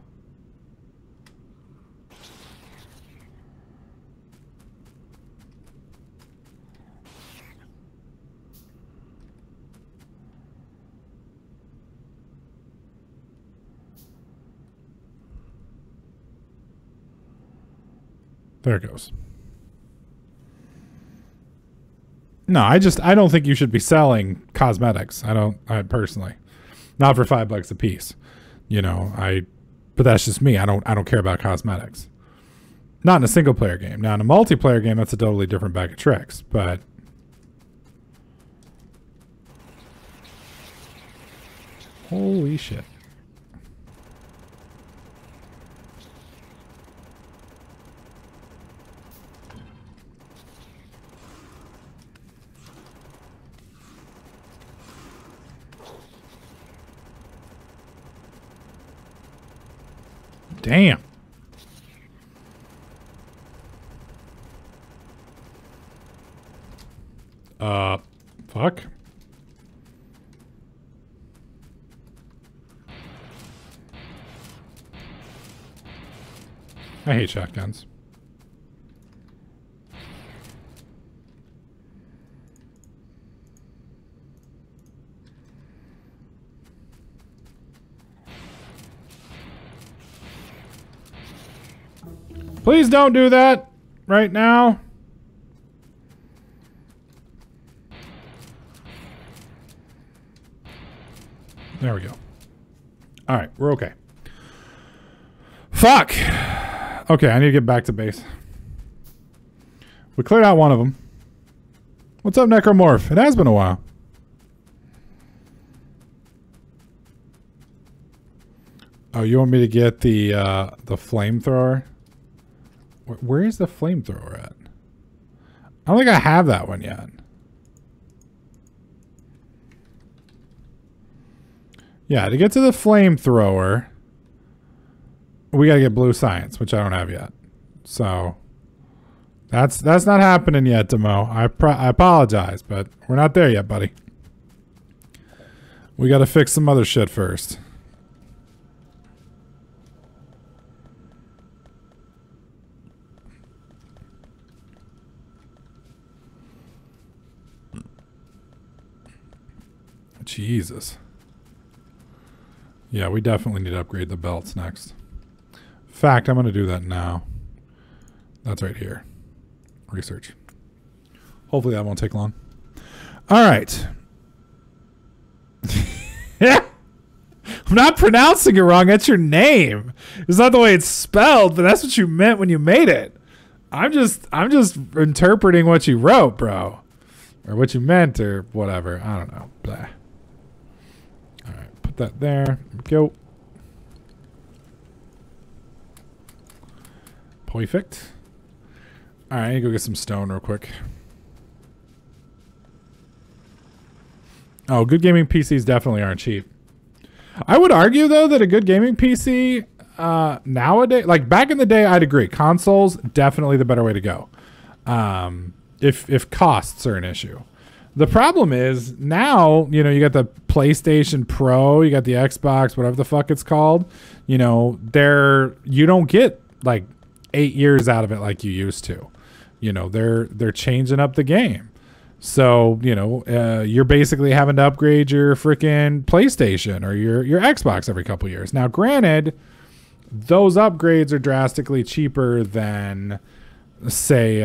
There it goes. No, I don't think you should be selling cosmetics. I personally. Not for $5 a piece. You know, but that's just me. I don't care about cosmetics. Not in a single player game. Now in a multiplayer game, that's a totally different bag of tricks, but Holy shit. Damn. Fuck. I hate shotguns. Please don't do that right now. There we go. All right, we're okay. Fuck. Okay, I need to get back to base. We cleared out one of them. What's up, Necromorph? It has been a while. Oh, you want me to get the flamethrower? Where is the flamethrower at? I don't think I have that one yet. Yeah, to get to the flamethrower, we gotta get blue science, which I don't have yet. So that's not happening yet, Demo. I apologize, but we're not there yet, buddy. We gotta fix some other shit first. Jesus. Yeah, we definitely need to upgrade the belts next. In fact, I'm going to do that now. That's right here. Research. Hopefully that won't take long. All right. Yeah. I'm not pronouncing it wrong. That's your name. It's not the way it's spelled, but that's what you meant when you made it. I'm just interpreting what you wrote, bro. Or what you meant or whatever. I don't know. Blah. All right. Put that there. Go. Perfect. All right. I need to go get some stone real quick. Oh, good gaming PCs definitely aren't cheap. I would argue, though, that a good gaming PC nowadays, like back in the day, I'd agree. Consoles, definitely the better way to go. If costs are an issue. The problem is now, you know, you got the PlayStation Pro, you got the Xbox, whatever the fuck it's called. You know, you don't get like 8 years out of it like you used to. You know, they're changing up the game. So, you know, you're basically having to upgrade your freaking PlayStation or your Xbox every couple years. Now, granted, those upgrades are drastically cheaper than, say,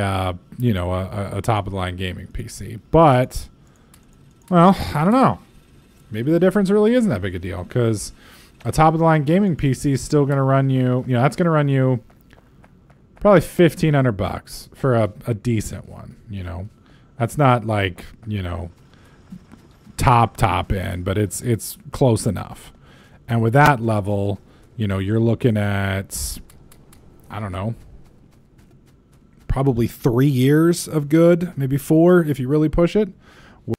you know, a top-of-the-line gaming PC. But, well, I don't know. Maybe the difference really isn't that big a deal because a top-of-the-line gaming PC is still going to run you, you know, that's going to run you probably $1,500 for a decent one, you know. That's not like, you know, top end, but it's close enough. And with that level, you know, you're looking at, I don't know, probably 3 years of good, maybe 4 if you really push it. We're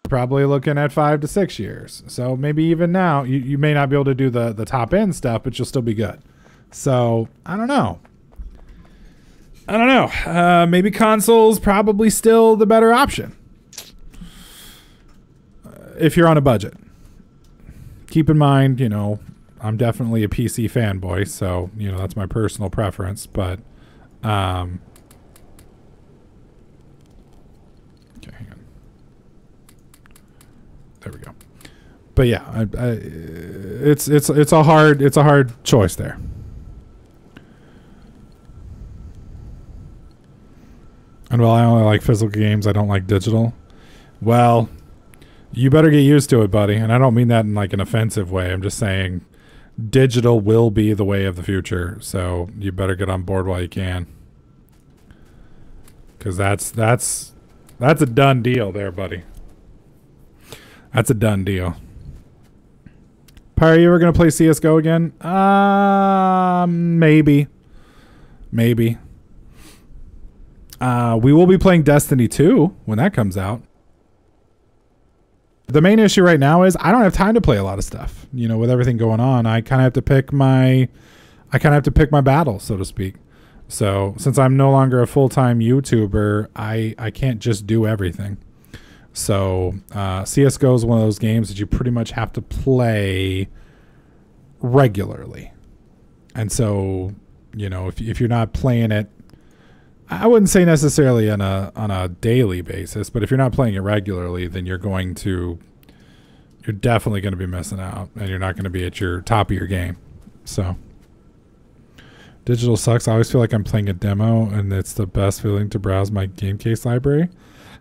probably looking at 5 to 6 years. So maybe even now, you may not be able to do the top end stuff, but you'll still be good. So I don't know. Maybe consoles probably still the better option. If you're on a budget. Keep in mind, you know, I'm definitely a PC fanboy, so, you know, that's my personal preference, but okay, hang on. There we go. But yeah, it's a hard choice there. And while I only like physical games, I don't like digital. Well, you better get used to it, buddy. And I don't mean that in like an offensive way. I'm just saying digital will be the way of the future. So you better get on board while you can. Because that's a done deal there, buddy. That's a done deal. Pyre, you ever gonna play CS:GO again? Maybe. Maybe. We will be playing Destiny 2 when that comes out. The main issue right now is I don't have time to play a lot of stuff. You know, with everything going on, I kind of have to pick my battle, so to speak. So since I'm no longer a full-time YouTuber, I can't just do everything. So CSGO is one of those games that you pretty much have to play regularly. And so, you know, if you're not playing it, I wouldn't say necessarily on a daily basis, but if you're not playing it regularly, then you're definitely going to be missing out, and you're not going to be at your top of your game. So digital sucks. I always feel like I'm playing a demo, and it's the best feeling to browse my game case library.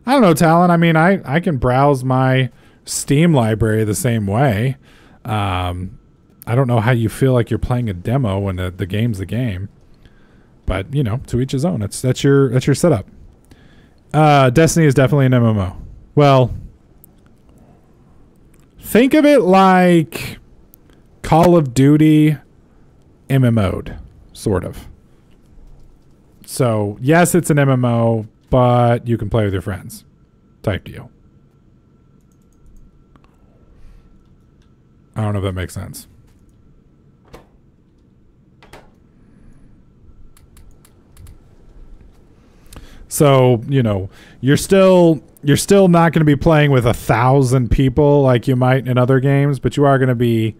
I don't know, Talon. I mean, I can browse my Steam library the same way. I don't know how you feel like you're playing a demo when the game's the game. But, you know, to each his own. That's your setup. Destiny is definitely an MMO. Well, think of it like Call of Duty MMO'd, sort of. So, yes, it's an MMO, but you can play with your friends type deal. I don't know if that makes sense. So, you know, you're still not going to be playing with 1,000 people like you might in other games, but you are going to be.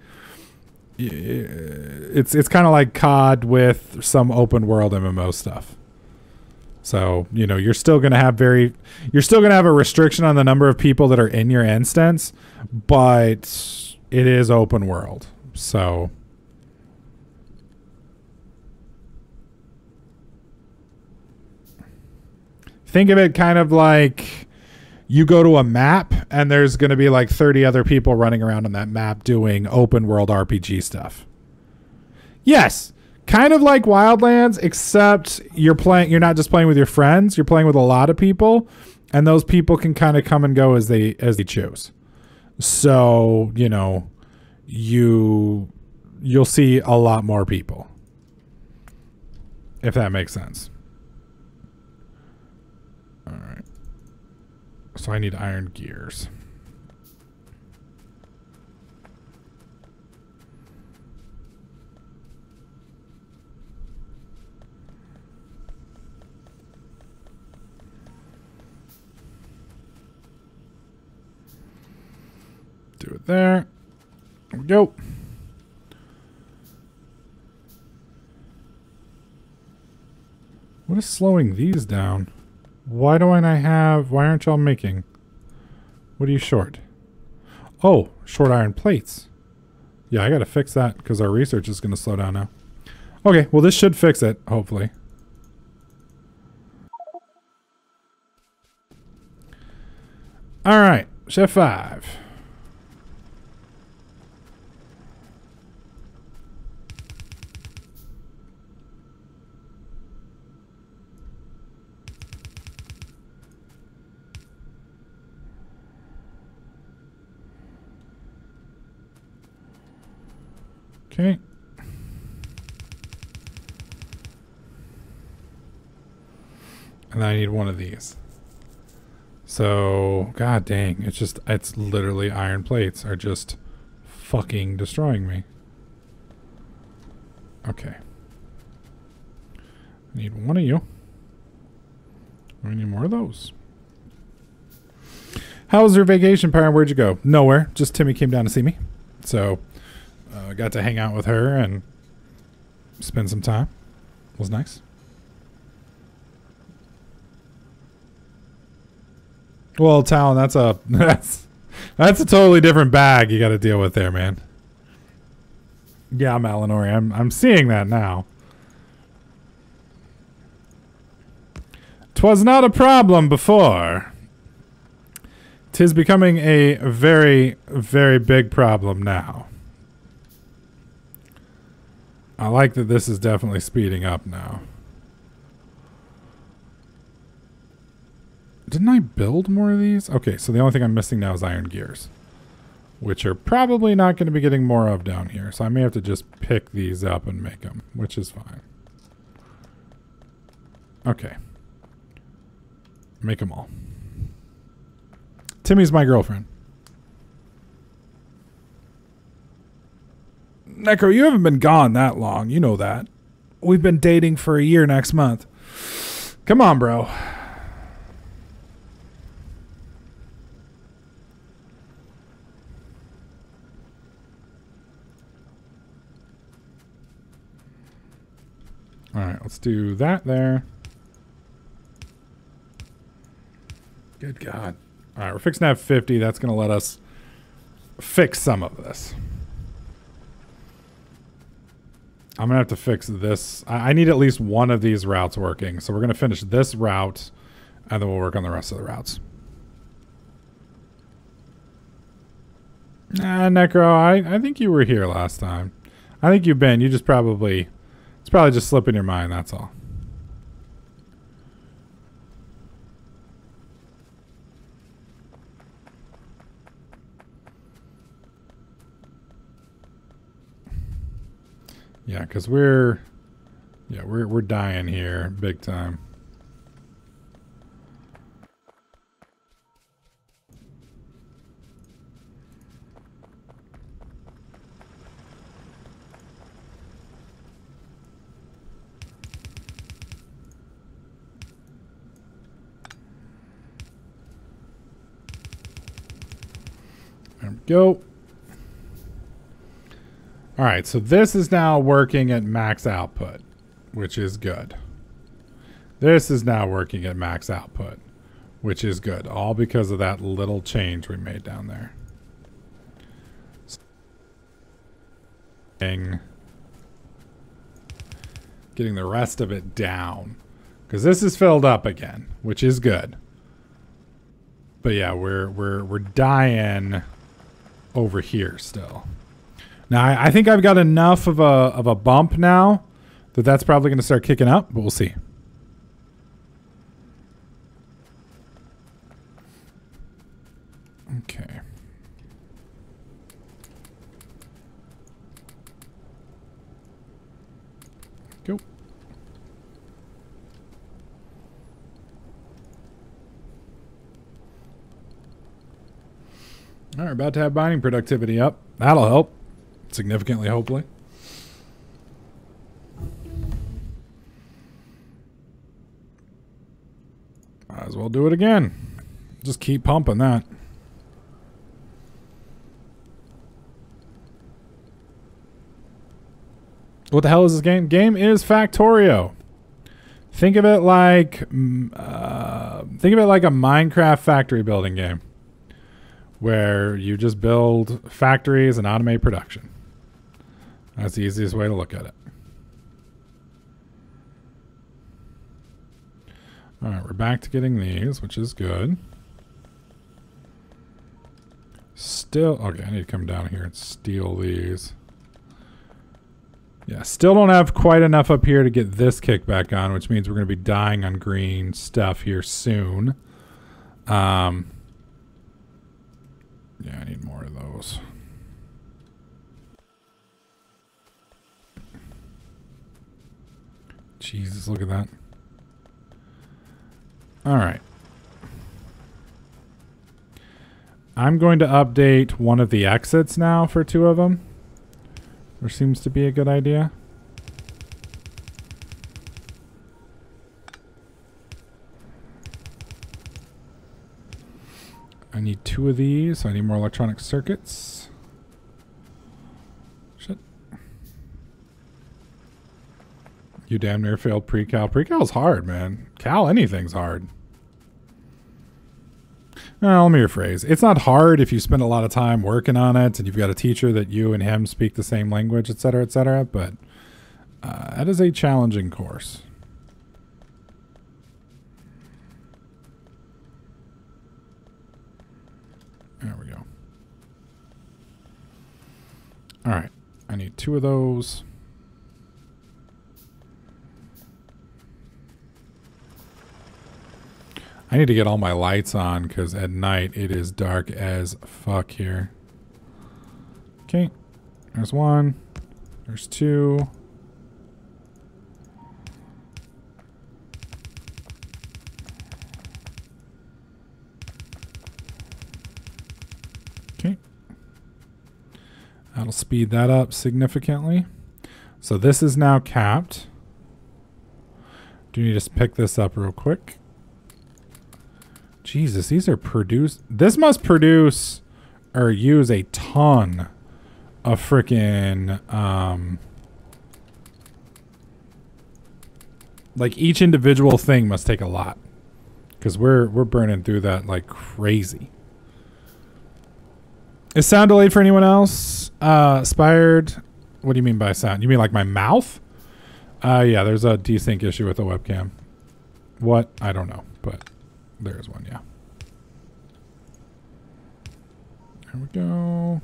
It's kind of like COD with some open world MMO stuff. So, you know, you're still going to have a restriction on the number of people that are in your instance, but it is open world. So. Think of it kind of like you go to a map and there's going to be like 30 other people running around on that map doing open world RPG stuff. Yes, kind of like Wildlands, except you're not just playing with your friends, you're playing with a lot of people, and those people can kind of come and go as they choose. So, you know, you'll see a lot more people, if that makes sense. All right. So I need iron gears. Do it there. There we go. What is slowing these down? Why aren't y'all making? What are you short? Oh, short iron plates. Yeah, I gotta fix that because our research is gonna slow down now. Okay, well this should fix it, hopefully. Alright, Chef 5. Okay. And I need one of these. So, god dang, it's literally iron plates are just fucking destroying me. Okay. I need one of you. We need more of those. How was your vacation, Pyre? Where'd you go? Nowhere. Just Timmy came down to see me. So, got to hang out with her and spend some time. It was nice. Well, Talon, that's a totally different bag you got to deal with there, man. Yeah, Malinori, I'm seeing that now. 'Twas not a problem before. 'Tis becoming a very, very big problem now. I like that this is definitely speeding up now. Didn't I build more of these? Okay, so the only thing I'm missing now is iron gears. which are probably not going to be getting more of down here. So I may have to just pick these up and make them, which is fine. Okay. Make them all. Timmy's my girlfriend. Necro, you haven't been gone that long. You know that. We've been dating for a year next month. Come on, bro. All right, let's do that there. Good God. All right, we're fixing to have 50. That's going to let us fix some of this. I'm going to have to fix this. I need at least one of these routes working. So we're going to finish this route, and then we'll work on the rest of the routes. Nah, Necro, I think you were here last time. I think you've been. You just probably... It's probably just slipping your mind, that's all. Yeah, because we're dying here big time. There we go. All right, so this is now working at max output, which is good. This is now working at max output, which is good. All because of that little change we made down there. Getting the rest of it down. Because this is filled up again, which is good. But yeah, we're dying over here still. Now, I think I've got enough of a bump now that that's probably going to start kicking up, but we'll see. Okay. Go. All right, about to have mining productivity up. That'll help. Significantly, hopefully. Might as well do it again. Just keep pumping that. What the hell is this game? Game is Factorio. Think of it like a Minecraft factory building game, where you just build factories and automate production. That's the easiest way to look at it. All right, we're back to getting these, which is good. Still, okay, I need to come down here and steal these. Yeah, still don't have quite enough up here to get this kickback on, which means we're going to be dying on green stuff here soon. Yeah, I need more of those. Jesus, look at that. All right. I'm going to update one of the exits now for 2 of them. There seems to be a good idea. I need 2 of these, so I need more electronic circuits. Shit. You damn near failed pre-cal. Pre-cal's hard, man. Cal, anything's hard. Let me rephrase. It's not hard if you spend a lot of time working on it and you've got a teacher that you and him speak the same language, etc., but that is a challenging course. There we go. All right. I need 2 of those. I need to get all my lights on because at night it is dark as fuck here. Okay. There's one. There's two. Okay. That'll speed that up significantly. So this is now capped. Do you need to pick this up real quick? Jesus, these are produced. This must produce or use a ton of freaking like each individual thing must take a lot, because we're burning through that like crazy. Is sound delayed for anyone else? Spired. What do you mean by sound? You mean like my mouth? Yeah, there's a desync issue with the webcam. What? I don't know, but there's one, yeah. There we go.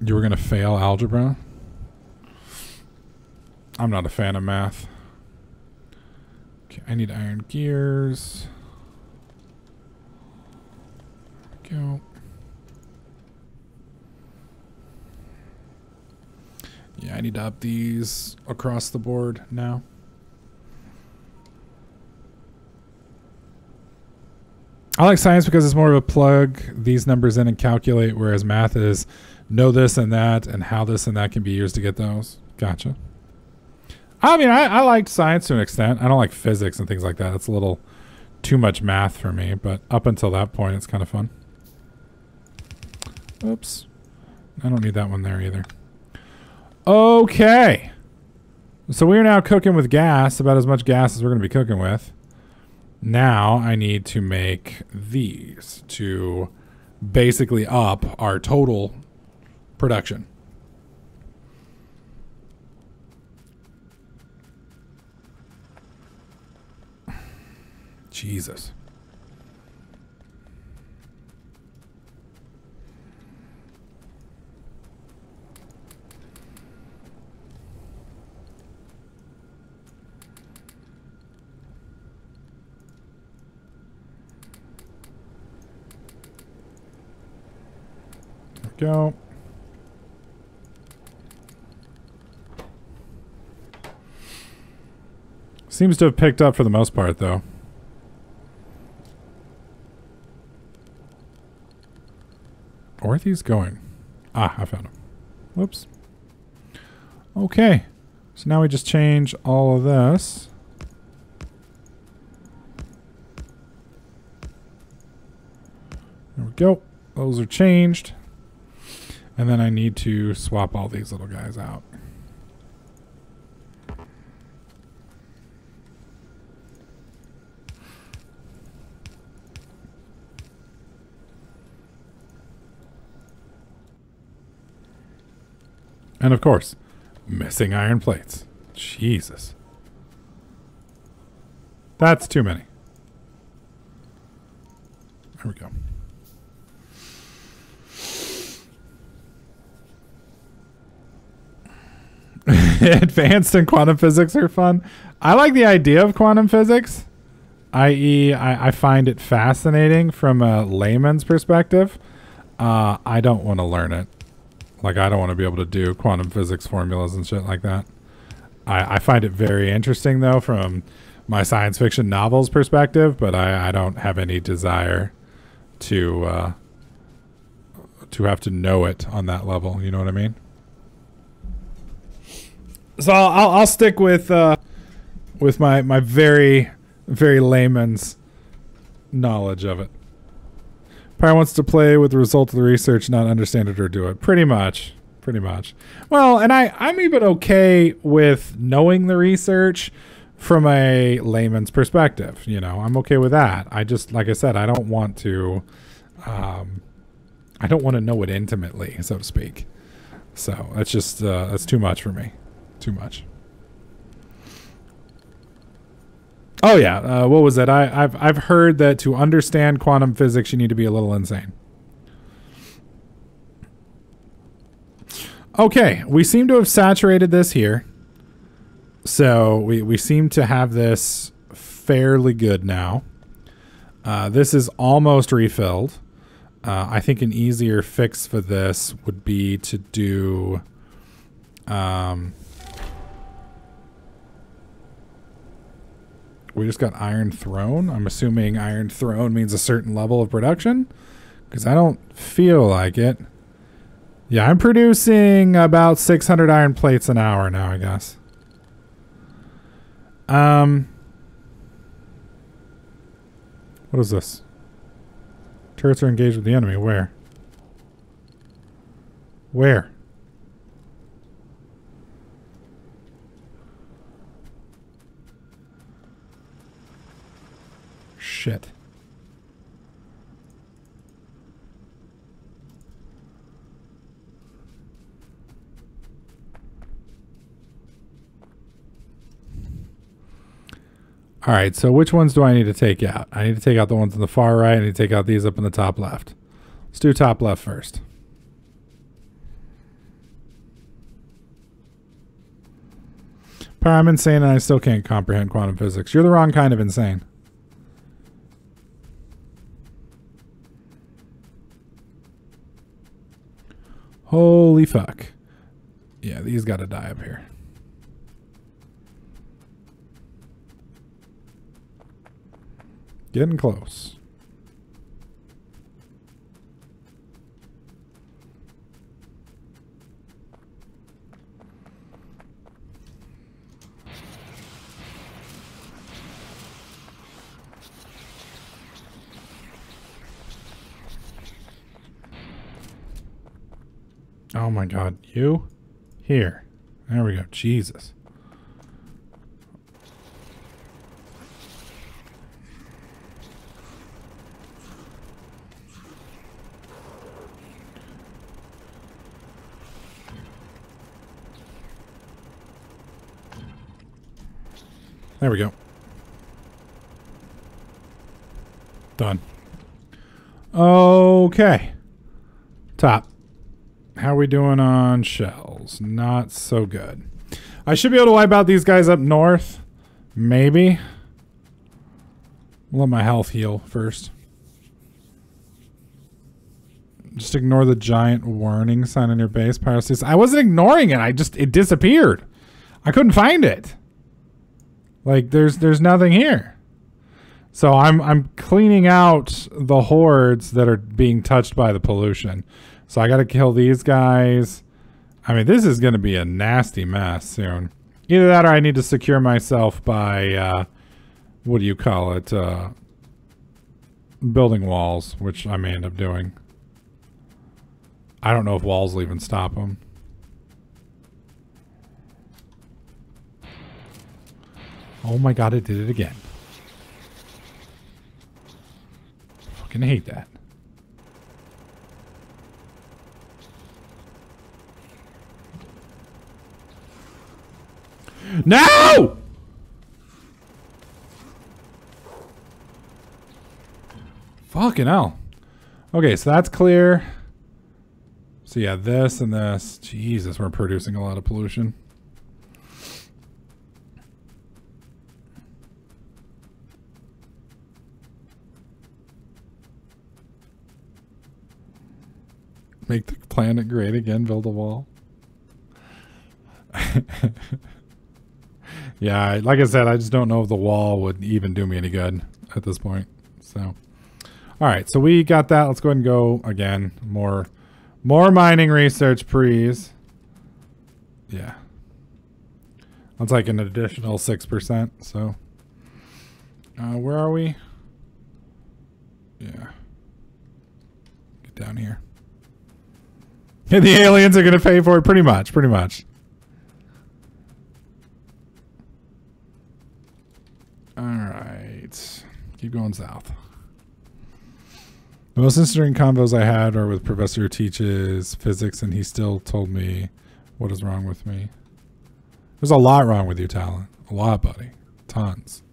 You were going to fail algebra? I'm not a fan of math. Okay, I need iron gears. There we go. Yeah, I need to up these across the board now. I like science because it's more of a plug these numbers in and calculate, whereas math is know this and that and how this and that can be used to get those. Gotcha. I mean, I like science to an extent. I don't like physics and things like that. It's a little too much math for me, but up until that point, it's kind of fun. Oops. I don't need that one there either. Okay. So we are now cooking with gas, about as much gas as we're going to be cooking with. Now I need to make these to basically up our total production. Jesus. Go. Seems to have picked up for the most part, though. Where are these going? Ah, I found them. Whoops. Okay. So now we just change all of this. There we go. Those are changed. And then I need to swap all these little guys out. And of course, missing iron plates. Jesus. That's too many. There we go. Advanced and quantum physics are fun. I like the idea of quantum physics, i.e. I find it fascinating from a layman's perspective. I don't want to learn it. Like, I don't want to be able to do quantum physics formulas and shit like that. I find it very interesting, though, from my science fiction novels perspective, but I don't have any desire to have to know it on that level. You know what I mean? So I'll stick with my very, very layman's knowledge of it. Pyre wants to play with the result of the research, not understand it or do it. Pretty much. Pretty much. Well, and I'm even okay with knowing the research from a layman's perspective. You know, I'm okay with that. I just, like I said, I don't want to know it intimately, so to speak. So that's just, that's too much for me. Too much. Oh yeah, what was that? I've heard that to understand quantum physics, you need to be a little insane. Okay, we seem to have saturated this here. So we seem to have this fairly good now. This is almost refilled. I think an easier fix for this would be to do... we just got Iron Throne. I'm assuming Iron Throne means a certain level of production, because I don't feel like it. Yeah, I'm producing about 600 iron plates an hour now, I guess. What is this? Turrets are engaged with the enemy. Where? Where? Shit. All right, so which ones do I need to take out? I need to take out the ones on the far right. I need to take out these up in the top left. Let's do top left first. I'm insane and I still can't comprehend quantum physics. You're the wrong kind of insane. Holy fuck. Yeah, these gotta die up here. Getting close. Oh my god, you? Here. There we go. Jesus. There we go. Done. Okay. Top. How are we doing on shells? Not so good. I should be able to wipe out these guys up north. Maybe. Let my health heal first. Just ignore the giant warning sign on your base. Piracy. I wasn't ignoring it. It disappeared. I couldn't find it. Like there's nothing here. So I'm cleaning out the hordes that are being touched by the pollution. So I got to kill these guys. I mean, this is going to be a nasty mess soon. Either that or I need to secure myself by what do you call it? Building walls, which I may end up doing. I don't know if walls will even stop them. Oh my god, it did it again. Fucking hate that. No! Fucking hell. Okay, so that's clear. So yeah, this and this. Jesus, we're producing a lot of pollution. Make the planet great again, build a wall. Yeah, like I said, I just don't know if the wall would even do me any good at this point. So, all right, so we got that. Let's go ahead and go again. More mining research, please. Yeah. That's like an additional 6%. So, where are we? Yeah. Get down here. And the aliens are going to pay for it pretty much. All right. Keep going south. The most interesting convos I had are with Professor who teaches physics, and he still told me what is wrong with me. There's a lot wrong with you, Talon. A lot, buddy. Tons.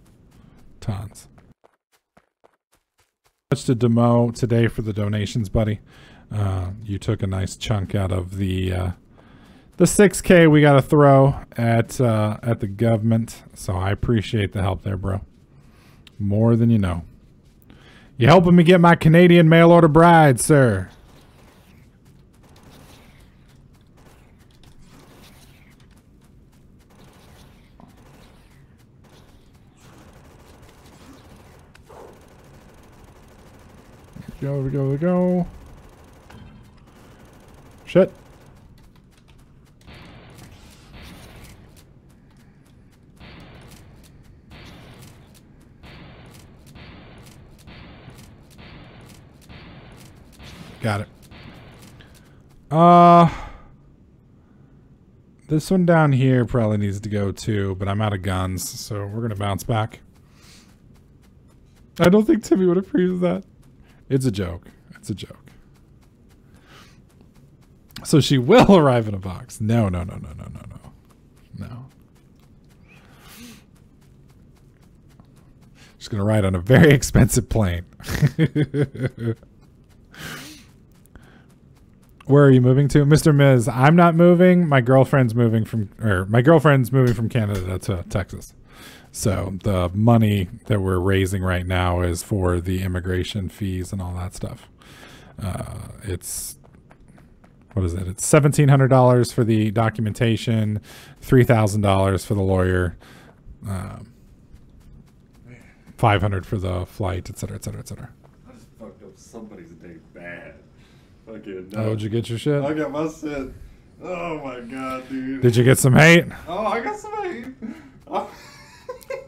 Much to Demo today for the donations, buddy. You took a nice chunk out of the 6K we got to throw at the government. So I appreciate the help there, bro. More than you know. You helping me get my Canadian mail order bride, sir? We go. Shit. Got it. This one down here probably needs to go too, but I'm out of guns, so we're gonna bounce back. I don't think Timmy would approve of that. It's a joke. It's a joke. So she will arrive in a box. No. She's gonna ride on a very expensive plane. Where are you moving to, Mr. Miz? I'm not moving. My girlfriend's moving from Canada to Texas. So the money that we're raising right now is for the immigration fees and all that stuff. It's what is it? It's $1,700 for the documentation, $3,000 for the lawyer, $500 for the flight, etc., etc., etc. I just fucked up somebody's day bad. Fucking. Oh, did you get your shit? I got my shit. Oh my god, dude. Did you get some hate? Oh, I got some hate. Oh.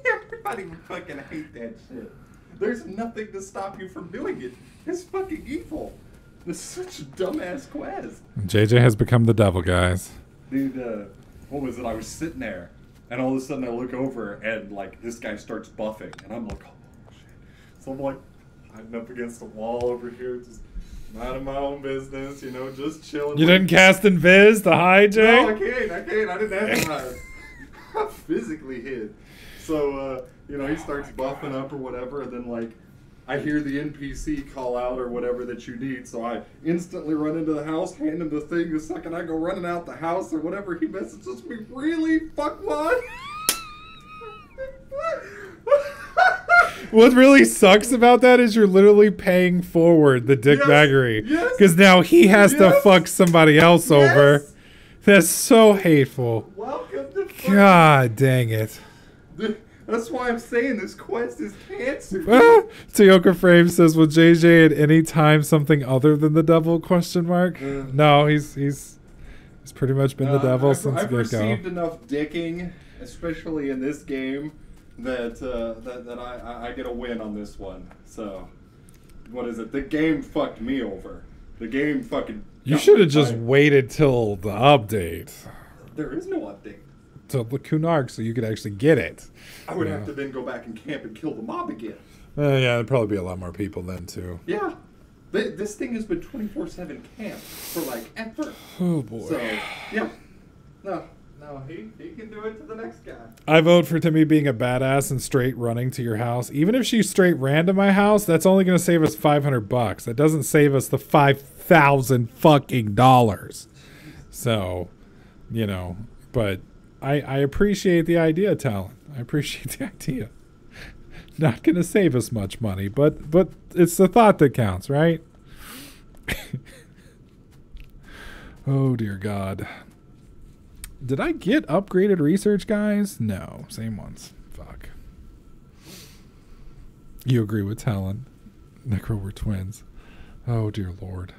Everybody would fucking hate that shit. There's nothing to stop you from doing it. It's fucking evil. This is such a dumbass quest. JJ has become the devil, guys. Dude, what was it? I was sitting there, and all of a sudden I look over, and like this guy starts buffing, and I'm like, oh shit. So I'm like, hiding up against the wall over here, just minding my own business, you know, just chilling. You didn't cast Invis to hide, Jay? No, I can't. I didn't have to hide. I physically hid. So, you know, he starts buffing up or whatever, and then, like, I hear the NPC call out or whatever that you need, so I instantly run into the house, hand him the thing. The second I go running out the house or whatever, he messages me, really? Fuck what? What really sucks about that is you're literally paying forward the dickbaggery. Yes. Because now he has to fuck somebody else over. Yes. That's so hateful. Welcome to God dang it. That's why I'm saying this quest is cancer. Toyoka Frame says, "Will JJ at any time something other than the devil?" Question mark. No, he's pretty much been the devil since the get-go. I've received enough dicking, especially in this game, that I get a win on this one. So, what is it? The game fucked me over. The game fucking. You should have just waited till the update. There is no update. To the Kunark, so you could actually get it. I would have to then go back and camp and kill the mob again. Yeah, there'd probably be a lot more people then too. Yeah. This thing has been 24/7 camp for like ever. Oh boy. So, yeah. No, he can do it to the next guy. I vote for Timmy being a badass and straight running to your house. Even if she straight ran to my house, that's only going to save us $500. That doesn't save us the $5,000 fucking dollars. So, you know, but I appreciate the idea, Talon. I appreciate the idea. Not going to save us much money, but it's the thought that counts, right? Oh, dear God. Did I get upgraded research, guys? No. Same ones. Fuck. You agree with Talon. Necro, we're twins. Oh, dear Lord.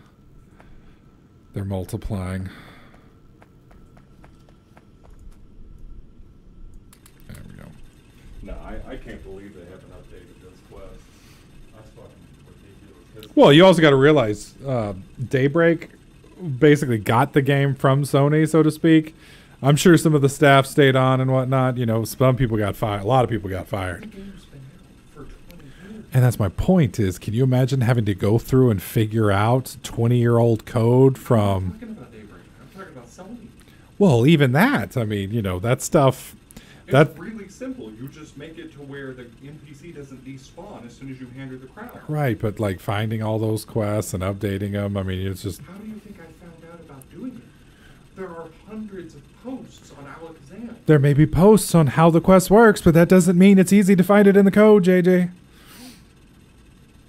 They're multiplying. There we go. No, I can't believe they haven't updated this quest. That's fucking ridiculous. Well, you also got to realize Daybreak basically got the game from Sony, so to speak. I'm sure some of the staff stayed on and whatnot. You know, some people got fired. A lot of people got fired. The game's been out for 20 years. And that's my point is, can you imagine having to go through and figure out 20-year-old code from... I'm talking about Daybreak. I'm talking about Sony. Well, even that. I mean, you know, that stuff... It's really simple. You just make it to where the NPC doesn't despawn as soon as you hand her the crown. Right, but like finding all those quests and updating them, I mean, it's just... How do you think I found out about doing it? There are hundreds of posts on Alakazam. There may be posts on how the quest works, but that doesn't mean it's easy to find it in the code, JJ.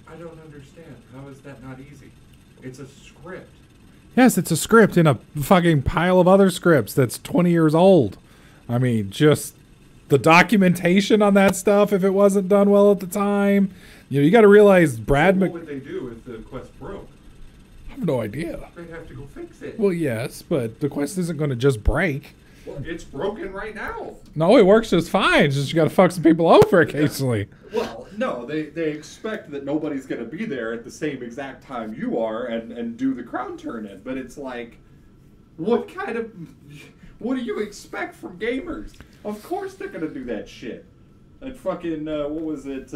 I don't It's a script. Yes, it's a script in a fucking pile of other scripts that's 20 years old. I mean, just the documentation on that stuff, if it wasn't done well at the time. You know, you got to realize Brad What would they do if the quest broke? I have no idea. They'd have to go fix it. Well, yes, but the quest isn't going to just break. Well, it's broken right now. No, it works just fine. It's just you got to fuck some people over occasionally. Well, no, they expect that nobody's going to be there at the same exact time you are and do the crown turn-in. But it's like, what do you expect from gamers? Of course they're going to do that shit. And fucking, what was it?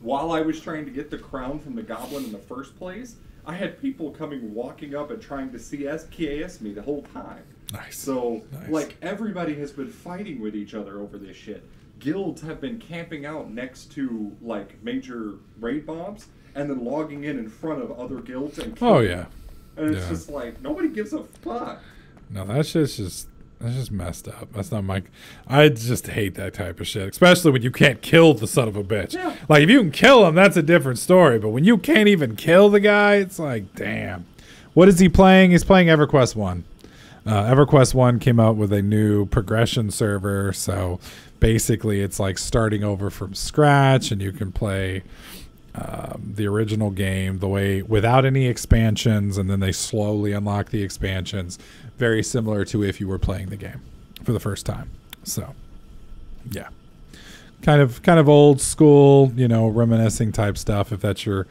While I was trying to get the crown from the goblin in the first place, I had people walking up and trying to KS me the whole time. Nice. So, nice. like, everybody has been fighting with each other over this shit. Guilds have been camping out next to, like, major raid mobs and then logging in front of other guilds and killing them. And it's just like, nobody gives a fuck. No, that's just messed up. That's not my... I just hate that type of shit, especially when you can't kill the son of a bitch. Yeah. Like, if you can kill him, that's a different story. But when you can't even kill the guy, it's like, damn. What is he playing? He's playing EverQuest 1. EverQuest 1 came out with a new progression server, so basically it's like starting over from scratch, and you can play the original game the way without any expansions, and then they slowly unlock the expansions, very similar to if you were playing the game for the first time. So yeah, kind of old school, you know, reminiscing type stuff. If that's your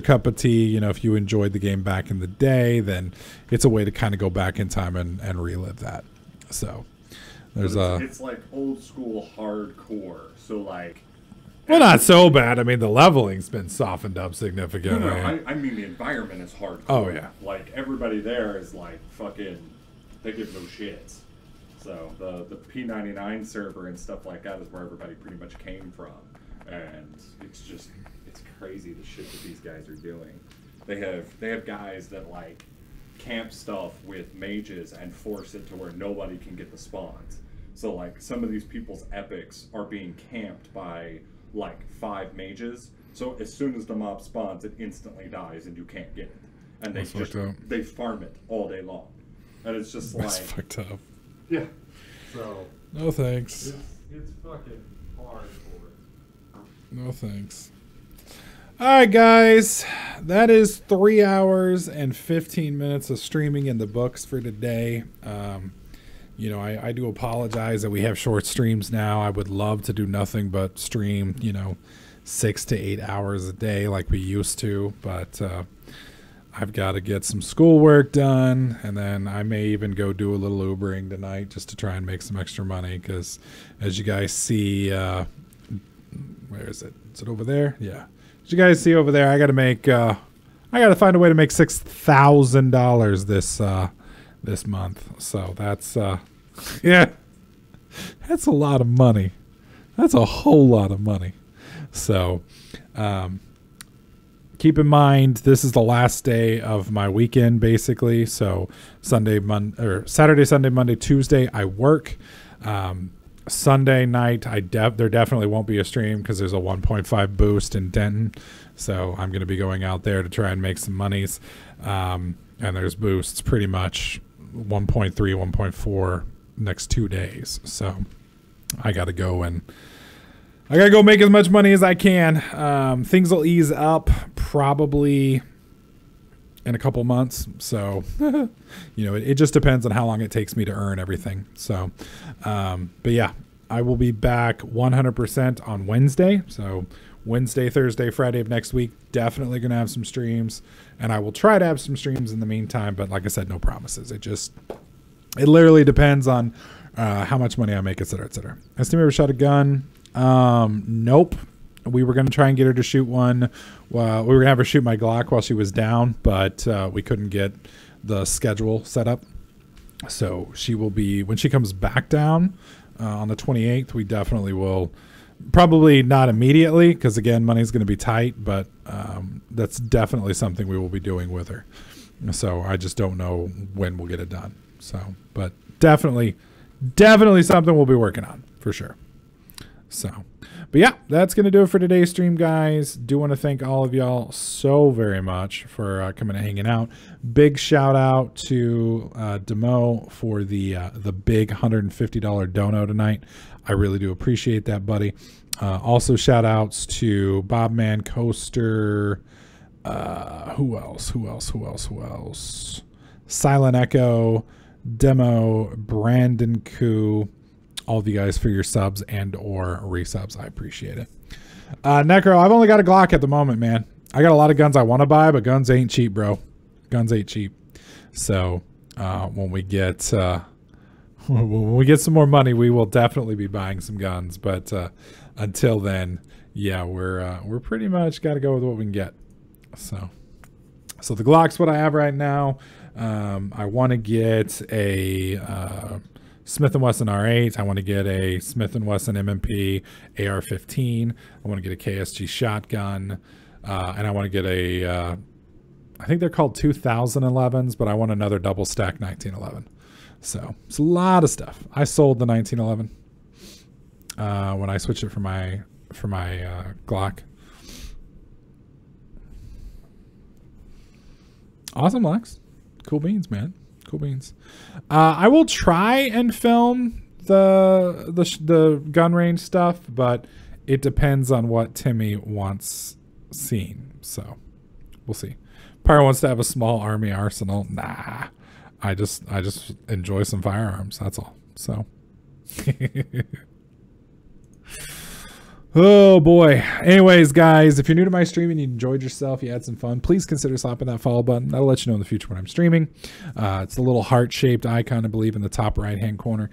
cup of tea, you know, if you enjoyed the game back in the day, then it's a way to kind of go back in time and relive that. So there's it's like old school hardcore. So like, well, not so bad. I mean, the leveling's been softened up significantly. No, I mean the environment is hardcore. Oh yeah. Like everybody there is like fucking, they give no shits. So the P99 server and stuff like that is where everybody pretty much came from, and it's crazy the shit that these guys are doing. They have guys that like camp stuff with mages and force it to where nobody can get the spawns. So like some of these people's epics are being camped by like 5 mages. So as soon as the mob spawns, it instantly dies and you can't get it. And they farm it all day long. And it's just That's like fucked up. yeah. So No thanks. it's fucking hardcore. No thanks. All right, guys, that is 3 hours and 15 minutes of streaming in the books for today. You know, I do apologize that we have short streams now. I would love to do nothing but stream, you know, 6 to 8 hours a day like we used to, but I've got to get some schoolwork done, and then I may even go do a little Ubering tonight just to try and make some extra money, because as you guys see, where is it? Is it over there? Yeah. As you guys see over there, I got to find a way to make $6,000 this month. So that's yeah, that's a lot of money. That's a whole lot of money. So keep in mind, this is the last day of my weekend, basically. So Saturday, Sunday, Monday, Tuesday, I work. Sunday night, there definitely won't be a stream because there's a 1.5 boost in Denton. So I'm going to be going out there to try and make some monies. And there's boosts pretty much 1.3, 1.4 next 2 days. So I got to go make as much money as I can. Things will ease up probably in a couple months. So, you know, it just depends on how long it takes me to earn everything. So, but yeah, I will be back 100% on Wednesday. So Wednesday, Thursday, Friday of next week, definitely going to have some streams, and I will try to have some streams in the meantime. But like I said, no promises. It literally depends on how much money I make, et cetera, et cetera. Has Tim ever shot a gun? Nope. We were going to try and get her to shoot one. We were going to have her shoot my Glock while she was down, but we couldn't get the schedule set up. So she will be, when she comes back down on the 28th, we definitely will, probably not immediately because, again, money's going to be tight, but that's definitely something we will be doing with her. So I just don't know when we'll get it done. So, but definitely something we'll be working on for sure. So, But yeah, that's going to do it for today's stream, guys. Do want to thank all of y'all so very much for coming and hanging out. Big shout out to Demo for the big $150 dono tonight. I really do appreciate that, buddy. Also shout outs to Bobman Coaster. Who else? Silent Echo, Demo, Brandon Koo, all of you guys for your subs and or resubs. I appreciate it. Necro, I've only got a Glock at the moment, man. I got a lot of guns I want to buy, but guns ain't cheap, bro. Guns ain't cheap. So when we get some more money, we will definitely be buying some guns. But until then, yeah, we're pretty much got to go with what we can get. So the Glock's what I have right now. I want to get a Smith & Wesson R8. I want to get a Smith & Wesson M&P AR-15. I want to get a KSG shotgun. And I want to get a, I think they're called 2011s, but I want another double stack 1911. So it's a lot of stuff. I sold the 1911 when I switched it for my Glock. Awesome, Lex. Cool beans, man. Cool beans. I will try and film the gun range stuff, but it depends on what Timmy wants seen. So we'll see. Pyro wants to have a small army arsenal. Nah, I just enjoy some firearms. That's all. So. Oh boy. Anyways, guys, if you're new to my stream and you enjoyed yourself, you had some fun, please consider slapping that follow button. That'll let you know in the future when I'm streaming. It's a little heart-shaped icon, I believe, in the top right-hand corner.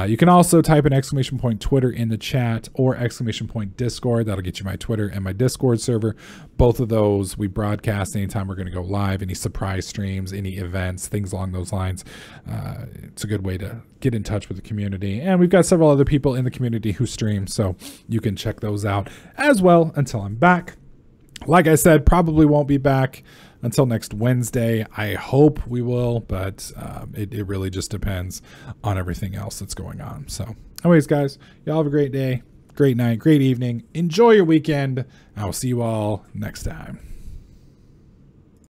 You can also type an exclamation point Twitter in the chat or exclamation point Discord. That'll get you my Twitter and my Discord server. Both of those we broadcast anytime we're going to go live, any surprise streams, any events, things along those lines. It's a good way to get in touch with the community. And we've got several other people in the community who stream, so you can check those out as well until I'm back. Like I said, probably won't be back until next Wednesday. I hope we will, but it really just depends on everything else that's going on. So anyways, guys, y'all have a great day, great night, great evening. Enjoy your weekend. I will see you all next time.